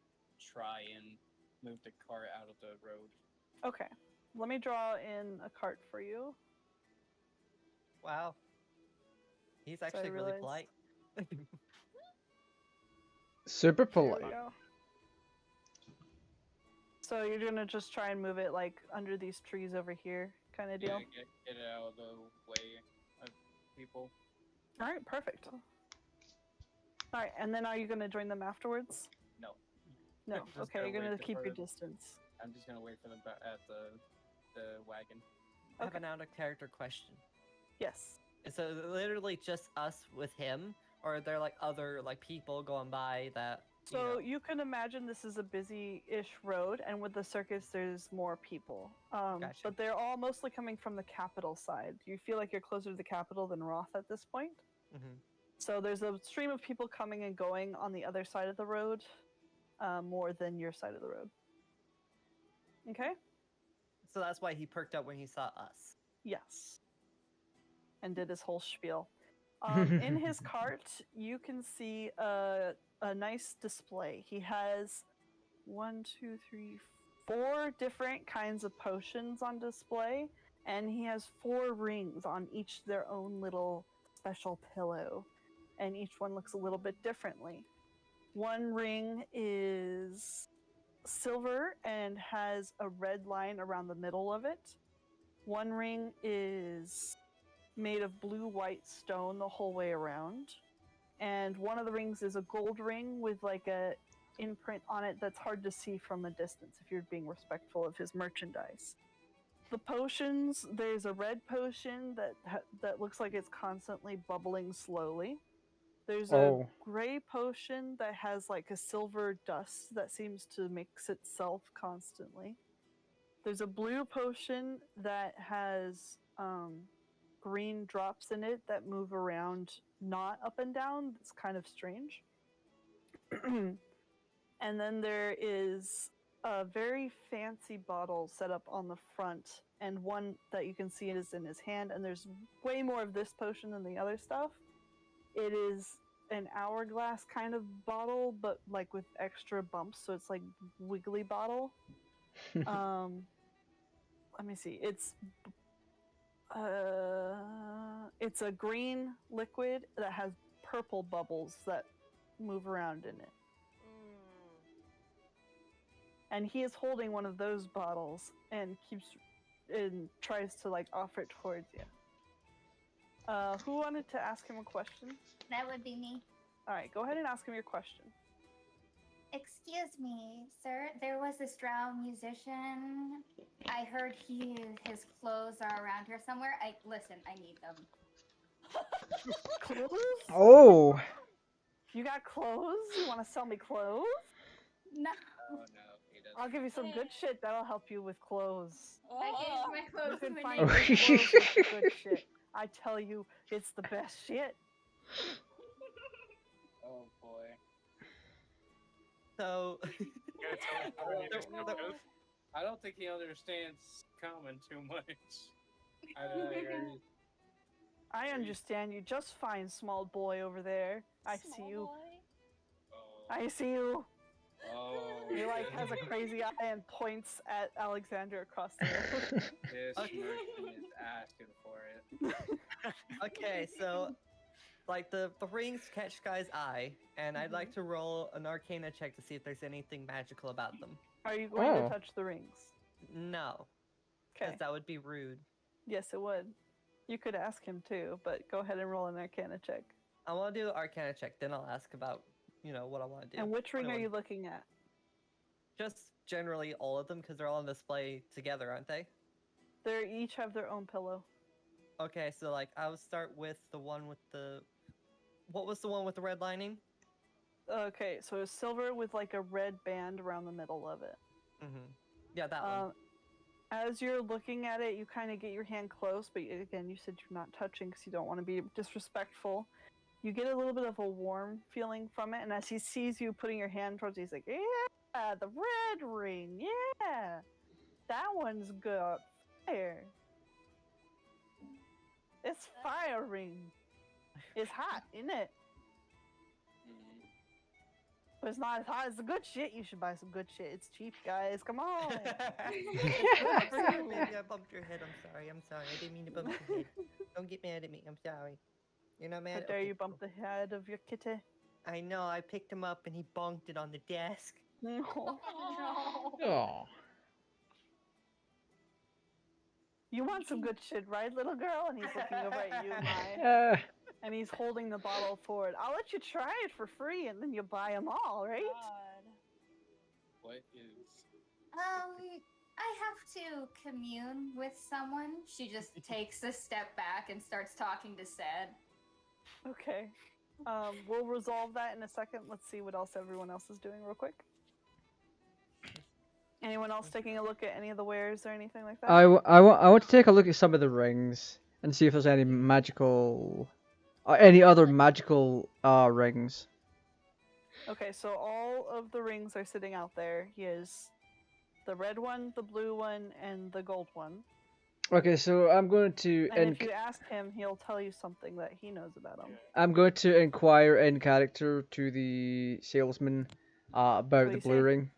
try and move the cart out of the road. Okay. Let me draw in a cart for you. Wow. He's So I actually really realized- polite. Super There we polite. go. So you're gonna just try and move it like under these trees over here, kind of deal. Yeah, get it out of the way of people. All right, perfect. All right, and then are you gonna join them afterwards? No. No. Just Okay, gonna you're gonna wait keep your for- distance. I'm just gonna wait for them at the wagon. I have Okay. an out of character question. Yes. Is it literally just us with him, or are there like other like people going by that? So you can imagine this is a busy-ish road, and with the circus, there's more people. Gotcha. But they're all mostly coming from the capital side. You feel like you're closer to the capital than Roth at this point. Mhm. So there's a stream of people coming and going on the other side of the road, more than your side of the road. Okay? So that's why he perked up when he saw us. Yes. And did his whole spiel. In his cart, you can see a nice display. He has 4 different kinds of potions on display, and he has 4 rings on each their own little special pillow, and each one looks a little bit differently. One ring is silver and has a red line around the middle of it. One ring is made of blue-white stone the whole way around. And one of the rings is a gold ring with like a imprint on it that's hard to see from a distance if you're being respectful of his merchandise. The potions, there's a red potion that looks like it's constantly bubbling slowly. There's a gray potion that has like a silver dust that seems to mix itself constantly. There's a blue potion that has green drops in it that move around, not up and down. It's kind of strange. And then there is a very fancy bottle set up on the front, and one that you can see is in his hand, and there's way more of this potion than the other stuff. It is an hourglass kind of bottle, but like with extra bumps, so it's like wiggly bottle. Let me see. It's a green liquid that has purple bubbles that move around in it. And he is holding one of those bottles and tries to like offer it towards you. Who wanted to ask him a question? That would be me. All right, go ahead and ask him your question. Excuse me, sir. There was this drowned musician. I heard his clothes are around here somewhere. Listen, I need them. Clothes? Oh. You got clothes? You want to sell me clothes? No, Oh no, he doesn't. I'll give you some good shit that'll help you with clothes. I gave my You clothes can when find they good clothes with the good shit. I tell you, it's the best shit. Oh boy. So You gotta tell him how many there's no good. I don't think he understands common too much. I understand you just fine, small boy over there. I see you. I see you. Oh. He like has a crazy eye and points at Alexander across the road. This merchant is asking for it. okay, so like the rings catch Sky's eye, and I'd like to roll an Arcana check to see if there's anything magical about them. Are you going to touch the rings? No, Okay. because that would be rude. Yes, it would. You could ask him too, but go ahead and roll an Arcana check. I want to do the Arcana check, then I'll ask about what I want to do. And which ring are 21. you looking at? Just generally all of them, because they're all on display together, aren't they? They each have their own pillow. Okay, so like I'll start with the one with the. What was the one with the red lining? Okay, so it's silver with like a red band around the middle of it. Mm-hmm. Yeah, that one. As you're looking at it, you kind of get your hand close, but again, you said you're not touching because you don't want to be disrespectful. You get a little bit of a warm feeling from it, and as he sees you putting your hand towards it, he's like, yeah, the red ring, yeah, that one's good. Fire. It's fire ring. It's hot, isn't it? But it's not as hot as the good shit. You should buy some good shit. It's cheap, guys. Come on. I'm sorry, baby. I bumped your head. I'm sorry. I didn't mean to bump your head. Don't get mad at me. I'm sorry. You're not mad. How dare you bump the head of your kitty? I know. I picked him up and he bonked it on the desk. No. Oh. You want some good shit, right, little girl? And he's looking over at you, Mai. And he's holding the bottle forward. I'll let you try it for free, and then you buy them all, right? God. What is? I have to commune with someone. She just takes a step back and starts talking to Sad. Okay. We'll resolve that in a second. Let's see what else everyone else is doing real quick. Anyone else taking a look at any of the wares or anything like that? I want to take a look at some of the rings and see if there's any magical, any other magical rings. Okay, so all of the rings are sitting out there. He has the red one, the blue one, and the gold one. Okay, so I'm going to. And if you ask him, he'll tell you something that he knows about them. I'm going to inquire in character to the salesman about the blue ring.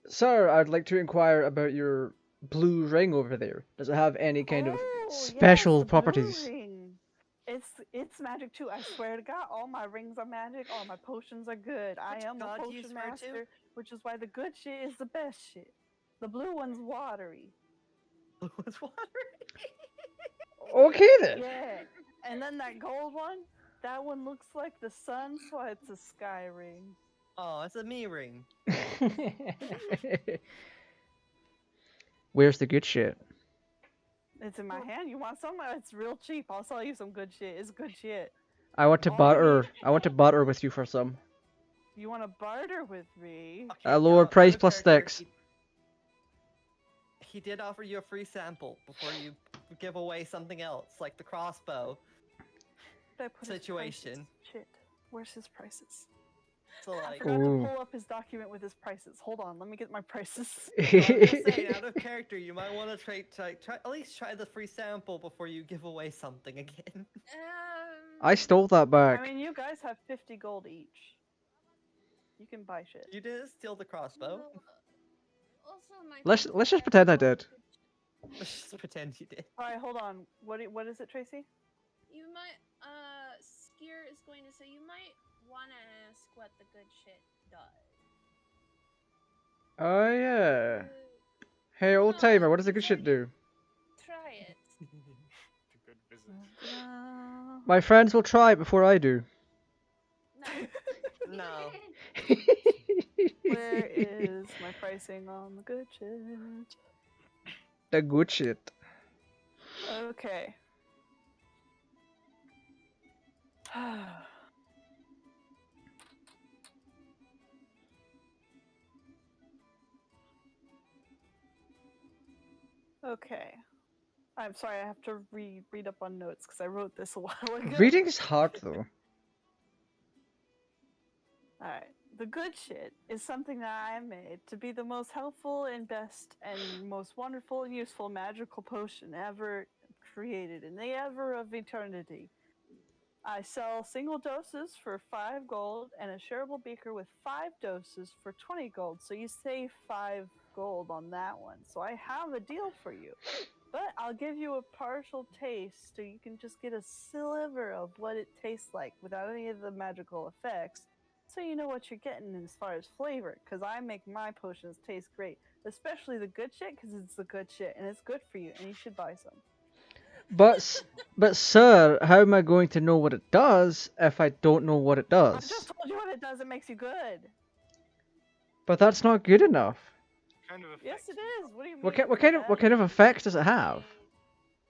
Sir, I'd like to inquire about your blue ring over there. Does it have any kind of special yes, properties? Blue ring. It's magic too. I swear to God, all my rings are magic. All my potions are good. I am a potion master, which is why the good shit is the best shit. The blue one's watery. Blue one's watery. Okay then. Yeah, and then that gold one, that one looks like the sun, so it's a sky ring. Oh, it's a me ring. Where's the good shit? It's in my hand. You want some? It's real cheap. I'll sell you some good shit. It's good shit. I want to barter. I want to barter with you for some. You want to barter with me? Okay, A lower price plus sticks. He did offer you a free sample before you give away something else, like the crossbow situation. Shit. Where's his prices? So I like, forgot to pull up his document with his prices. Hold on, let me get my prices. I'm just saying, out of character, you might want to try at least try the free sample before you give away something again. I stole that back. I mean, you guys have 50 gold each. You can buy shit. You didn't steal the crossbow. Also, Let's just pretend I did. Let's just pretend you did. All right, hold on. What is it, Tracy? You might. Skier is going to say you might want to ask what the good shit does. Oh yeah. Hey, old timer, what does the good shit do? Try it. It's a good business. My friends will try it before I do. No. No. Where is my pricing on the good shit? The good shit. Okay. Okay. I'm sorry, I have to read up on notes because I wrote this a while ago. Reading is hard though. Alright. The good shit is something that I made to be the most helpful and best and most wonderful and useful magical potion ever created in the ever of eternity. I sell single doses for 5 gold and a shareable beaker with 5 doses for 20 gold. So you save 5 gold on that one. So I have a deal for you. But I'll give you a partial taste so you can just get a sliver of what it tastes like without any of the magical effects. So you know what you're getting as far as flavor. Because I make my potions taste great. Especially the good shit because it's the good shit and it's good for you and you should buy some. But sir, how am I going to know what it does if I don't know what it does? I just told you what it does. It makes you good. But that's not good enough. Kind of Yes, it is. What do you mean? What kind of effect does it have?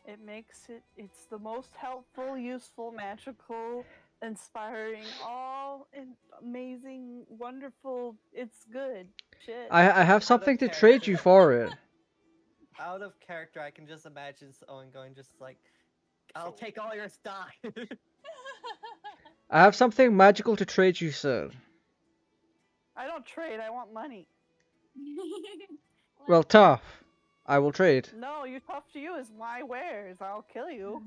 It makes it. It's the most helpful, useful, magical, inspiring, all amazing, wonderful. It's good shit. I have something to trade you for it. Out of character, I can just imagine Owen going just like, I'll take all your stock. I have something magical to trade you, sir. I don't trade. I want money. Well, tough. I will trade. No, you tough to you is my wares. I'll kill you.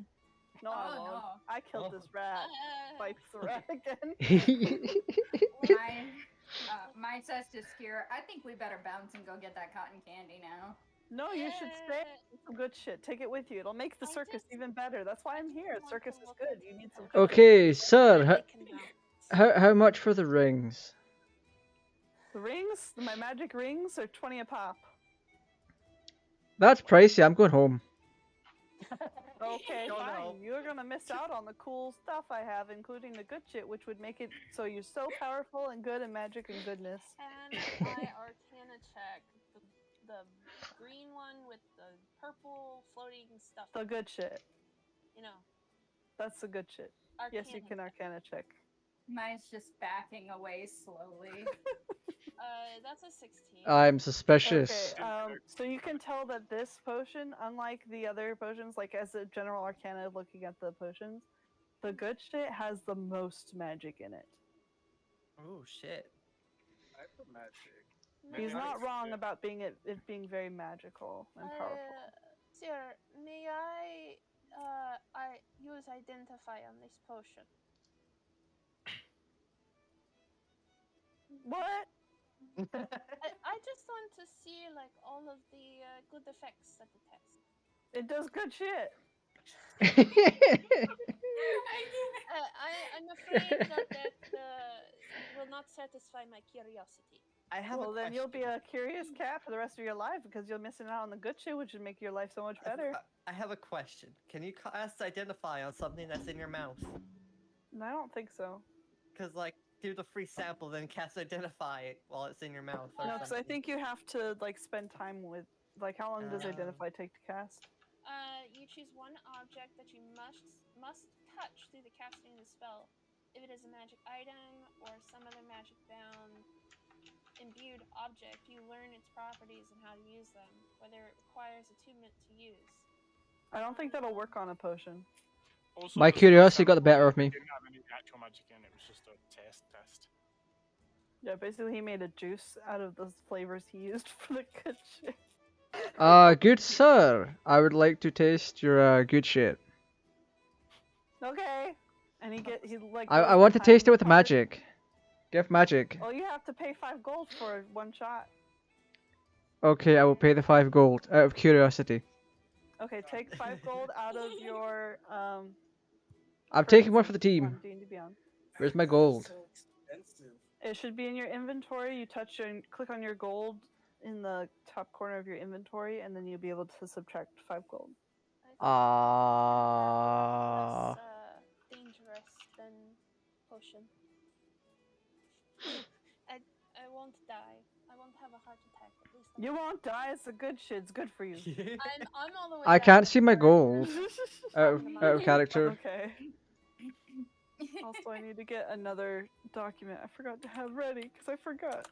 No, I Oh, won't. no. I killed this rat. Fights the rat again. Mine says to Skier, I think we better bounce and go get that cotton candy now. No, you should stay. Some good shit. Take it with you. It'll make the I circus just- even better. That's why I'm just here. want Circus to is look good. at You need some the- good Okay, shit. sir. They can mount. How much for the rings? The rings, my magic rings, are 20 a pop. That's pricey. I'm going home. Okay, Don't fine. know. You're gonna miss out on the cool stuff I have, including the good shit, which would make it so you're so powerful and good in magic and goodness. And I Arcana check the green one with the purple floating stuff. The good shit. You know. That's the good shit. Yes, you can Arcana check. Mine's just backing away slowly. That's a 16. I'm suspicious. Okay, so you can tell that this potion, unlike the other potions, like as a general Arcana looking at the potions, the good shit has the most magic in it. Oh shit. I put magic. He's Maybe not it's wrong good. about it being very magical and powerful. Sir, may I use identify on this potion? What? I just want to see like all of the good effects that it has. It does good shit. I'm afraid that will not satisfy my curiosity. I have Well, a then you'll be question. a curious cat for the rest of your life because you're missing out on the good shit, which would make your life so much better. I have a question. Can you cast identify on something that's in your mouth? I don't think so. Because like do the free sample, then cast identify while it's in your mouth. Or No, because I something. think you have to like spend time with. Like, how long does identify take to cast? You choose one object that you must touch through the casting of the spell. If it is a magic item or some other magic bound imbued object, you learn its properties and how to use them, whether it requires attunement to use. I don't think that'll work on a potion. Also, My it was curiosity first got the better of me. It didn't have any actual magic in it. It was just a test. Yeah, basically he made a juice out of the flavors he used for the good shit. Good sir. I would like to taste your good shit. Okay. And he like. I goes want to for taste it time with card. magic. Give magic. Well, you have to pay 5 gold for one shot. Okay, I will pay the 5 gold out of curiosity. Okay, take 5 gold out of your I'm taking one currency for the team. on D&D Beyond. Where's my gold? So expensive. It should be in your inventory. You click on your gold in the top corner of your inventory, and then you'll be able to subtract 5 gold. Less dangerous than potion. I won't die. I won't have a heart attack. At least You won't die. It's the good shit. It's good for you. I'm all the way. I down can't with see my her. gold out of character. Okay. Also, I need to get another document I forgot to have ready because I forgot.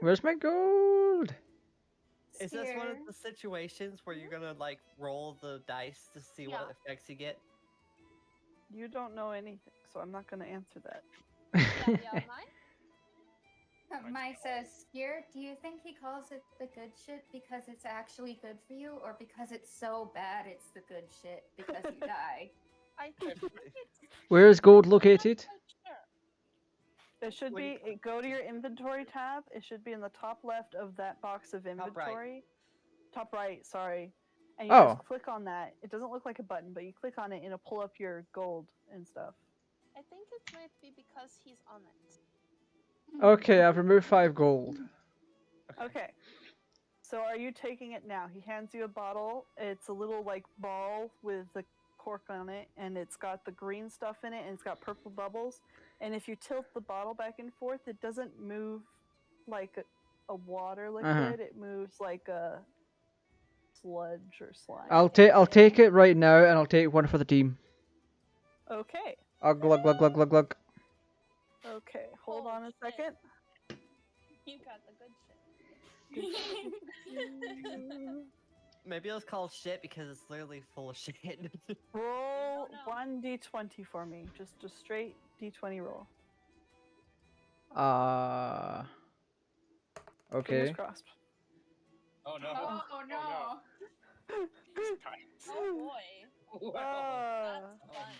Where's my gold? Is this one of Skier. the situations where you're gonna like roll the dice to see what Yeah. effects you get? You don't know anything, so I'm not going to answer that. Yeah, mine? Mike says, Skier, do you think he calls it the good shit because it's actually good for you, or because it's so bad it's the good shit because you die? I think it's Where is gold located? sure. It should What do be. Go to your inventory tab. It should be in the top left of that box of right. inventory. Top right, sorry. And you Oh. just click on that. It doesn't look like a button, but you click on it and it'll pull up your gold and stuff. I think it might be because he's on it. Okay, I've removed 5 gold. Okay. So are you taking it now? He hands you a bottle. It's a little like ball with the cork on it, and it's got the green stuff in it, and it's got purple bubbles. And if you tilt the bottle back and forth, it doesn't move like a water liquid. It moves like a sludge or slime. I'll take it right now, and I'll take one for the team. Okay. Glug glug glug glug glug. Okay. Hold Holy on a shit. second. You got the good shit. Maybe it was called shit because it's literally full of shit. Roll know. 1d20 for me. Just a straight d20 roll. Fingers Okay. crossed. Oh no. Oh no. Oh boy. Wow. That's fun.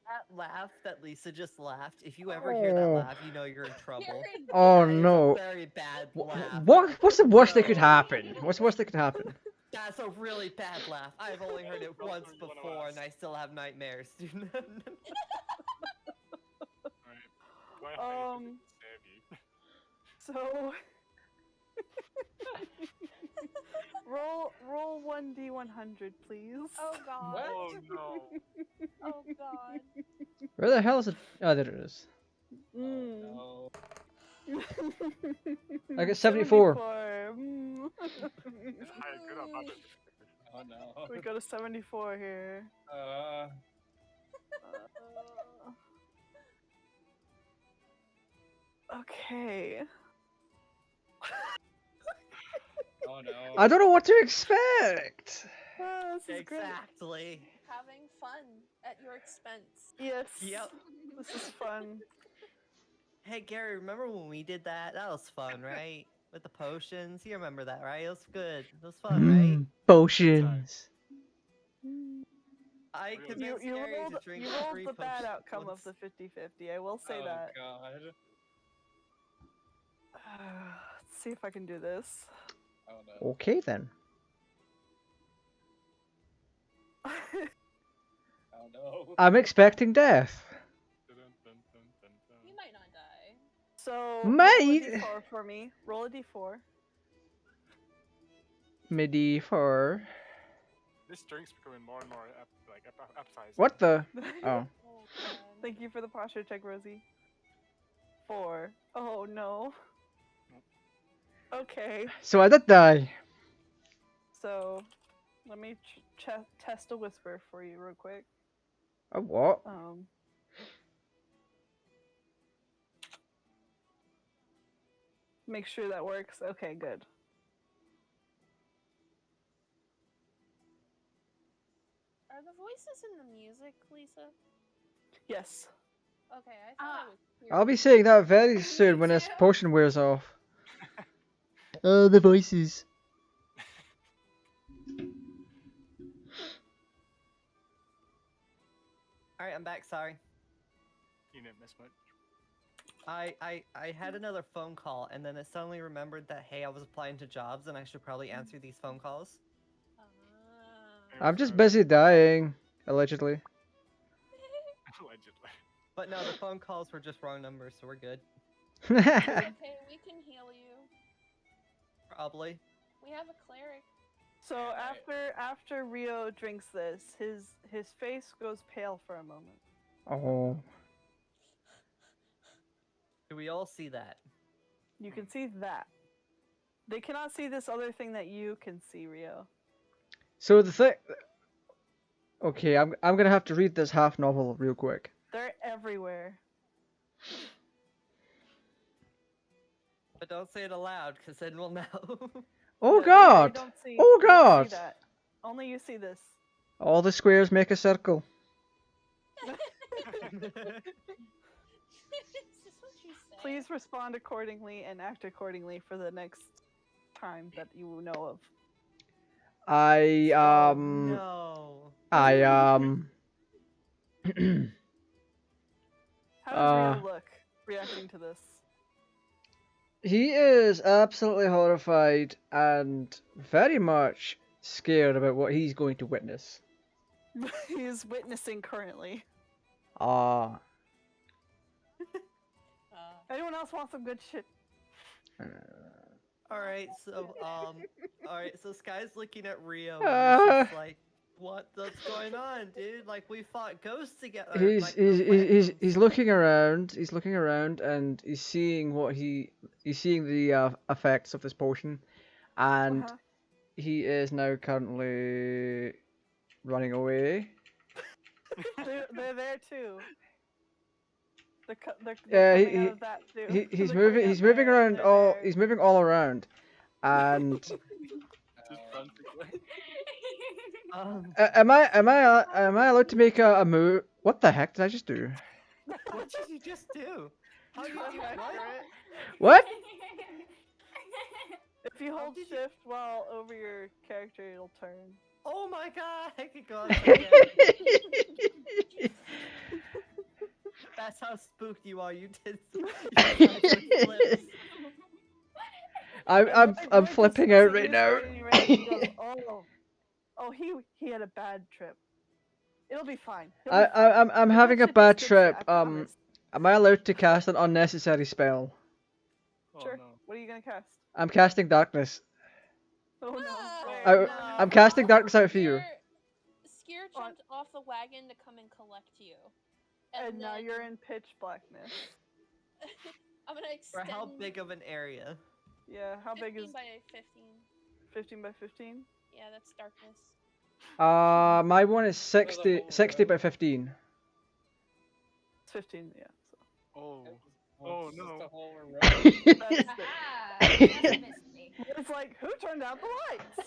That laugh that Lisa just laughed, if you ever hear that Oh. laugh, you know you're in trouble. Karen, Oh That is no. a very bad laugh. What's the worst that could No. happen? What's the worst that could happen? That's a really bad laugh. I've only heard it Well, once I'm gonna before, and ask. I still have nightmares. Right. Do I have anything that can save you? So roll 1d100, please. Oh god. What? Oh no. Oh god. Where the hell is it? Oh, there it is. Mm. Oh I got 74. 74. Mm. Is high good or bad? no. Oh no. We got a 74 here. Uh, Okay. oh no. I don't know what to expect. This is great. Exactly. Having fun at your expense. Yes. Yep. This is fun. Hey Gary, remember when we did that? That was fun, right? With the potions. You remember that, right? It was good. It was fun, right? Potions. I You- convinced You Gary rolled, to drink you rolled 3 the bad potions outcome once. of the 50-50. I will say Oh that. god. Let's see if I can do this. Oh no. Okay then. Oh no. I'm expecting death. Dun, dun, dun, dun, dun. You might not die. So Mate. roll a d4 for me. Roll a d4. Midi for. This drink's becoming more and more appetizing. What the? Oh. Oh god. Thank you for the posture check, Rosie. 4. Oh no. Okay, So I did die. so let me test a whisper for you real quick. A what? Make sure that works. Okay, good. Are the voices in the music, Lisa? Yes. Okay, I thought I was I'll be saying that very soon when this potion wears off. Oh, the voices. Alright, I'm back, sorry. You didn't miss much. I had another phone call, and then I suddenly remembered that, hey, I was applying to jobs, and I should probably answer these phone calls. I'm just busy dying, allegedly. Allegedly. But no, the phone calls were just wrong numbers, so we're good. Okay, we can heal you. Probably. We have a cleric. So after Rio drinks this, his face goes pale for a moment. Oh. Do we all see that? You can see that. They cannot see this other thing that you can see, Rio. So the thing. Okay, I'm gonna have to read this half novel real quick. They're everywhere. But don't say it aloud, because then we'll know. Oh No, they god! don't see- Oh they don't god! see that. Only you see this. All the squares make a circle. Is this what you say? Please respond accordingly and act accordingly for the next time that you know of. I No. I How does Rio look reacting to this? He is absolutely horrified and very much scared about what he's going to witness. He is witnessing currently. Ah. Anyone else want some good shit? Alright, so Sky's looking at Rio and he's just like, what's going on, dude? Like, we fought ghosts together. He's looking around. He's looking around and he's seeing he's seeing the effects of this potion, and he is now currently running away. They're there too. They're Yeah, coming out of that too. he's They're moving. coming He's out moving there, around they're all. there. He's moving all around, and Just frantically. Am I allowed to make a move? What the heck did I just do? What did you just do? How do you do what? What? If you hold did you- shift while over your character, it'll turn. Oh my god! I could go upside down. That's how spooked you are. You did. Flips. I'm flipping out right now. Oh, he had a bad trip. It'll be fine. I'm having a bad trip. I promise. Am I allowed to cast an unnecessary spell? Oh, Sure. no. What are you gonna cast? I'm casting darkness. Oh no. I'm casting darkness out for you. Skier jumped off the wagon to come and collect you. And now you're in pitch blackness. I'm gonna For extend. how big of an area? Yeah, how big is 15 by 15? 15 by 15? Yeah, that's darkness. My one is 60 by 15. It's 15, yeah. So. Oh. Well, Oh, it's just no. a whole row. It's like, who turned out the lights?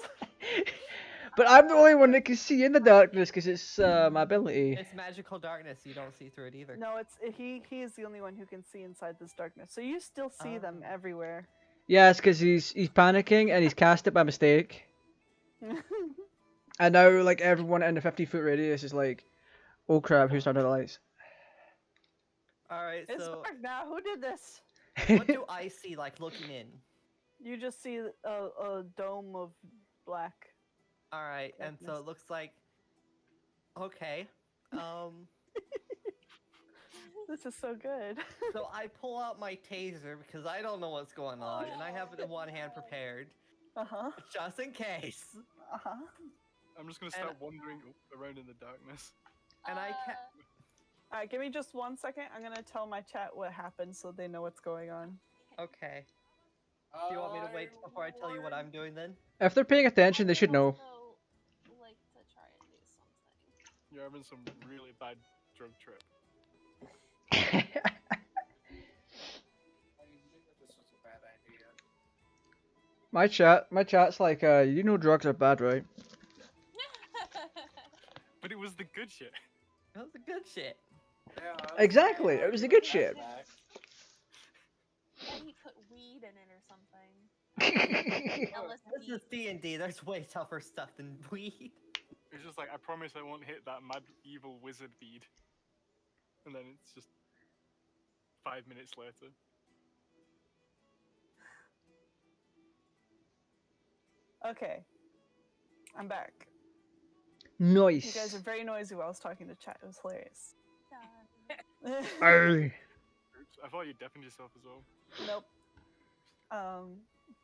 But I'm the only one that can see in the darkness because it's my ability. It's magical darkness. You don't see through it either. No, he is the only one who can see inside this darkness. So you still see them everywhere. Yeah, it's because he's panicking and he's cast it by mistake. And now like everyone in the 50-foot radius is like, oh crap, who's turned out the lights? All right, It's so dark now. Who did this? what do I see like looking in? You just see a dome of black. All right, and so it looks like. Okay. This is so good. So I pull out my taser because I don't know what's going on, and I have it in one hand prepared, just in case. I'm just gonna start wandering around in the darkness. And I can't. Alright, give me just 1 second. I'm gonna tell my chat what happened so they know what's going on. Okay. Do you want me to wait before I tell you what I'm doing then? If they're paying attention, they should know. Like to try and do something. You're having some really bad drug trip. This was a bad idea. My chat's like, you know drugs are bad, right? But it was the good shit. That was the good shit. Yeah, Exactly, it was the good shit. And he put weed in it or something. This is D&D. There's way tougher stuff than weed. It's just like, I promise I won't hit that mad evil wizard bead. And then it's just 5 minutes later. Okay. I'm back. Nice. You guys are very noisy while I was talking to chat. It was hilarious. Arr. Oops, I thought you deafened yourself as well. Nope.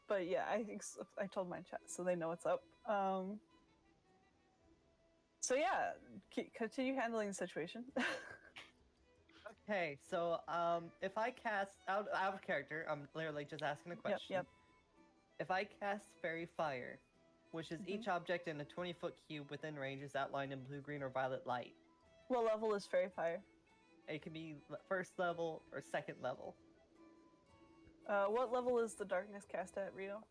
But yeah, I told my chat, so they know what's up. So yeah, continue handling the situation. Okay, so if I cast out of character, I'm literally just asking a question. Yep. If I cast Fairy Fire, which is each object in a 20-foot cube within range is outlined in blue, green, or violet light. What level is Fairy Fire? It can be first level or second level. What level is the darkness cast at, Rito?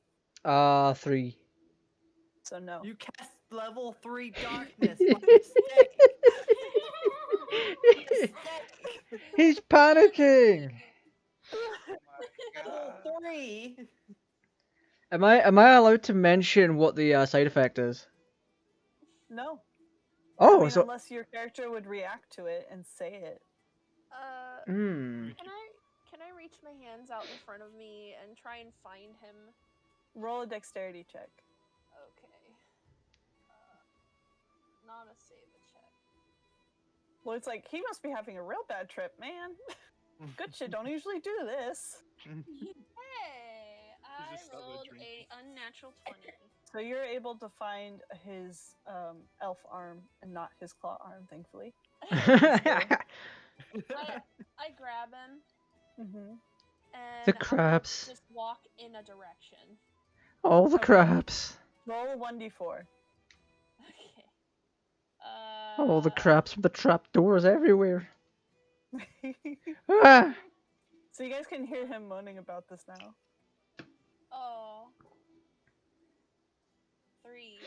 3. So no. You cast level 3 darkness by mistake. He's panicking. Level 3. Am I allowed to mention what the side effect is? No. Oh, I mean, so unless your character would react to it and say it. Can I reach my hands out in front of me and try and find him? Roll a dexterity check. Okay. Not a save a check. Well, it's like, he must be having a real bad trip, man. Good shit, don't usually do this. Hey, I just started rolled drinking. a unnatural 20. So you're able to find his elf arm and not his claw arm, thankfully. I grab him Mm-hmm. and The crabs. just walk in a direction. all the Okay. crabs. Roll a 1d4. Okay. All the crabs from the trap doors everywhere. Ah! So you guys can hear him moaning about this now. Oh. 3.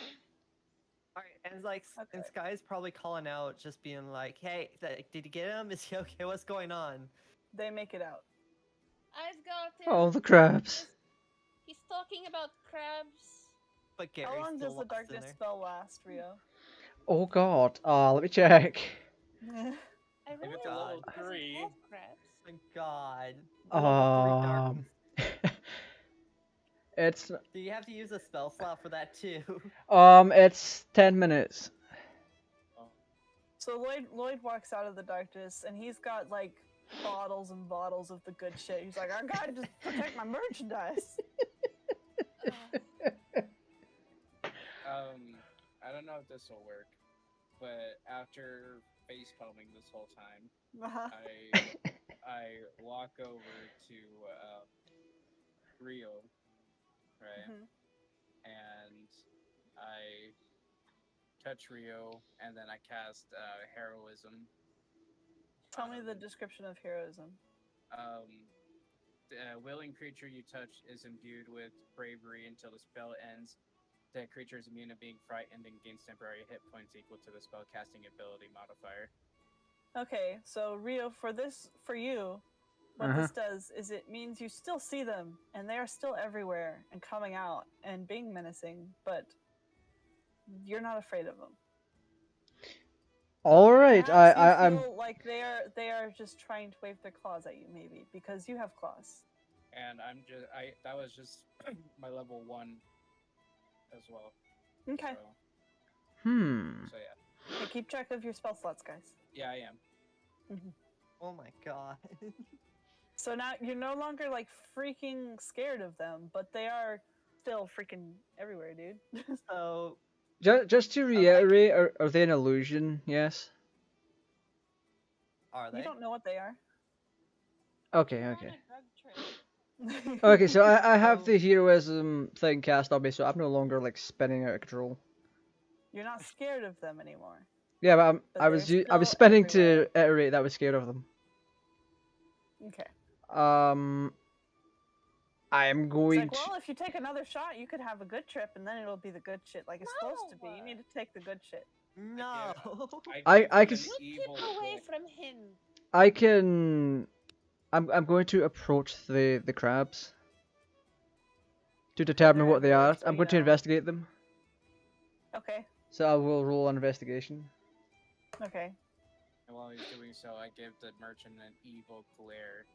Alright, and like, and Okay. Sky's probably calling out, just being like, "Hey, did you get him? Is he okay? What's going on?" They make it out. I've got him. Oh, the crabs. He's talking about crabs. But Gary How long still does the lost in darkness there. spell last, Rio? Oh god. Let me check. I If really it's a God. level doesn't 3, have crabs. My God. Level 3 darkness. It's Do you have to use a spell slot for that too? it's 10 minutes. So Lloyd walks out of the darkness and he's got like bottles and bottles of the good shit. He's like, I gotta just protect my merchandise. I don't know if this will work, but after face palming this whole time, I walk over to Rio, right, and I touch Rio, and then I cast heroism. Tell me the description of heroism. The willing creature you touch is imbued with bravery until the spell ends. That creature is immune to being frightened and gains temporary hit points equal to the spellcasting ability modifier. Okay, so Rio, for you, what this does is it means you still see them, and they are still everywhere and coming out and being menacing, but you're not afraid of them. All right, I'm I'm. like they are just trying to wave their claws at you, maybe because you have claws. And that was just my level 1 as well. Okay. So Hey, yeah. keep track of your spell slots, guys. Yeah, I am. Oh my God. So now you're no longer like freaking scared of them, but they are still freaking everywhere, dude. So Just to reiterate, are they an illusion? Yes. are they? You don't know what they are. Okay. You're Okay. on a drug trip. Okay, so I have the heroism thing cast on me, so I'm no longer like spinning out of control. You're not scared of them anymore. Yeah, but I was they're still spinning everywhere. to iterate that I was scared of them. Okay. I am It's going like, to. well, if you take another shot, you could have a good trip, and then it'll be the good shit, like it's supposed to be. You need to take the good shit. No. I can. You keep away from him. I can. I'm going to approach the crabs to determine they're what they everywhere, are. so I'm you going to know. investigate them. Okay. So I will roll an investigation. Okay. And while he's doing so, I give the merchant an evil glare.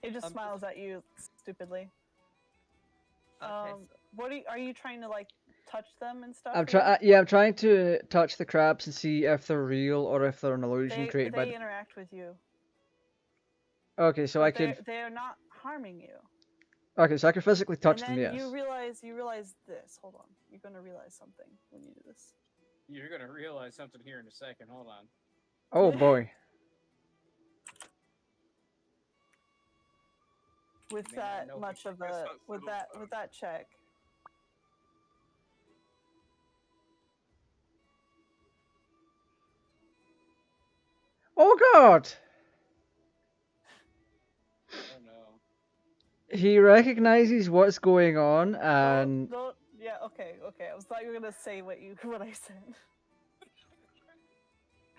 He just smiles at you stupidly. Okay, What are you trying to like touch them and stuff? I'm trying. Yeah, I'm trying to touch the crabs and see if they're real or if they're an illusion created by. They interact with you. Okay, so but I can. They are not harming you. Okay, so I can physically touch and them. then Yes. you realize this. Hold on. You're gonna realize something when you do this. You're gonna realize something here in a second. Hold on. Oh boy. With that much of a with that check. Oh god. Oh no. He recognizes what's going on and. Yeah. Okay. I thought you were gonna say what I said.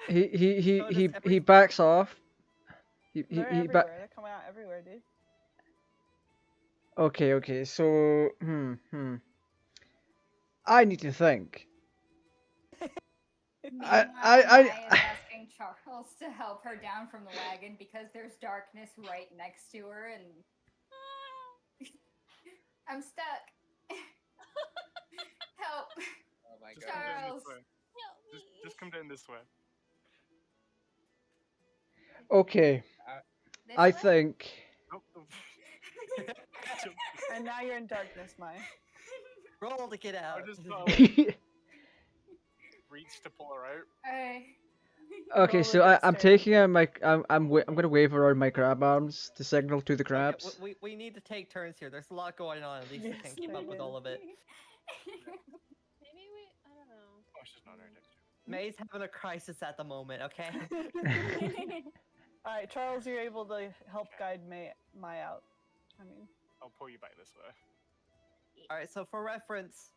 He backs off. They're everywhere. They're coming out everywhere, dude. Okay, so I need to think. Meanwhile, Maya is asking Charles to help her down from the wagon because there's darkness right next to her, and I'm stuck. Help! Oh my Just god. Charles, just come down this way. Okay. I think. And now you're in darkness, Maya. Roll to get out. Reach to pull her out. Okay, so I'm taking out my I'm gonna wave around my crab arms to signal to the crabs. Okay, we need to take turns here. There's a lot going on. At least I can't keep up with all of it. Maybe I don't know. Oh, she's not our next. May's having a crisis at the moment. Okay. All right, Charles, you're able to help guide Maya out. I mean, I'll pull you back this way. All right. So for reference,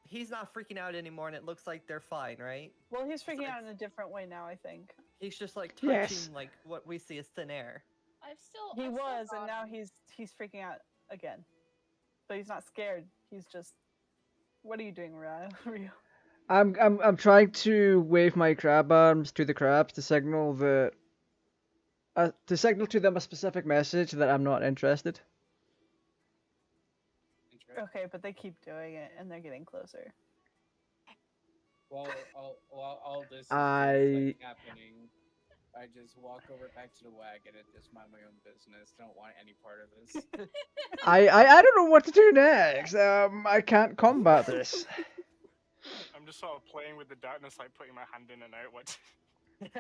he's not freaking out anymore, and it looks like they're fine, right? Well, he's freaking out Besides- in a different way now, I think. He's just like touching Yes. like what we see as thin air. I've still. He I've still was, and got now him. he's freaking out again. But he's not scared. He's just. What are you doing, Rio? I'm trying to wave my crab arms to the crabs to signal to them a specific message that I'm not interested. Okay, but they keep doing it, and they're getting closer. While all this is I- just, like, happening, I just walk over back to the wagon and just mind my own business. Don't want any part of this. I don't know what to do next. I can't combat this. I'm just sort of playing with the darkness, like putting my hand in and out. What?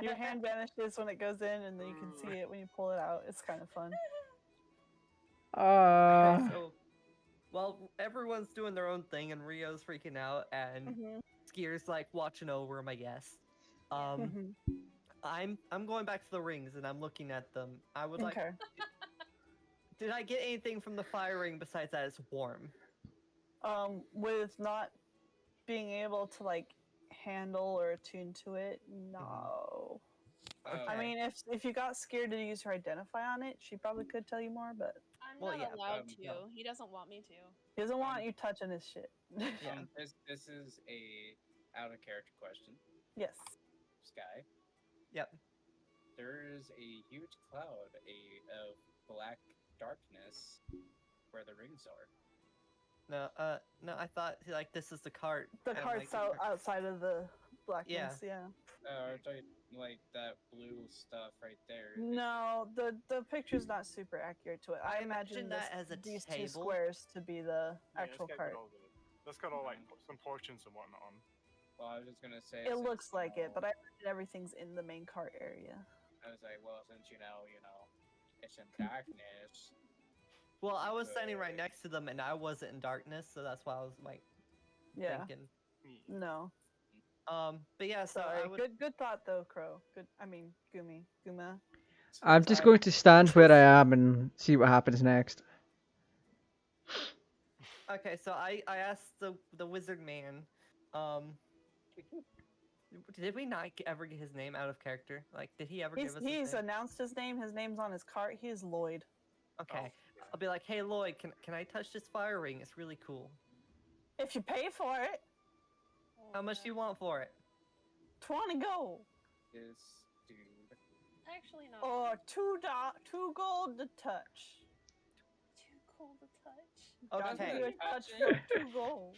Your hand vanishes when it goes in, and then you can see it when you pull it out. It's kind of fun. Okay, so while everyone's doing their own thing and Rio's freaking out and Mhm. Skier's like watching over him, I guess. Mhm. I'm going back to the rings and I'm looking at them. I would like. Okay. Did I get anything from the fire ring besides that it's warm? With not being able to like handle or attune to it, no. Okay. I mean, if you got scared to use her identify on it, she probably could tell you more, but I'm Well, not yeah, allowed to. no. He doesn't want me to. he doesn't want you touching his shit. Yeah. This is a out of character question, Yes. Sky. Yep. There is a huge cloud of black darkness where the rings are. No, I thought like this is the cart. The and, cart's like, outside of the blackness, yeah. I thought like that blue stuff right there. No, the picture's not super accurate to it. I imagine that as a these two table. squares to be the Yeah, actual it's got cart. all that's got all like some portions and whatnot on. Well, I was just gonna say. It since, looks like it, know, but I imagine everything's in the main cart area. I was like, well, since you know, it's in darkness. Well, I was standing right next to them and I wasn't in darkness, so that's why I was like Yeah. thinking. No. But yeah, so Sorry. I would. Good thought though, Crow. Good. I mean, Guma. I'm just Sorry. going to stand where I am and see what happens next. Okay, so I asked the wizard man, did we not ever get his name out of character? Like, did he ever give us his He's name? announced his name. His name's on his cart. He is Lloyd. Okay, I'll be like, hey Lloyd, can I touch this fire ring? It's really cool. If you pay for it, How much do you want for it? 20 gold This dude. Actually, not. or $2 gold to touch. Too cold to touch. I'll Okay. give you a touch for 2 gold.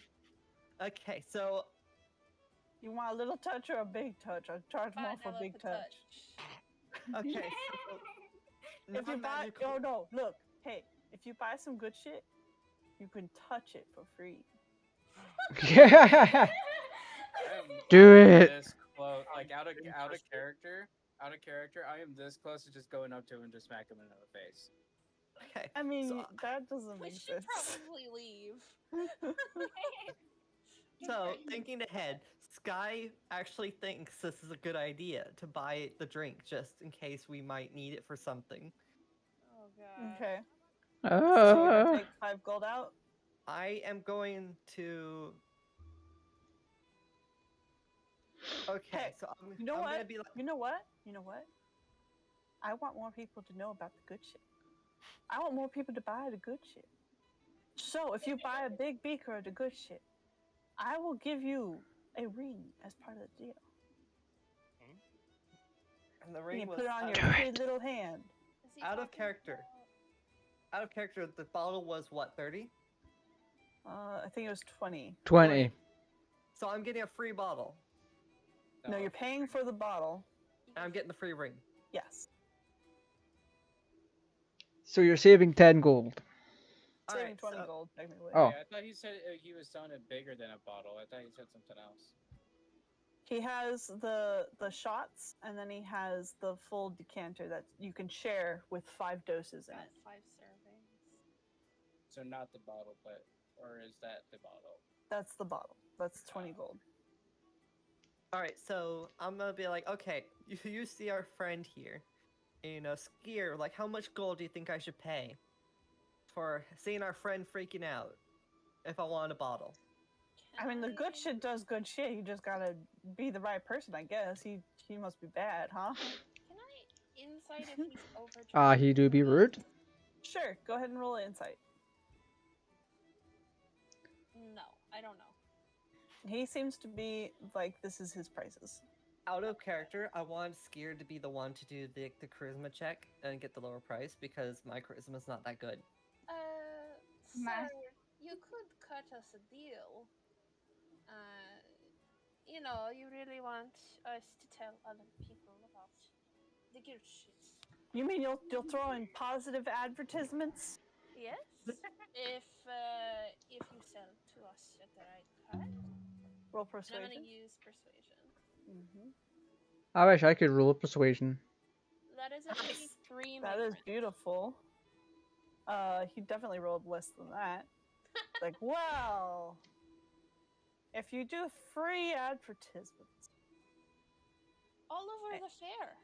Okay, so You want a little touch or a big touch? I'll charge more Fine, for I big love the touch. okay, so If you buy, non-magical- oh no, look, hey, if you buy some good shit, you can touch it for free. Do I am it. This close, like out of character. Out of character, I am this close to just going up to him and just smack him in the face. Okay, I mean, So- that doesn't We make should sense. probably leave. so thinking ahead, Sky actually thinks this is a good idea to buy the drink just in case we might need it for something. Oh god. Okay. So you're gonna take 5 gold out? I am going to. Okay, Hey, so I'm, You know I'm what? gonna be like, You know what? You know what? I want more people to know about the good shit. I want more people to buy the good shit. So if you buy a big beaker of the good shit, I will give you a ring as part of the deal. and the You ring can was put it on out, your pretty little hand. Is he Out of talking character. about- out of character. The bottle was what, 30? I think it was 20. 20. So I'm getting a free bottle. No, you're paying for the bottle. And I'm getting the free ring. Yes. So you're saving 10 gold. Saving Alright, 20 so- gold, technically. Oh. Yeah, I thought he said he was selling it bigger than a bottle. I thought he said something else. He has the shots, and then he has the full decanter that you can share with 5 doses in Got it. 5 servings. So not the bottle, or is that the bottle? That's the bottle. That's 20 gold. Alright, so I'm gonna be like, okay, you see our friend here. Skier, like, how much gold do you think I should pay for seeing our friend freaking out if I want a bottle? I mean, the good shit does good shit. You just gotta be the right person, I guess. He must be bad, huh? Can I insight if he's overcharged? He do be rude. Sure, go ahead and roll insight. No, I don't know. He seems to be like this is his prices. Out of character, I want Skier to be the one to do the charisma check and get the lower price because my charisma is not that good. My- Sir, you could cut us a deal. You know, you really want us to tell other people about the good shit. You mean you'll throw in positive advertisements? Yes, if you sell to us at the right price. Roll And I'm persuasion. gonna use persuasion. I wish I could rule persuasion. That is a 23. That is beautiful. He definitely rolled less than that. Like, well, if you do free advertisements, all over the fair.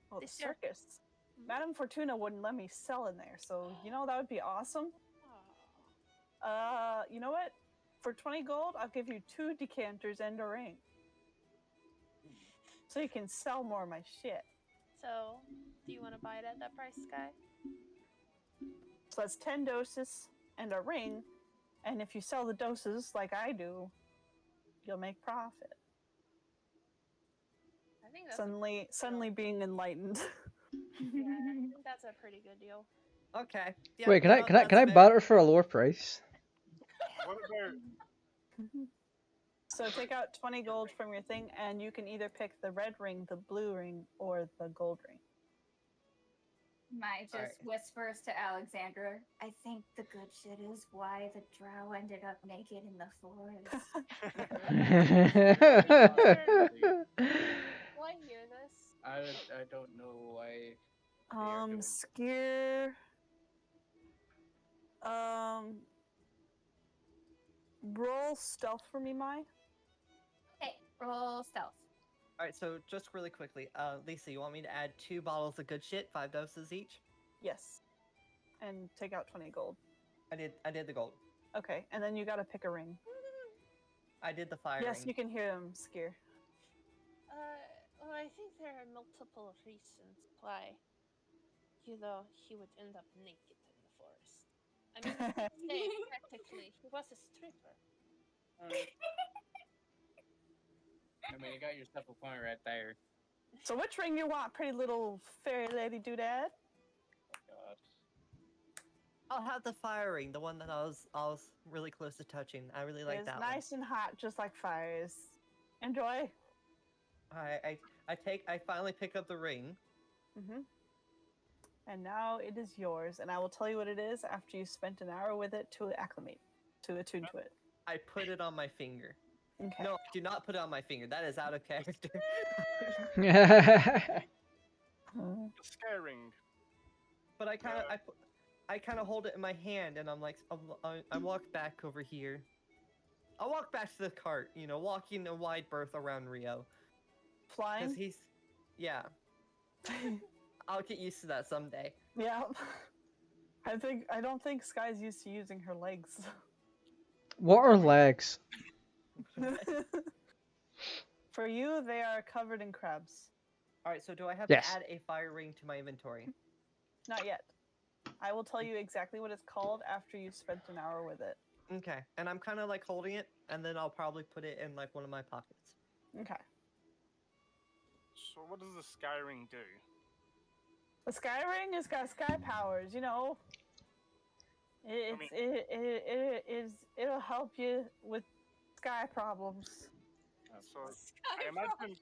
well, the This year. circus, Madame Fortuna wouldn't let me sell in there, so you know that would be awesome. Oh. You know what? For 20 gold, I'll give you 2 decanters and a ring, so you can sell more of my shit. So, do you want to buy it at that price, Sky? So that's 10 doses and a ring, and if you sell the doses like I do, you'll make profit. I think that's Suddenly being enlightened. yeah, I think that's a pretty good deal. Okay. Yeah, Wait, can I that's fair. barter for a lower price? What about So take out 20 gold from your thing, and you can either pick the red ring, the blue ring, or the gold ring. Mai just whispers to Alexandra, I think the good shit is why the drow ended up naked in the forest. Will I hear this? I don't know why. they are doing- Skier. Roll stealth for me, Mai. Okay, roll stealth. All right, so just really quickly, Lisa, you want me to add 2 bottles of good shit, 5 doses each? Yes. And take out 20 gold. I did the gold. Okay, and then you gotta pick a ring. I did the fire Yes, ring. you can hear him, Skier. Well, I think there are multiple reasons why, he would end up naked in the forest. I mean, you could say practically, he was a stripper. I mean, you got yourself a point right there. So which ring you want, pretty little fairy lady doodad? God. I'll have the fire ring, the one that I was really close to touching. I really like It's that nice and hot, just like fires. Enjoy. one. I finally pick up the ring. And now it is yours, and I will tell you what it is after you spent an hour with it to acclimate, to attune to it. I put it on my finger. Okay. No, do not put it on my finger. That is out of character. the scaring? But I kind of hold it in my hand, and I'm like, I walk back over here. I'll walk back to the cart, walking a wide berth around Rio. Flying? Because he's, yeah. I'll get used to that someday. Yeah. I don't think Sky's used to using her legs. What are legs? For you, they are covered in crabs. All right, so do I have Yes. to add a fire ring to my inventory? Not yet. I will tell you exactly what it's called after you've spent an hour with it. Okay, and I'm kind of like holding it, and then I'll probably put it in like one of my pockets. Okay. So what does the sky ring do? The sky ring has got sky powers, you know. It'll help you with sky problems. So I imagine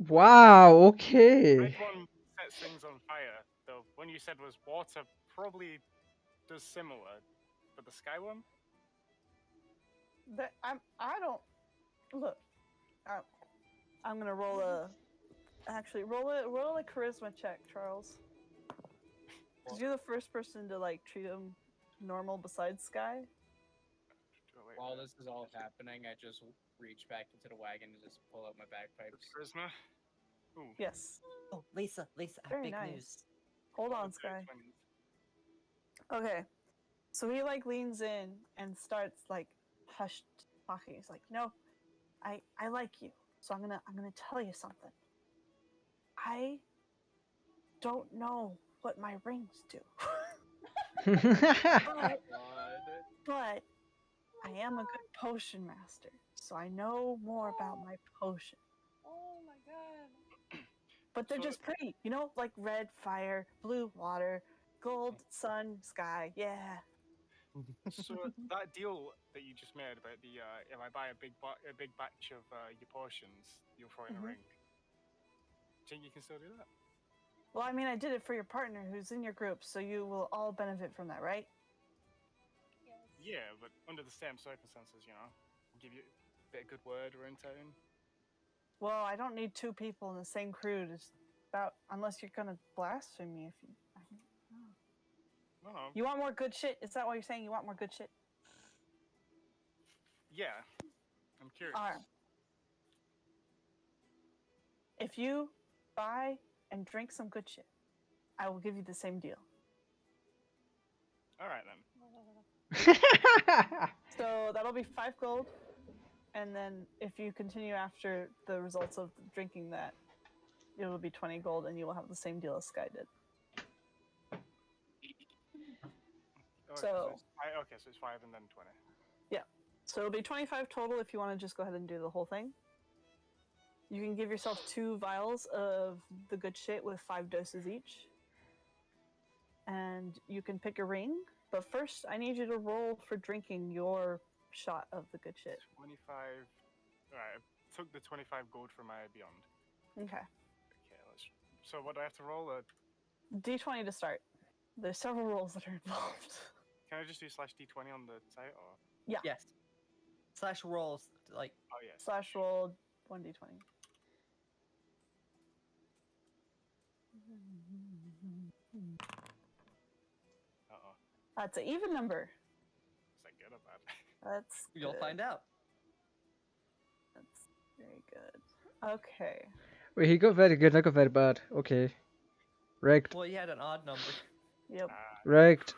Wow, the okay. red one sets things on fire. The one you said was water probably does similar, but the sky one? I don't look. I'm gonna roll a charisma check, Charles. Cause you're the first person to like treat him normal besides Sky. Oh, wait, While this is all happening, I just reach back into the wagon and just pull out my bagpipes. charisma? Ooh. Yes. Oh, Lisa, I have Very big nice. news. Hold all on, the Sky. 20s. Okay. So he like leans in and starts like hushed talking. He's like, "No, I like you, so I'm gonna tell you something. I don't know what my rings do, but, but I am a good potion master, so I know more about my potion. Oh my god. But they're So- just pretty, you know, like red fire, blue water, gold sun, sky. Yeah. So that deal that you just made about the if I buy a big batch of your potions, you'll throw in a Mhm. ring. Think you can still do that? Well, I mean, I did it for your partner who's in your group, so you will all benefit from that, right? Yes. Yeah, but under the same circumstances, you know, give you a bit of good word or in town. Well, I don't need two people in the same crew to about unless you're gonna blaspheme me. If you, I don't know. No, You want more good shit? Is that what you're saying? You want more good shit? yeah, I'm curious. All right. If you buy and drink some good shit, I will give you the same deal. All right then. So that'll be 5 gold, and then if you continue after the results of drinking that, it'll be 20 gold, and you will have the same deal as Sky did. Okay, So- so it's 5 and then 20. So it'll be 25 total if you want to just go ahead and do the whole thing. You can give yourself 2 vials of the good shit with 5 doses each. And you can pick a ring. But first, I need you to roll for drinking your shot of the good shit. 25. All right, I took the 25 gold from my beyond. Okay. Okay, so what do I have to roll? D20 to start. There's several rolls that are involved. Can I just do /d20 on the site or? Yes. Slash rolls, like, Oh yes. Slash roll 1d20. Uh-oh. That's an even number. Is that good or bad? That's you'll good. find out. That's very good. Okay. Wait, he got very good, I got very bad. Okay. Rigged. Well, you had an odd number. Yep. Rigged.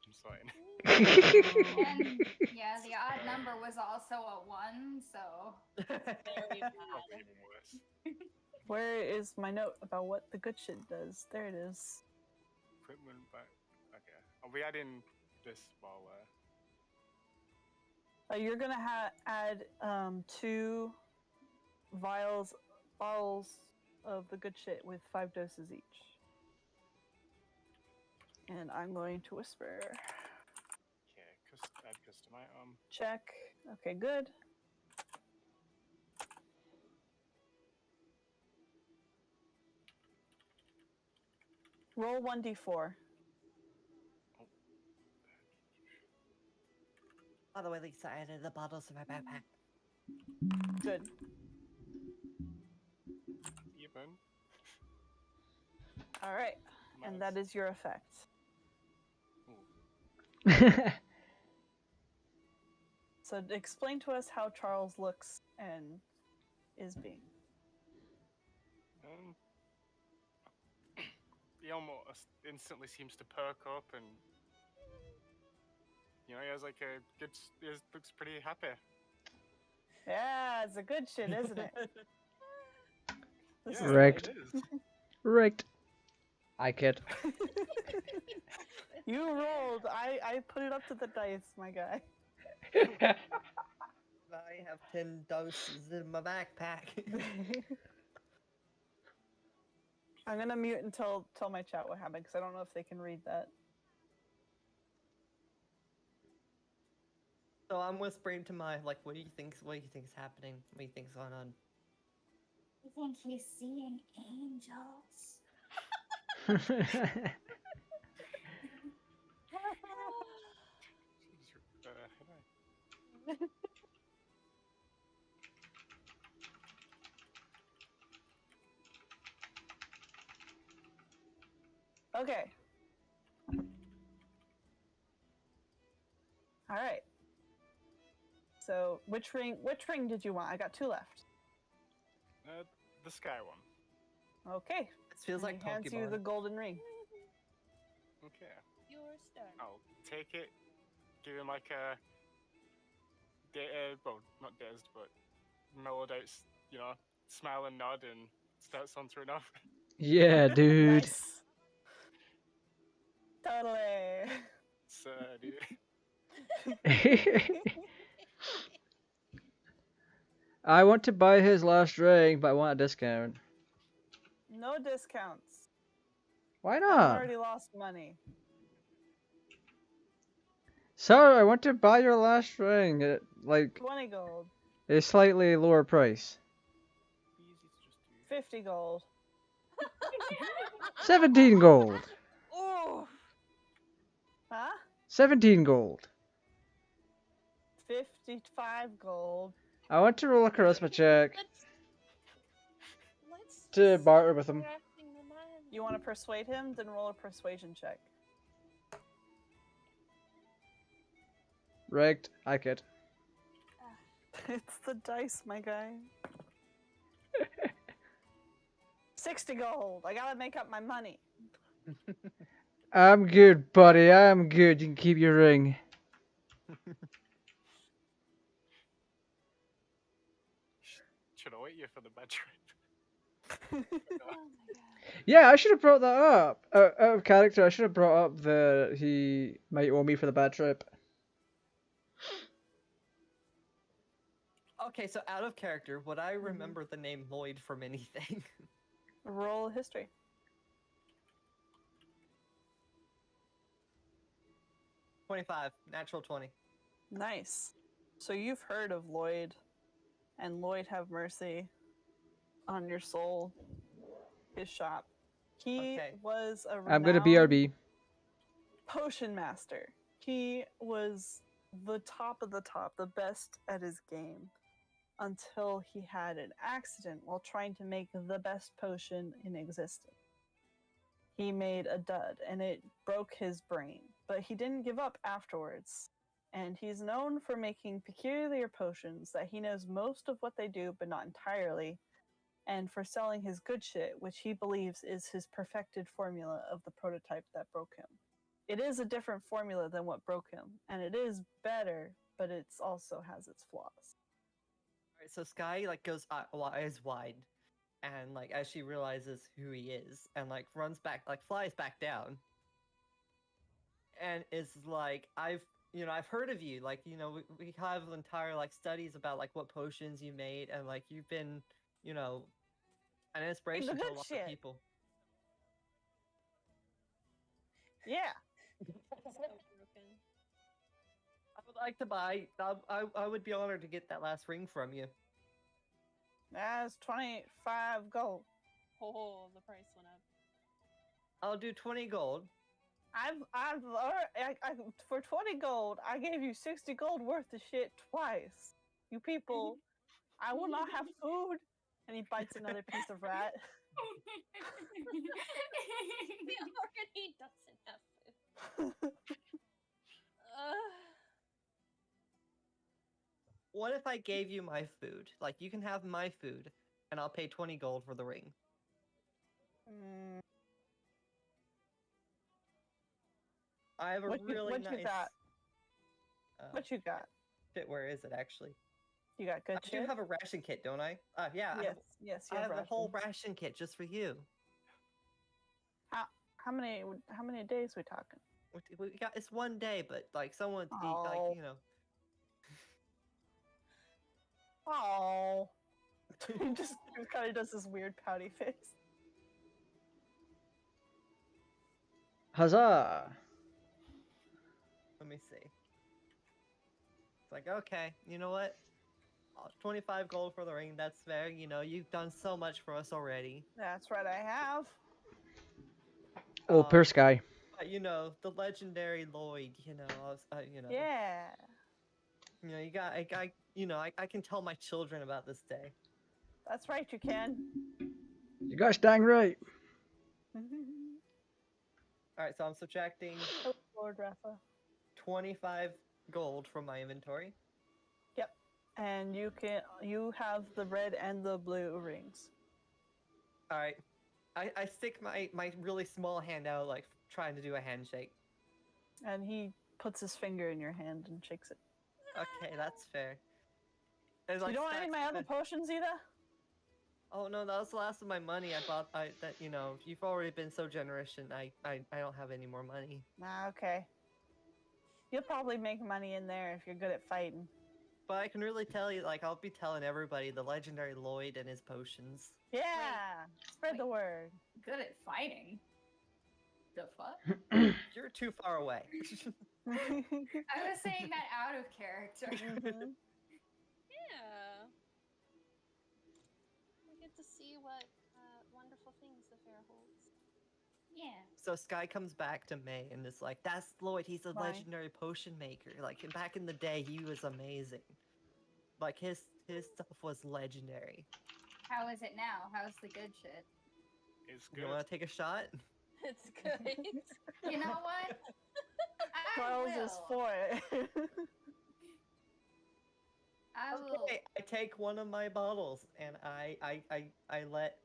I'm sorry. And yeah, the odd number was also a 1, so Very bad. Probably even worse. Where is my note about what the good shit does? There it is. Equipment back. Okay. Are we adding this while You're gonna add 2 bottles of the good shit with 5 doses each. And I'm going to whisper. Okay, add custom item. Check. Okay, good. Roll 1d4. By the way, Lisa, I added the bottles in my backpack. Good. Even. All right. And that is your effect. So explain to us how Charles looks and is being. He almost instantly seems to perk up and he has like a good. He looks pretty happy. Yeah, it's a good shit, isn't it? This is Rigged. It is. Rigged. I kid. You rolled. I put it up to the dice, my guy. I have 10 doses in my backpack. I'm gonna mute and tell my chat what happened because I don't know if they can read that. So I'm whispering to my, like, what do you think's happening? What do you think's going on? I think he's seeing angels. Okay. All right. So which ring did you want? I got 2 left. The sky one. Okay. It feels And like he hands you Pokemon. the golden ring. Okay. Your star. I'll take it. Give him like a well, not dazed, but mellowed out, smile and nod and start sauntering off. Yeah, dude. Nice. Totally. So, dude. I want to buy his last ring, but I want a discount. No discounts. Why I've not? already lost money. Sir, I want to buy your last ring at, like, 20 gold. a slightly lower price. Be easy to just do. 50 gold. 17 gold. Ooh. Huh? 17 gold. 55 gold. I want to roll a charisma check Let's to just barter with him. subtracting the money. You want to persuade him? Then roll a persuasion check. Rigged. I could. It's the dice, my guy. 60 gold. I gotta make up my money. I'm good, buddy. I'm good. You can keep your ring. Should I wait you for the bad trip? Oh my god. Yeah, I should have brought that up. Out of character, I should have brought up that he might owe me for the bad trip. Okay, so out of character, would I remember the name Lloyd from anything? Roll history. 25, natural 20. Nice. So you've heard of Lloyd, and Lloyd have mercy on your soul. His shop. He Okay. was a I'm gonna renowned BRB. potion master. He was the top of the top, the best at his game, until he had an accident while trying to make the best potion in existence. He made a dud and it broke his brain, but he didn't give up afterwards. And he's known for making peculiar potions that he knows most of what they do, but not entirely, and for selling his good shit, which he believes is his perfected formula of the prototype that broke him. It is a different formula than what broke him, and it is better, but it also has its flaws. Alright, so Sky like goes eyes wide, and like as she realizes who he is, and like runs back, like flies back down, and is like, I've heard of you. Like, we have entire like studies about like what potions you made, and like you've been, an inspiration to a good lot shit. of people. Yeah. So broken. I would like to buy. I would be honored to get that last ring from you. That's 25 gold. Oh, the price went up. I'll do 20 gold. For 20 gold, I gave you 60 gold worth of shit twice. You people, I will not have food. And he bites another piece of rat. He already doesn't have food. What if I gave you my food? Like, you can have my food, and I'll pay 20 gold for the ring. I have a really what nice. You got? What you got? Shit, where is it actually? You got good I shit? do have a ration kit, don't I? Yeah. Yes. I have a whole ration kit just for you. How many days we talking? We got it's one day, but like someone to eat, like Oh. He just kind of does this weird pouty face. Huzzah! Let me see. It's like, okay, you know what? 25 gold for the ring, that's fair. You've done so much for us already. That's right, I have. Oh, poor Sky. But, the legendary Lloyd, Yeah. You got, I can tell my children about this day. That's right, you can. You guys dang right. Alright, so I'm subtracting Oh, Lord Rafa. 25 gold from my inventory. Yep. And you have the red and the blue rings. Alright. I stick my really small hand out, like trying to do a handshake. And he puts his finger in your hand and shakes it. Okay, that's fair. You don't want any of my other potions either? Oh no, that was the last of my money I bought. You've already been so generous, and I don't have any more money. Okay. You'll probably make money in there if you're good at fighting. But I can really tell you, like, I'll be telling everybody the legendary Lloyd and his potions. Yeah, spread the word. Good at fighting. The fuck? You're too far away. I was saying that out of character. Yeah. We get to see what wonderful things the fair holds. Yeah. So Sky comes back to May and is like, "That's Lloyd. He's a legendary potion maker. Like back in the day, he was amazing. Like his stuff was legendary." How is it now? How's the good shit? It's good. You want to take a shot? It's good. You know what? Charles is for it. Okay, I take one of my bottles and I let.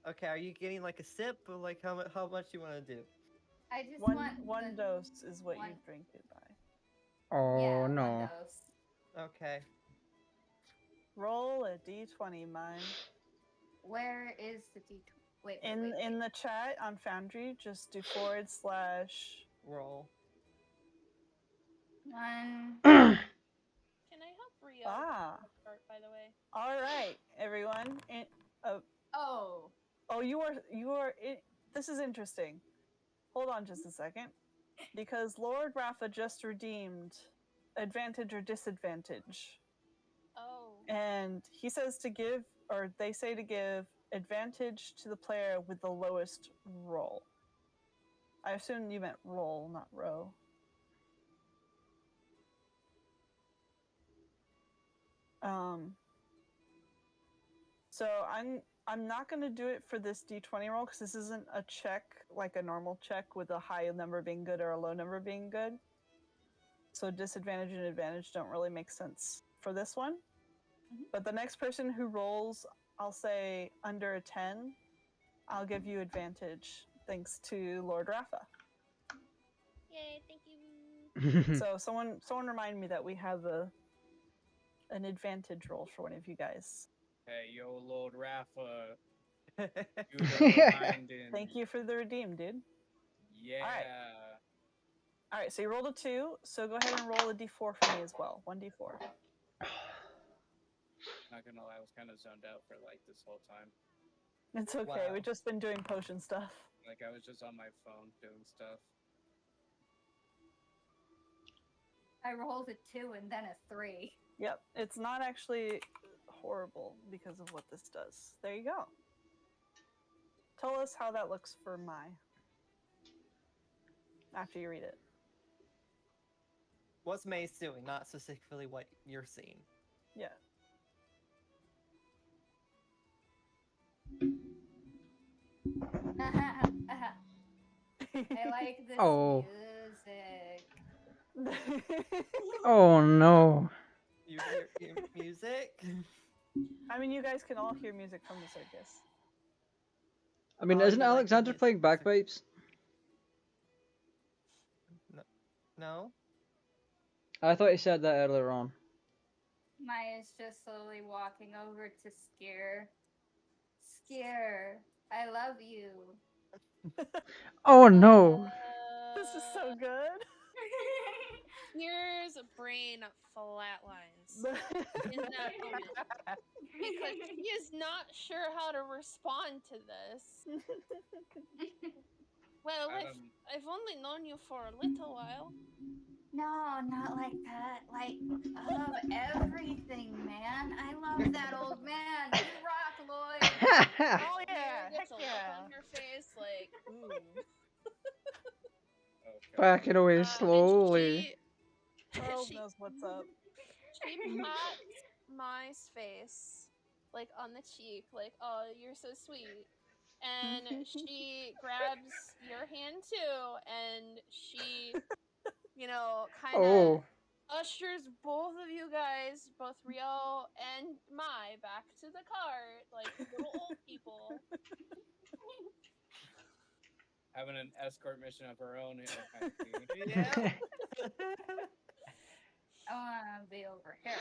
Okay, are you getting like a sip or like how much you want to do? I just one dose is what you drink it by. Oh yeah, no. 1 dose. Okay. Roll a d20, mine. Where is the d20? Wait. In the chat on Foundry, just do / roll. 1. Can I help Rio start, by the way? All right, everyone. You are. This is interesting. Hold on just a second, because Lord Rafa just redeemed advantage or disadvantage. Oh. And he says to give, or they say to give, advantage to the player with the lowest roll. I assume you meant roll, not row. So I'm not going to do it for this d20 roll because this isn't a check like a normal check with a high number being good or a low number being good. So disadvantage and advantage don't really make sense for this one. Mm-hmm. But the next person who rolls, I'll say under a 10, I'll give you advantage thanks to Lord Rafa. Yay, thank you. So someone remind me that we have an advantage roll for one of you guys. Hey, yo, Lord Rafa. Thank you for the redeem, dude. Yeah. All right, so you rolled a 2, so go ahead and roll a d4 for me as well. 1d4. Not gonna lie, I was kind of zoned out for like this whole time. It's okay, we've just been doing potion stuff. Like I was just on my phone doing stuff. I rolled a 2 and then a 3. Yep, it's not actually horrible because of what this does. There you go. Tell us how that looks for Mai after you read it. What's May's doing, not specifically what you're seeing. Yeah. I like this music. Oh no. You hear music? I mean, you guys can all hear music from the circus. I mean, isn't Alexander playing bagpipes? No. I thought he said that earlier on. Maya's just slowly walking over to Skier. Skier, I love you. Oh no. This is so good. Here's brain flatlines in that moment because he is not sure how to respond to this. Well, I've only known you for a little while. No, not like that. Like, I love everything, man. I love that old man. You rock, Lloyd. Oh yeah, Gets a look on her face like, ooh. Backing away slowly. Charles knows what's up. She pats Mai's face, like on the cheek, like, oh, you're so sweet. And she grabs your hand too, and she, kind of ushers both of you guys, both Rio and Mai, back to the cart, like little old people. Having an escort mission of her own. Yeah. I want to be over here.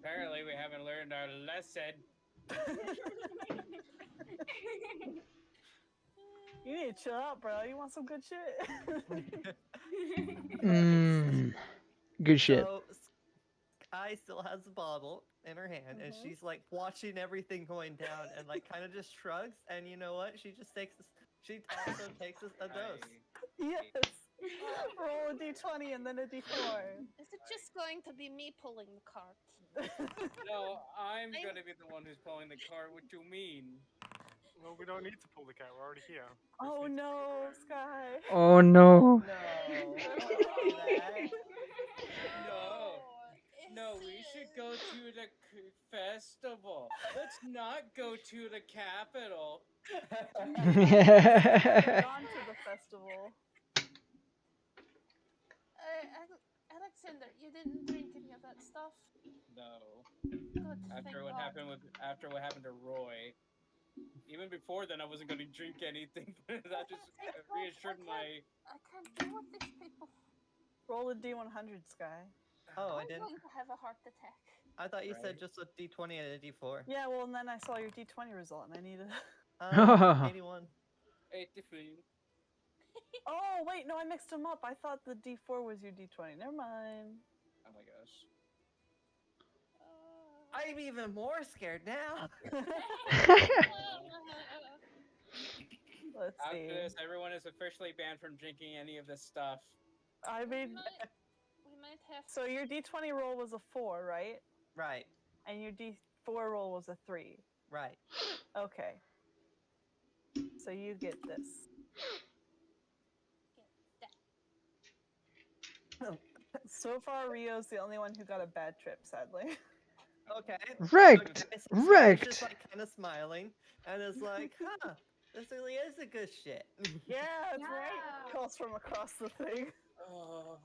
Apparently, we haven't learned our lesson. You need to chill out, bro. You want some good shit? Good shit. So Sky still has the bottle in her hand, and she's like watching everything going down, and like kind of just shrugs. And you know what? She just takes. She also takes a dose. Yes. Roll a d20 and then a d4. Is it just going to be me pulling the cart? No, I'm gonna be the one who's pulling the cart. What you mean? Well, we don't need to pull the cat. We're already here. Oh no, Sky. Oh no. No, don't do that. No, we should go to the festival. Let's not go to the capital. Gone to the festival. Alexander, you didn't drink any of that stuff? No. Good, After thank what God. happened to Roy. Even before then, I wasn't going to drink anything. That just Thank God, reassured my. I can't deal with these people. Roll a d100, Sky. Oh, I I'm didn't. going to have a heart attack. I thought you Right. said just a d20 and a d4. Yeah, well, and then I saw your d20 result and I needed. 81. 83. Oh, wait, no, I mixed them up. I thought the d4 was your d20. Never mind. Oh my gosh. I'm even more scared now. Let's see. After this, everyone is officially banned from drinking any of this stuff. I mean, we might have. so your d20 roll was a 4, right? Right, And your d4 roll was a 3. right. Okay. So you get this. So far, Rio's the only one who got a bad trip, sadly. Okay. Wrecked. Okay, so Sky's Wrecked. just like kind of smiling and is like, huh, this really is a good shit. Yeah, that's Yeah. right. Calls from across the thing. Oh.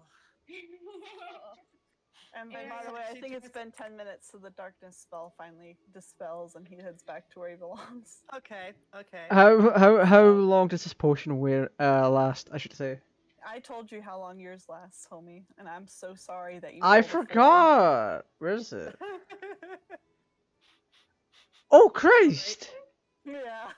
And by Yeah, the way, I she think it's just- been 10 minutes, so the darkness spell finally dispels and he heads back to where he belongs. Okay, okay. How long does this potion last? I should say. I told you how long yours lasts, homie, and I'm so sorry that you. I rolled a 4. forgot. Where is it? Oh Christ! Yeah.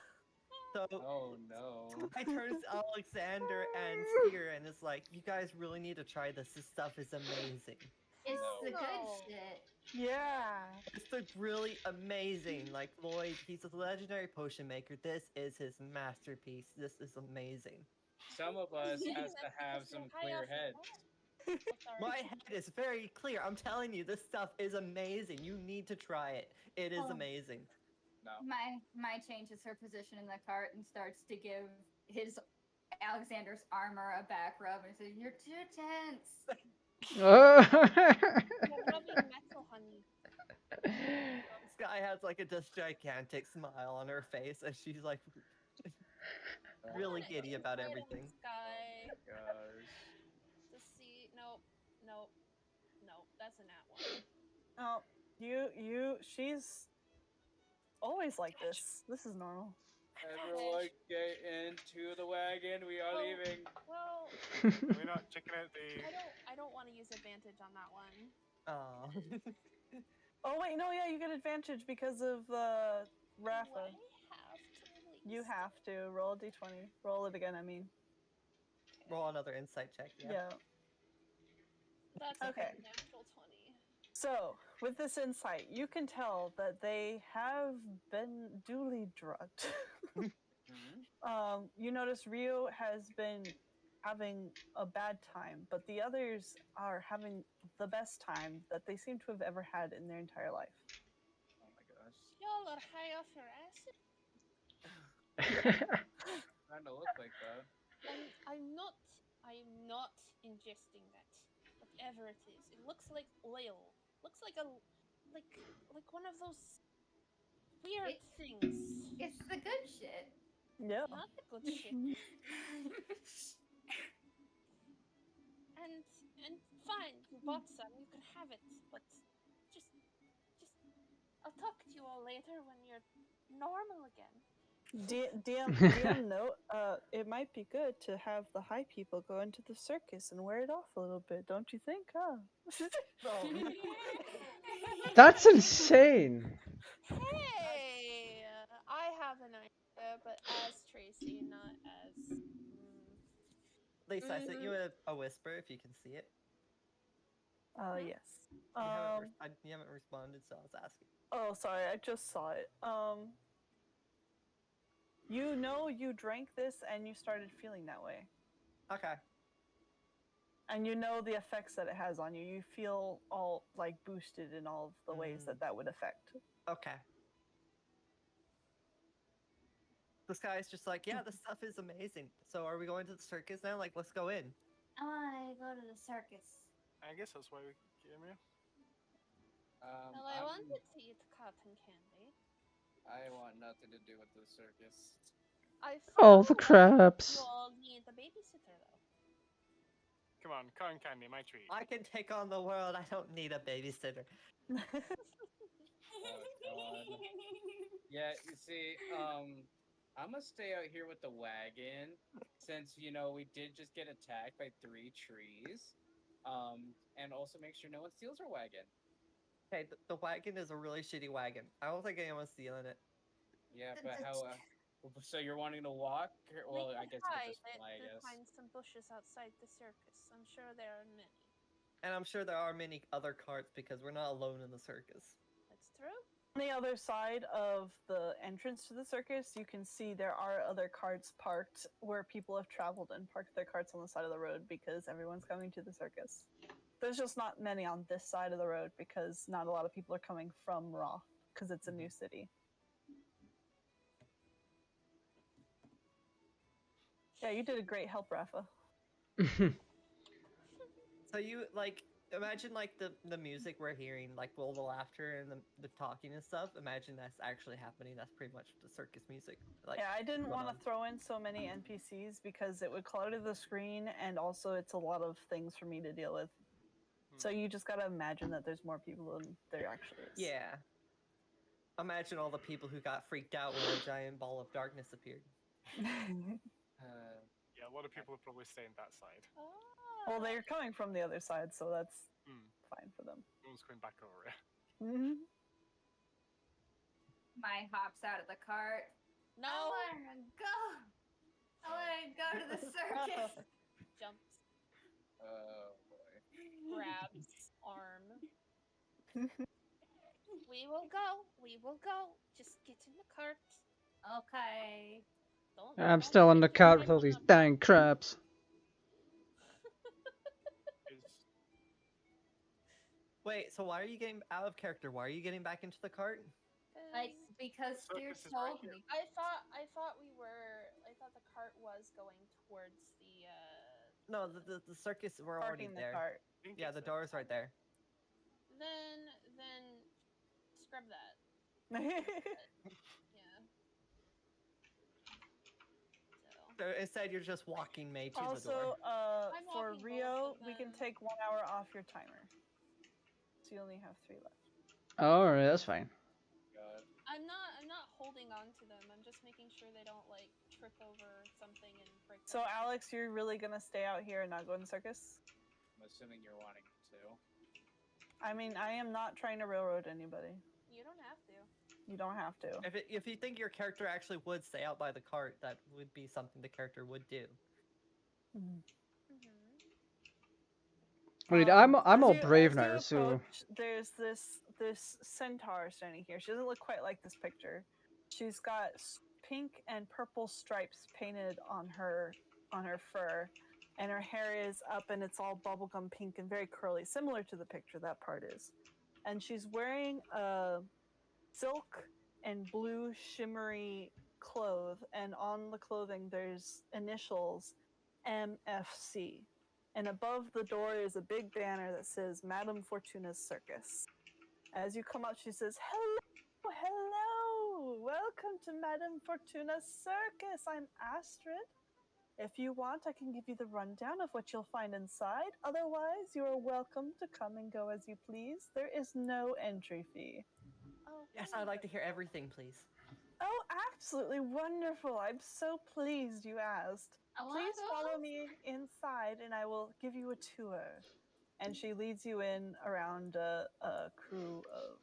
So Oh no. I turns to Alexander and Seer and is like, you guys really need to try this. This stuff is amazing. It's the good No. shit. Yeah. It's like really amazing. Like Lloyd, he's a legendary potion maker. This is his masterpiece. This is amazing. Some of us has to have some clear heads. Oh, sorry. My head is very clear. I'm telling you, this stuff is amazing. You need to try it. It is Oh. amazing. No. My changes her position in the cart and starts to give his Alexander's armor a back rub and says, "You're too tense." You're rubbing metal, honey. Sky has like this gigantic smile on her face as she's like really giddy about Inside of everything. Sky Gosh. to see. Nope. That's a nat one. Oh, she's always like this. This is normal. Everyone get into the wagon. We are leaving. Well, We're not checking out the. I don't want to use advantage on that one. Oh. Oh wait, no, yeah, you get advantage because of Rafa. Do I have to at You least? have to roll a d20. Roll it again. I mean, Roll another insight check. yeah. That's Okay. a natural 20. So with this insight, you can tell that they have been duly drugged. You notice Rio has been having a bad time, but the others are having the best time that they seem to have ever had in their entire life. Oh my gosh. Y'all are high off your acid. Kind of look like that. I'm not ingesting that. Whatever it is, it looks like oil. Looks like like one of those weird things. It's the good shit. Yeah. Not the good shit. And fine, you bought some, you can have it, but just I'll talk to you all later when you're normal again. DM note, it might be good to have the high people go into the circus and wear it off a little bit, don't you think? Huh? Oh, That's insane. Hey, I have an idea, but as Tracy, not as. Lisa, I sent you Mhm. a whisper if you can see it. Yes. You haven't responded, so I was asking. Oh, sorry, I just saw it. You know you drank this and you started feeling that way. Okay. And you know the effects that it has on you. You feel all like boosted in all of the ways that that would affect. Okay. This guy's just like, yeah, this stuff is amazing. So are we going to the circus now? Like, let's go in. I want to go to the circus. I guess that's why we came here. Well, I wanted to eat cotton candy. I want nothing to do with the circus. I All feel the like crabs. you'll need a babysitter, though. Come on, cotton candy, my treat. I can take on the world. I don't need a babysitter. Oh god. Yeah, you see, I'm gonna stay out here with the wagon since we did just get attacked by 3 trees. And also make sure no one steals our wagon. Okay, the wagon is a really shitty wagon. I don't think anyone's stealing it. Yeah, but how? So you're wanting to walk? Well, We I can guess you could try just fly. I to guess. find some bushes outside the circus. I'm sure there are many. And I'm sure there are many other carts because we're not alone in the circus. That's true. On the other side of the entrance to the circus, you can see there are other carts parked where people have traveled and parked their carts on the side of the road because everyone's coming to the circus. There's just not many on this side of the road because not a lot of people are coming from Roth because it's a new city. Yeah, you did a great help, Rafa. So you imagine the music we're hearing, like all the laughter and the talking and stuff. Imagine that's actually happening. That's pretty much the circus music. Like, yeah, I didn't want to on. throw in so many NPCs because it would clutter the screen and also it's a lot of things for me to deal with. So you just gotta imagine that there's more people than there actually is. Yeah. Imagine all the people who got freaked out when a giant ball of darkness appeared. Yeah, a lot of people are probably staying that side. Well, they're coming from the other side, so that's fine for them. No one's going back over it. My hops out of the cart. No. I want to go. I want to go to the circus. Jumps. Oh boy. Grabs arm. We will go. We will go. Just get in the cart. Okay. I'm still on the cart with all these dang crabs. Wait, so why are you getting out of character? Why are you getting back into the cart? Like, because Steer told me. I thought the cart was going towards the No, the circus, we're already Parking the there. cart. Yeah, the door's right there. Then scrub that. Yeah. So instead, you're just walking May to also, the door. I'm for walking Rio, both, we can take 1 hour off your timer. So you only have 3 left. Alright, that's fine. God. I'm not holding on to them. I'm just making sure they don't like trip over something and break. So Alex, you're really gonna stay out here and not go in the circus? I'm assuming you're wanting to. I mean, I am not trying to railroad anybody. You don't have to. You don't have to. If you think your character actually would stay out by the cart, that would be something the character would do. Wait, I'm all As you brave now, so approach, there's this centaur standing here. She doesn't look quite like this picture. She's got pink and purple stripes painted on her fur, and her hair is up and it's all bubblegum pink and very curly, similar to the picture that part is. And she's wearing a silk and blue shimmery cloth, and on the clothing there's initials MFC. And above the door is a big banner that says Madame Fortuna's Circus. As you come up, she says, "Hello, hello! Welcome to Madame Fortuna's Circus. I'm Astrid. If you want, I can give you the rundown of what you'll find inside. Otherwise, you are welcome to come and go as you please. There is no entry fee." Yes, I'd like to hear everything, please. Oh, absolutely wonderful. I'm so pleased you asked. I wanna Please go. follow me inside and I will give you a tour. And she leads you in around a crew of,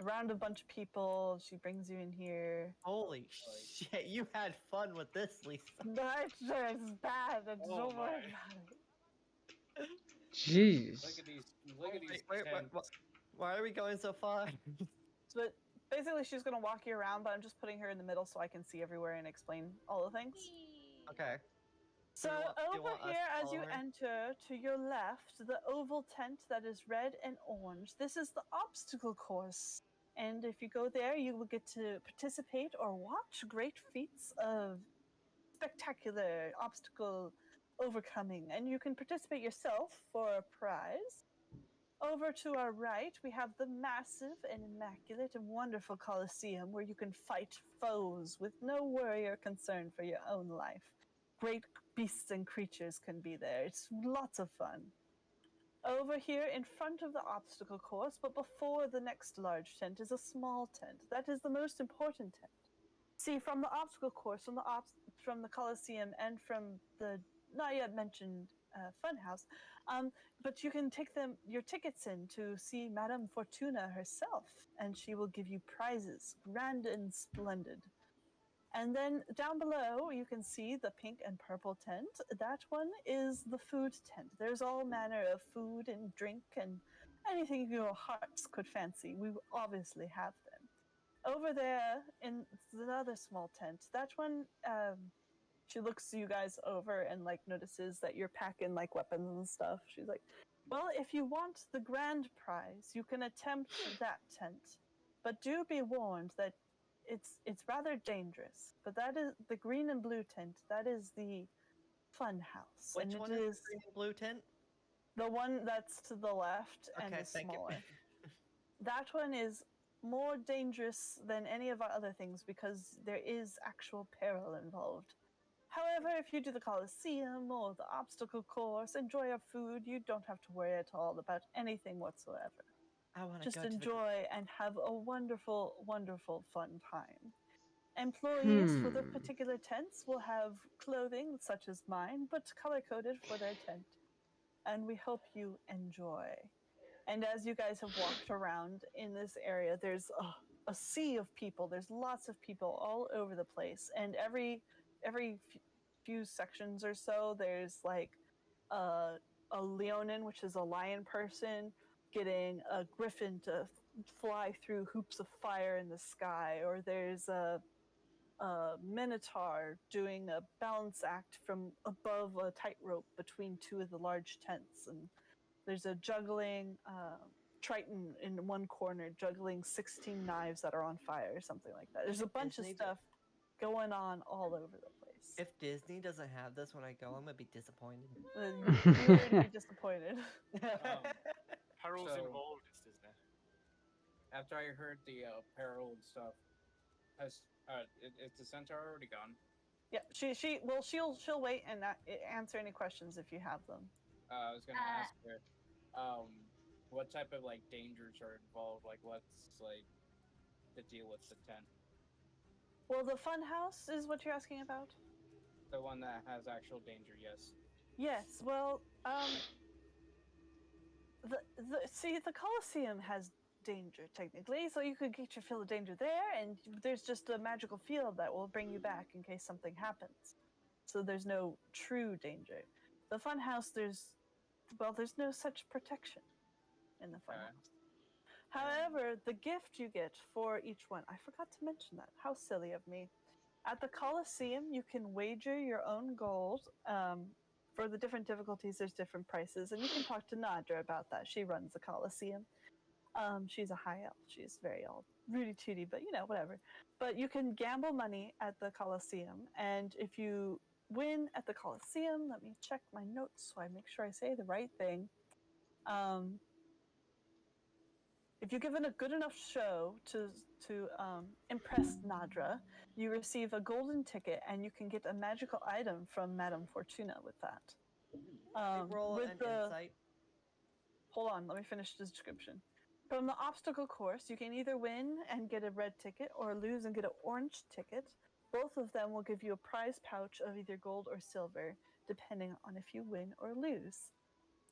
around a bunch of people. She brings you in here. Holy shit, you had fun with this, Lisa. That's just bad. Oh Don't worry my. about it. Jeez. Look at these Wait, tents. why are we going so far? But basically, she's going to walk you around, but I'm just putting her in the middle so I can see everywhere and explain all the things. Whee! Okay. So Do you over want us here, to as you follow her? enter, to your left, the oval tent that is red and orange. This is the obstacle course. And if you go there, you will get to participate or watch great feats of spectacular obstacle overcoming. And you can participate yourself for a prize. Over to our right, we have the massive and immaculate and wonderful Colosseum where you can fight foes with no worry or concern for your own life. Great beasts and creatures can be there. It's lots of fun. Over here in front of the obstacle course, but before the next large tent, is a small tent. That is the most important tent. See, from the obstacle course, from the Colosseum, and from the not yet mentioned Funhouse, but you can take your tickets in to see Madame Fortuna herself, and she will give you prizes, grand and splendid. And then down below, you can see the pink and purple tent. That one is the food tent. There's all manner of food and drink and anything your hearts could fancy. We obviously have them. Over there in the other small tent, that one, she looks you guys over and like notices that you're packing like weapons and stuff. She's like, well, if you want the grand prize, you can attempt that tent. But do be warned that it's rather dangerous. But that is the green and blue tent. That is the fun house. Which and one it is is the green and blue tent? the one that's to the left and Okay, is thank you. smaller. That one is more dangerous than any of our other things because there is actual peril involved. However, if you do the Colosseum or the obstacle course, enjoy our food, you don't have to worry at all about anything whatsoever. I want to Just go to the. enjoy and have a wonderful, wonderful fun time. Employees for the particular tents will have clothing such as mine, but color coded for their tent. And we hope you enjoy. And as you guys have walked around in this area, there's a sea of people. There's lots of people all over the place, and every few sections or so, there's like a leonin, which is a lion person, getting a griffin to fly through hoops of fire in the sky, or there's a minotaur doing a balance act from above a tightrope between two of the large tents, and there's a juggling Triton in one corner, juggling 16 knives that are on fire, or something like that. There's a bunch of stuff going on all over the place. If Disney doesn't have this when I go, I'm gonna be disappointed. You would be disappointed. Perils So- involved, it's Disney. After I heard the peril and stuff, is the centaur already gone? Yeah, she'll wait and answer any questions if you have them. I was gonna ask her, what type of like dangers are involved? Like, what's like the deal with the tent? Well, the fun house is what you're asking about? The one that has actual danger, yes. Yes, well, the Colosseum has danger technically, so you could get your fill of danger there, and there's just a magical field that will bring you back in case something happens. So there's no true danger. The funhouse, there's no such protection in the funhouse. However, the gift you get for each one, I forgot to mention that. How silly of me. At the Colosseum, you can wager your own gold. For the different difficulties, there's different prices, and you can talk to Nadra about that. She runs the Colosseum. She's a high elf. She's very old, Rudy Tooty, but whatever. But you can gamble money at the Colosseum, and if you win at the Colosseum, let me check my notes so I make sure I say the right thing. If you give it a good enough show to impress Nadra, you receive a golden ticket, and you can get a magical item from Madame Fortuna with that. Roll an insight. Hold on, let me finish the description. From the obstacle course, you can either win and get a red ticket or lose and get an orange ticket. Both of them will give you a prize pouch of either gold or silver, depending on if you win or lose.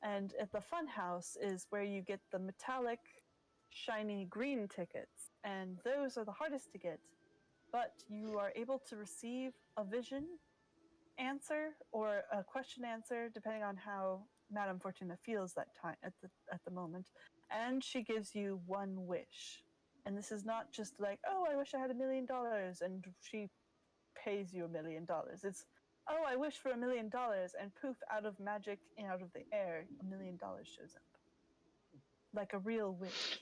And at the fun house is where you get the metallic, shiny green tickets, and those are the hardest to get. But you are able to receive a vision answer or a question answer, depending on how Madame Fortuna feels that time at the moment. And she gives you one wish. And this is not just like, oh, I wish I had $1,000,000, and she pays you $1,000,000. It's, oh, I wish for $1,000,000, and poof, out of magic and out of the air, $1,000,000 shows up, like a real wish.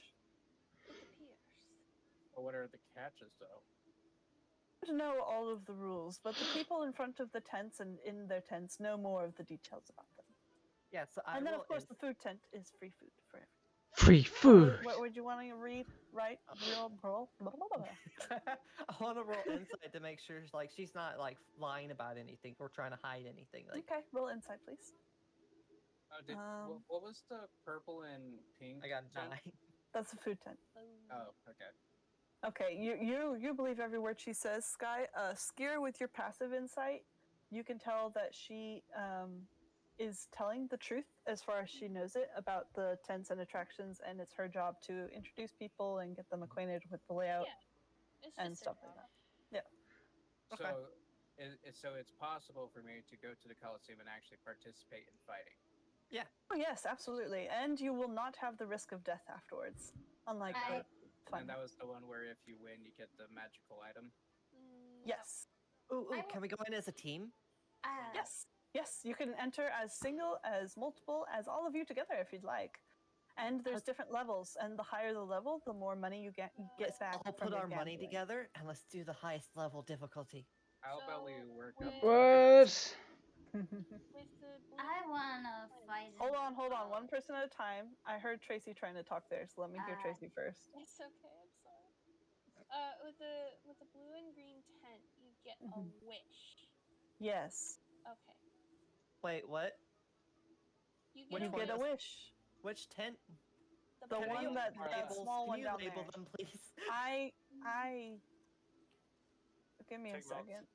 It appears. But what are the catches, though? I don't know all of the rules, but the people in front of the tents and in their tents know more of the details about them. Yeah, so I And then, will of course, the food tent is free food for everyone. Free food. What would you want to read? Right? Real roll? Blah, blah, blah, blah. I want to roll insight to make sure like she's not like lying about anything or trying to hide anything. Like Okay, roll insight, please. What was the purple and pink? I got tent? 9. That's a food tent. Oh, okay. Okay, you believe every word she says, Sky. Skier, with your passive insight, you can tell that she is telling the truth as far as she knows it about the tents and attractions, and it's her job to introduce people and get them acquainted with the layout Yeah, it's and just stuff their like job. that. So, Okay. so it's possible for me to go to the Coliseum and actually participate in fighting. Yeah. Oh yes, absolutely, and you will not have the risk of death afterwards, unlike the fun. And that was the one where if you win, you get the magical item. Yes. Ooh, can we go in as a team? Yes. Yes, you can enter as single, as multiple, as all of you together if you'd like. And there's different levels, and the higher the level, the more money you get Let's back all from put your our money gambling. together and let's do the highest level difficulty. How about we work up? What? With the blue I wanna fight. Hold on. One person at a time. I heard Tracy trying to talk there, so let me hear Tracy first. It's okay. I'm sorry. With the blue and green tent, you get a wish. Yes. Okay. Wait, what? You Which You one get a is- wish. Which tent? The blue one and that green. small Can one you down label there. them, please? I. Give me a Take notes. second.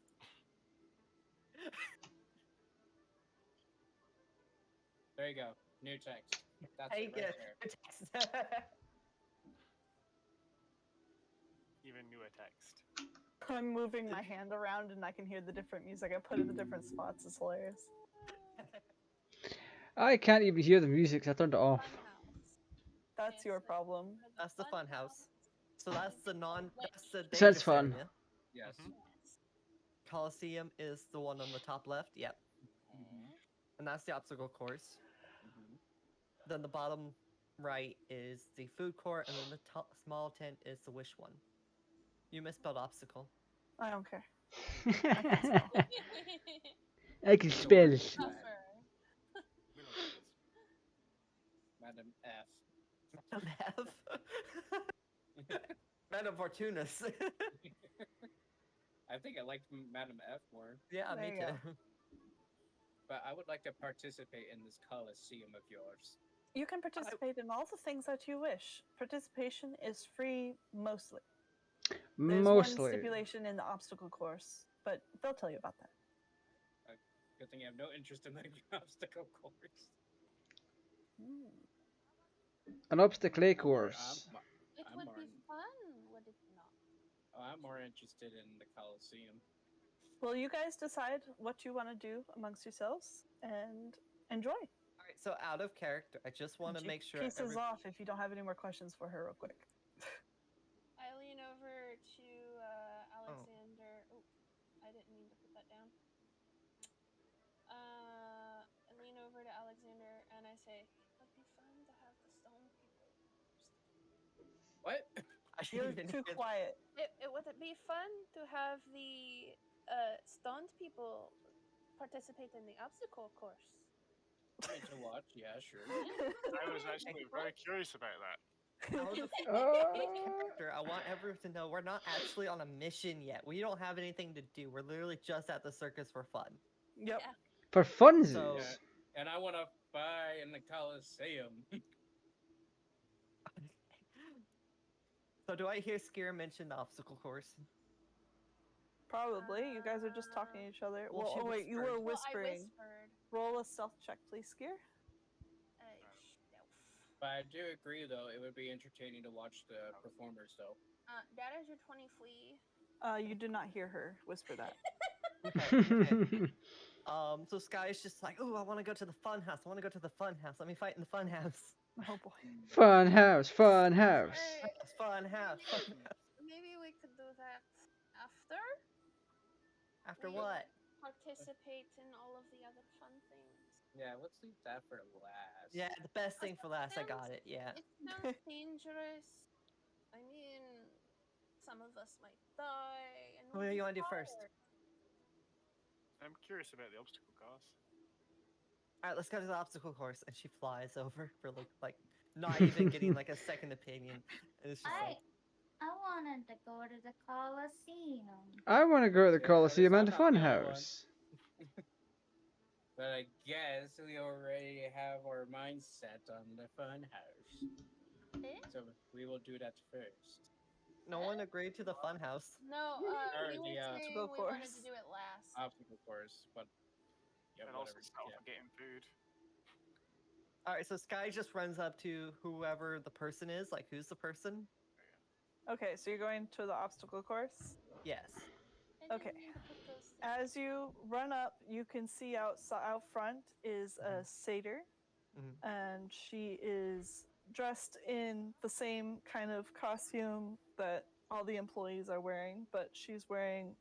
There you go. New text. That's Take it right it. there. Even newer text. I'm moving my hand around and I can hear the different music I put in the different spots. It's hilarious. I can't even hear the music, so I turned it off. Fun house. That's your problem. That's the fun house. So that's the that's the Sounds dangerous fun. area. Yes. Yes. Coliseum is the one on the top left. Yep. Mhm. And that's the obstacle course. Mhm. Then the bottom right is the food court, and then the small tent is the wish one. You misspelled obstacle. I don't care. I can spell. Tougher. We know what it is. Madam F. Madam F. Madam Fortunas. I think I liked Madam F more, Yeah, There me you go. too. but I would like to participate in this Coliseum of yours. You can participate in all the things that you wish. Participation is free mostly. There's one Mostly. stipulation in the obstacle course, but they'll tell you about that. Good thing I have no interest in the obstacle course. An obstacle course. It I'm would more be in- fun, would it not? I'm more interested in the Coliseum. Well, you guys decide what you want to do amongst yourselves and enjoy. All right, so out of character, I just want to She make sure. pieces off if you don't have any more questions for her real quick. I lean over to Alexander. Oh, I didn't mean to put that down. I lean over to Alexander and I say, "It would be fun to have the stone people." What? I You're didn't too hear quiet. It would it be fun to have the stoned people participate in the obstacle course? I mean, to watch, yeah, sure. I was actually very curious about that. Out of character, I want everyone to know we're not actually on a mission yet. We don't have anything to do. We're literally just at the circus for fun. Yep. Yeah. For funsies. So- Yeah. And I want to buy in the Coliseum. So do I hear Skier mention the obstacle course? Probably. You guys are just talking to each other. Well, Well, she oh wait, you were whispered. Well, I whispering. whispered. Roll a stealth check, please, Skier. Stealth. But I do agree, though, it would be entertaining to watch the performers, though. That is your 20 flea. You did not hear her whisper that. Okay. So Sky's just like, oh, I want to go to the fun house. I want to go to the fun house. Let me fight in the fun house. Oh boy. Fun house, fun house. Hey, Fun house. Fun maybe, house. maybe we could do that after. After We what? Participate in all of the other fun things. Yeah, let's leave that for last. Yeah, the best thing for last. I got it. Yeah. It sounds dangerous. I mean, some of us might die. And What do you want to do first? I'm curious about the obstacle course. All right, let's go to the obstacle course. And she flies over for like not even getting like a second opinion. And it's just like, I wanted to go to the Coliseum. I want to go to the Yeah, Coliseum Alice, and the I'm not Fun the only one. House. But I guess we already have our mindset on the fun house. Eh? So we will do that first. no one agreed to the fun house. No, Or we were the, saying obstacle we wanted course. to do it last. Obstacle course, but yeah, And also whatever. start off Yeah. with getting food. All right, so Sky just runs up to whoever the person is. Like, who's the person? Okay, so you're going to the obstacle course. Yes. I Okay. didn't mean to put those things. As you run up, you can see out front is a satyr, and she is dressed in the same kind of costume that all the employees are wearing, but she's wearing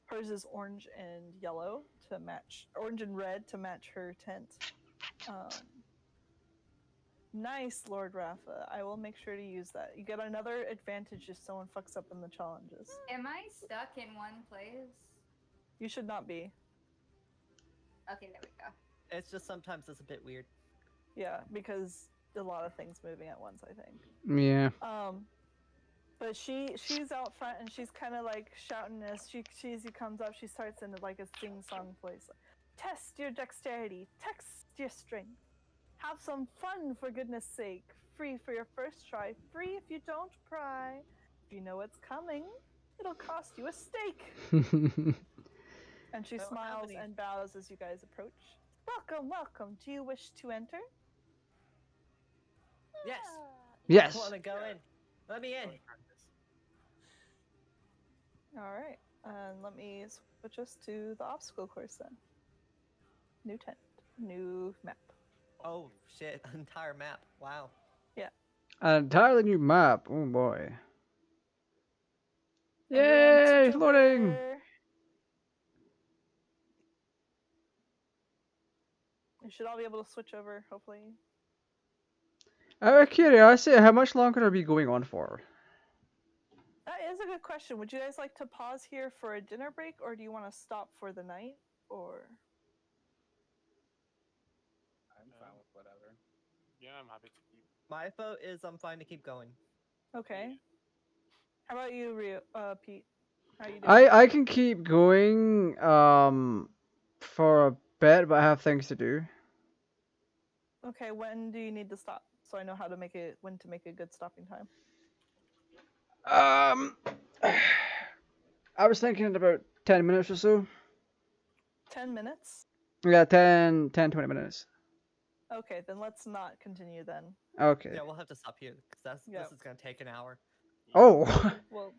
hers is orange and yellow to match, orange and red to match her tent. Nice, Lord Rafa. I will make sure to use that. You get another advantage if someone fucks up in the challenges. Am I stuck in one place? You should not be. Okay, there we go. It's just sometimes it's a bit weird. Yeah, because a lot of things moving at once, I think. Yeah. But she's out front and she's kind of like shouting as she comes up. She starts in like a sing-song voice. Test your dexterity. Test your strength. Have some fun, for goodness sake. Free for your first try. Free if you don't pry. If you know what's coming, it'll cost you a steak. And she smiles and bows as you guys approach. Welcome, welcome. Do you wish to enter? Yes. Yes. I want to go in. Let me in. All right. And let me switch us to the obstacle course then. New tent. New map. Oh shit! Entire map. Wow. An entirely new map. Oh boy. Everyone Yay! switch Loading! over. You should all be able to switch over, hopefully. Out of curiosity, how much longer are we going on for? That is a good question. Would you guys like to pause here for a dinner break, or do you want to stop for the night? Or I'm fine with whatever. Yeah, I'm happy to keep. My vote is I'm fine to keep going. okay. How about you, Pete? How you doing? I can keep going for a bit, but I have things to do. Okay. When do you need to stop? So I know how to make it when to make a good stopping time. I was thinking about 10 minutes or so. 10 minutes. Yeah, 10, 20 minutes. Okay, then let's not continue then. Okay. Yeah, we'll have to stop here because this is gonna take an hour. Oh. Well,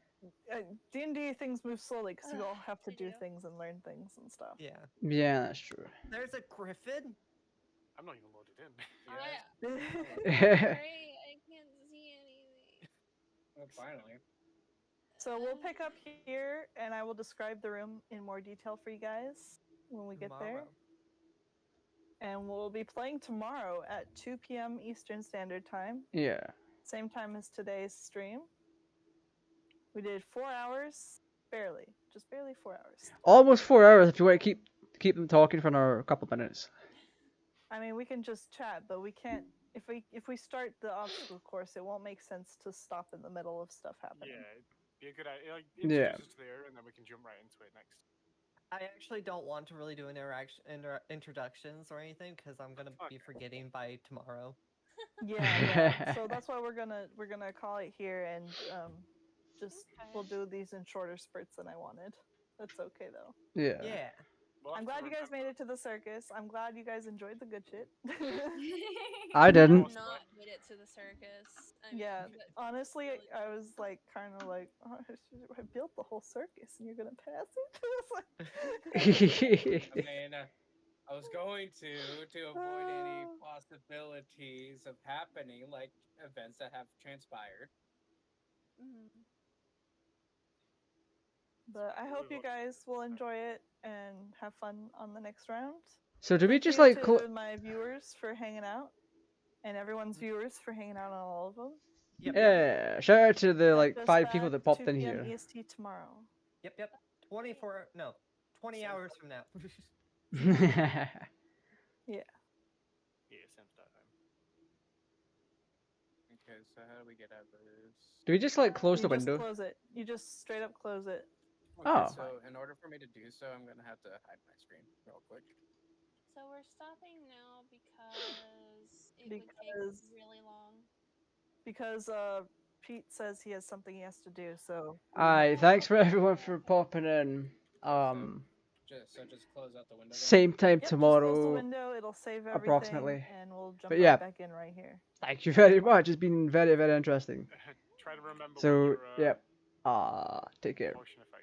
D&D things move slowly because you all have to They do do. things and learn things and stuff. Yeah. Yeah, that's true. There's a griffin. I'm not even loaded in. Yeah. Great, I can't see anything. Well, finally. So we'll pick up here, and I will describe the room in more detail for you guys when we get there. Tomorrow. And we'll be playing tomorrow at 2 p.m. Eastern Standard Time, Yeah. same time as today's stream. We did 4 hours, just barely 4 hours. Almost 4 hours if you want to keep them talking for another couple minutes. I mean, we can just chat, but we can't. If we start the obstacle course, it won't make sense to stop in the middle of stuff happening. Yeah, it'd be a good idea. Like, Yeah. introduce us to the area, and then we can jump right into it next. I actually don't want to really do introductions or anything because I'm gonna be Okay. forgetting by tomorrow. Yeah. So that's why we're gonna call it here, and just we'll Okay. do these in shorter spurts than I wanted. That's okay though. Yeah. Yeah. We'll have I'm to glad you guys made remember. it to the circus. I'm glad you guys enjoyed the good shit. I I didn't. have not made it to the circus. I mean, Yeah, but honestly, really I was like, kind of like, oh, I built the whole circus, and you're gonna pass it. I mean, I was going to avoid any possibilities of happening, like events that have transpired. mhm. But I hope you guys will enjoy it and have fun on the next round. So do we Thank just you like to my viewers for hanging out, and everyone's viewers for hanging out on all of them. Yep. yeah, shout out to the like Catch us 5 people back that popped 2 in p.m. here. EST tomorrow. Yep. 24. No, 20 hours from now. Yeah. Yeah, same start time. Okay, so how do we get out of this? Do we just like close the You just window? close it. You just straight up close it. Okay, Oh. so in order for me to do so, I'm gonna have to hide my screen real quick. So we're stopping now because it would take Because really long. because Pete says he has something he has to do, so we Alright, have to thanks stop. for everyone for popping in. Just close out the window. Then? Same time Yep, just close the tomorrow, window. It'll save everything, approximately. and we'll jump But yeah, right back in right here. thank you very much. It's been very, very interesting. Try to remember what So, your yep. Take care. motion effect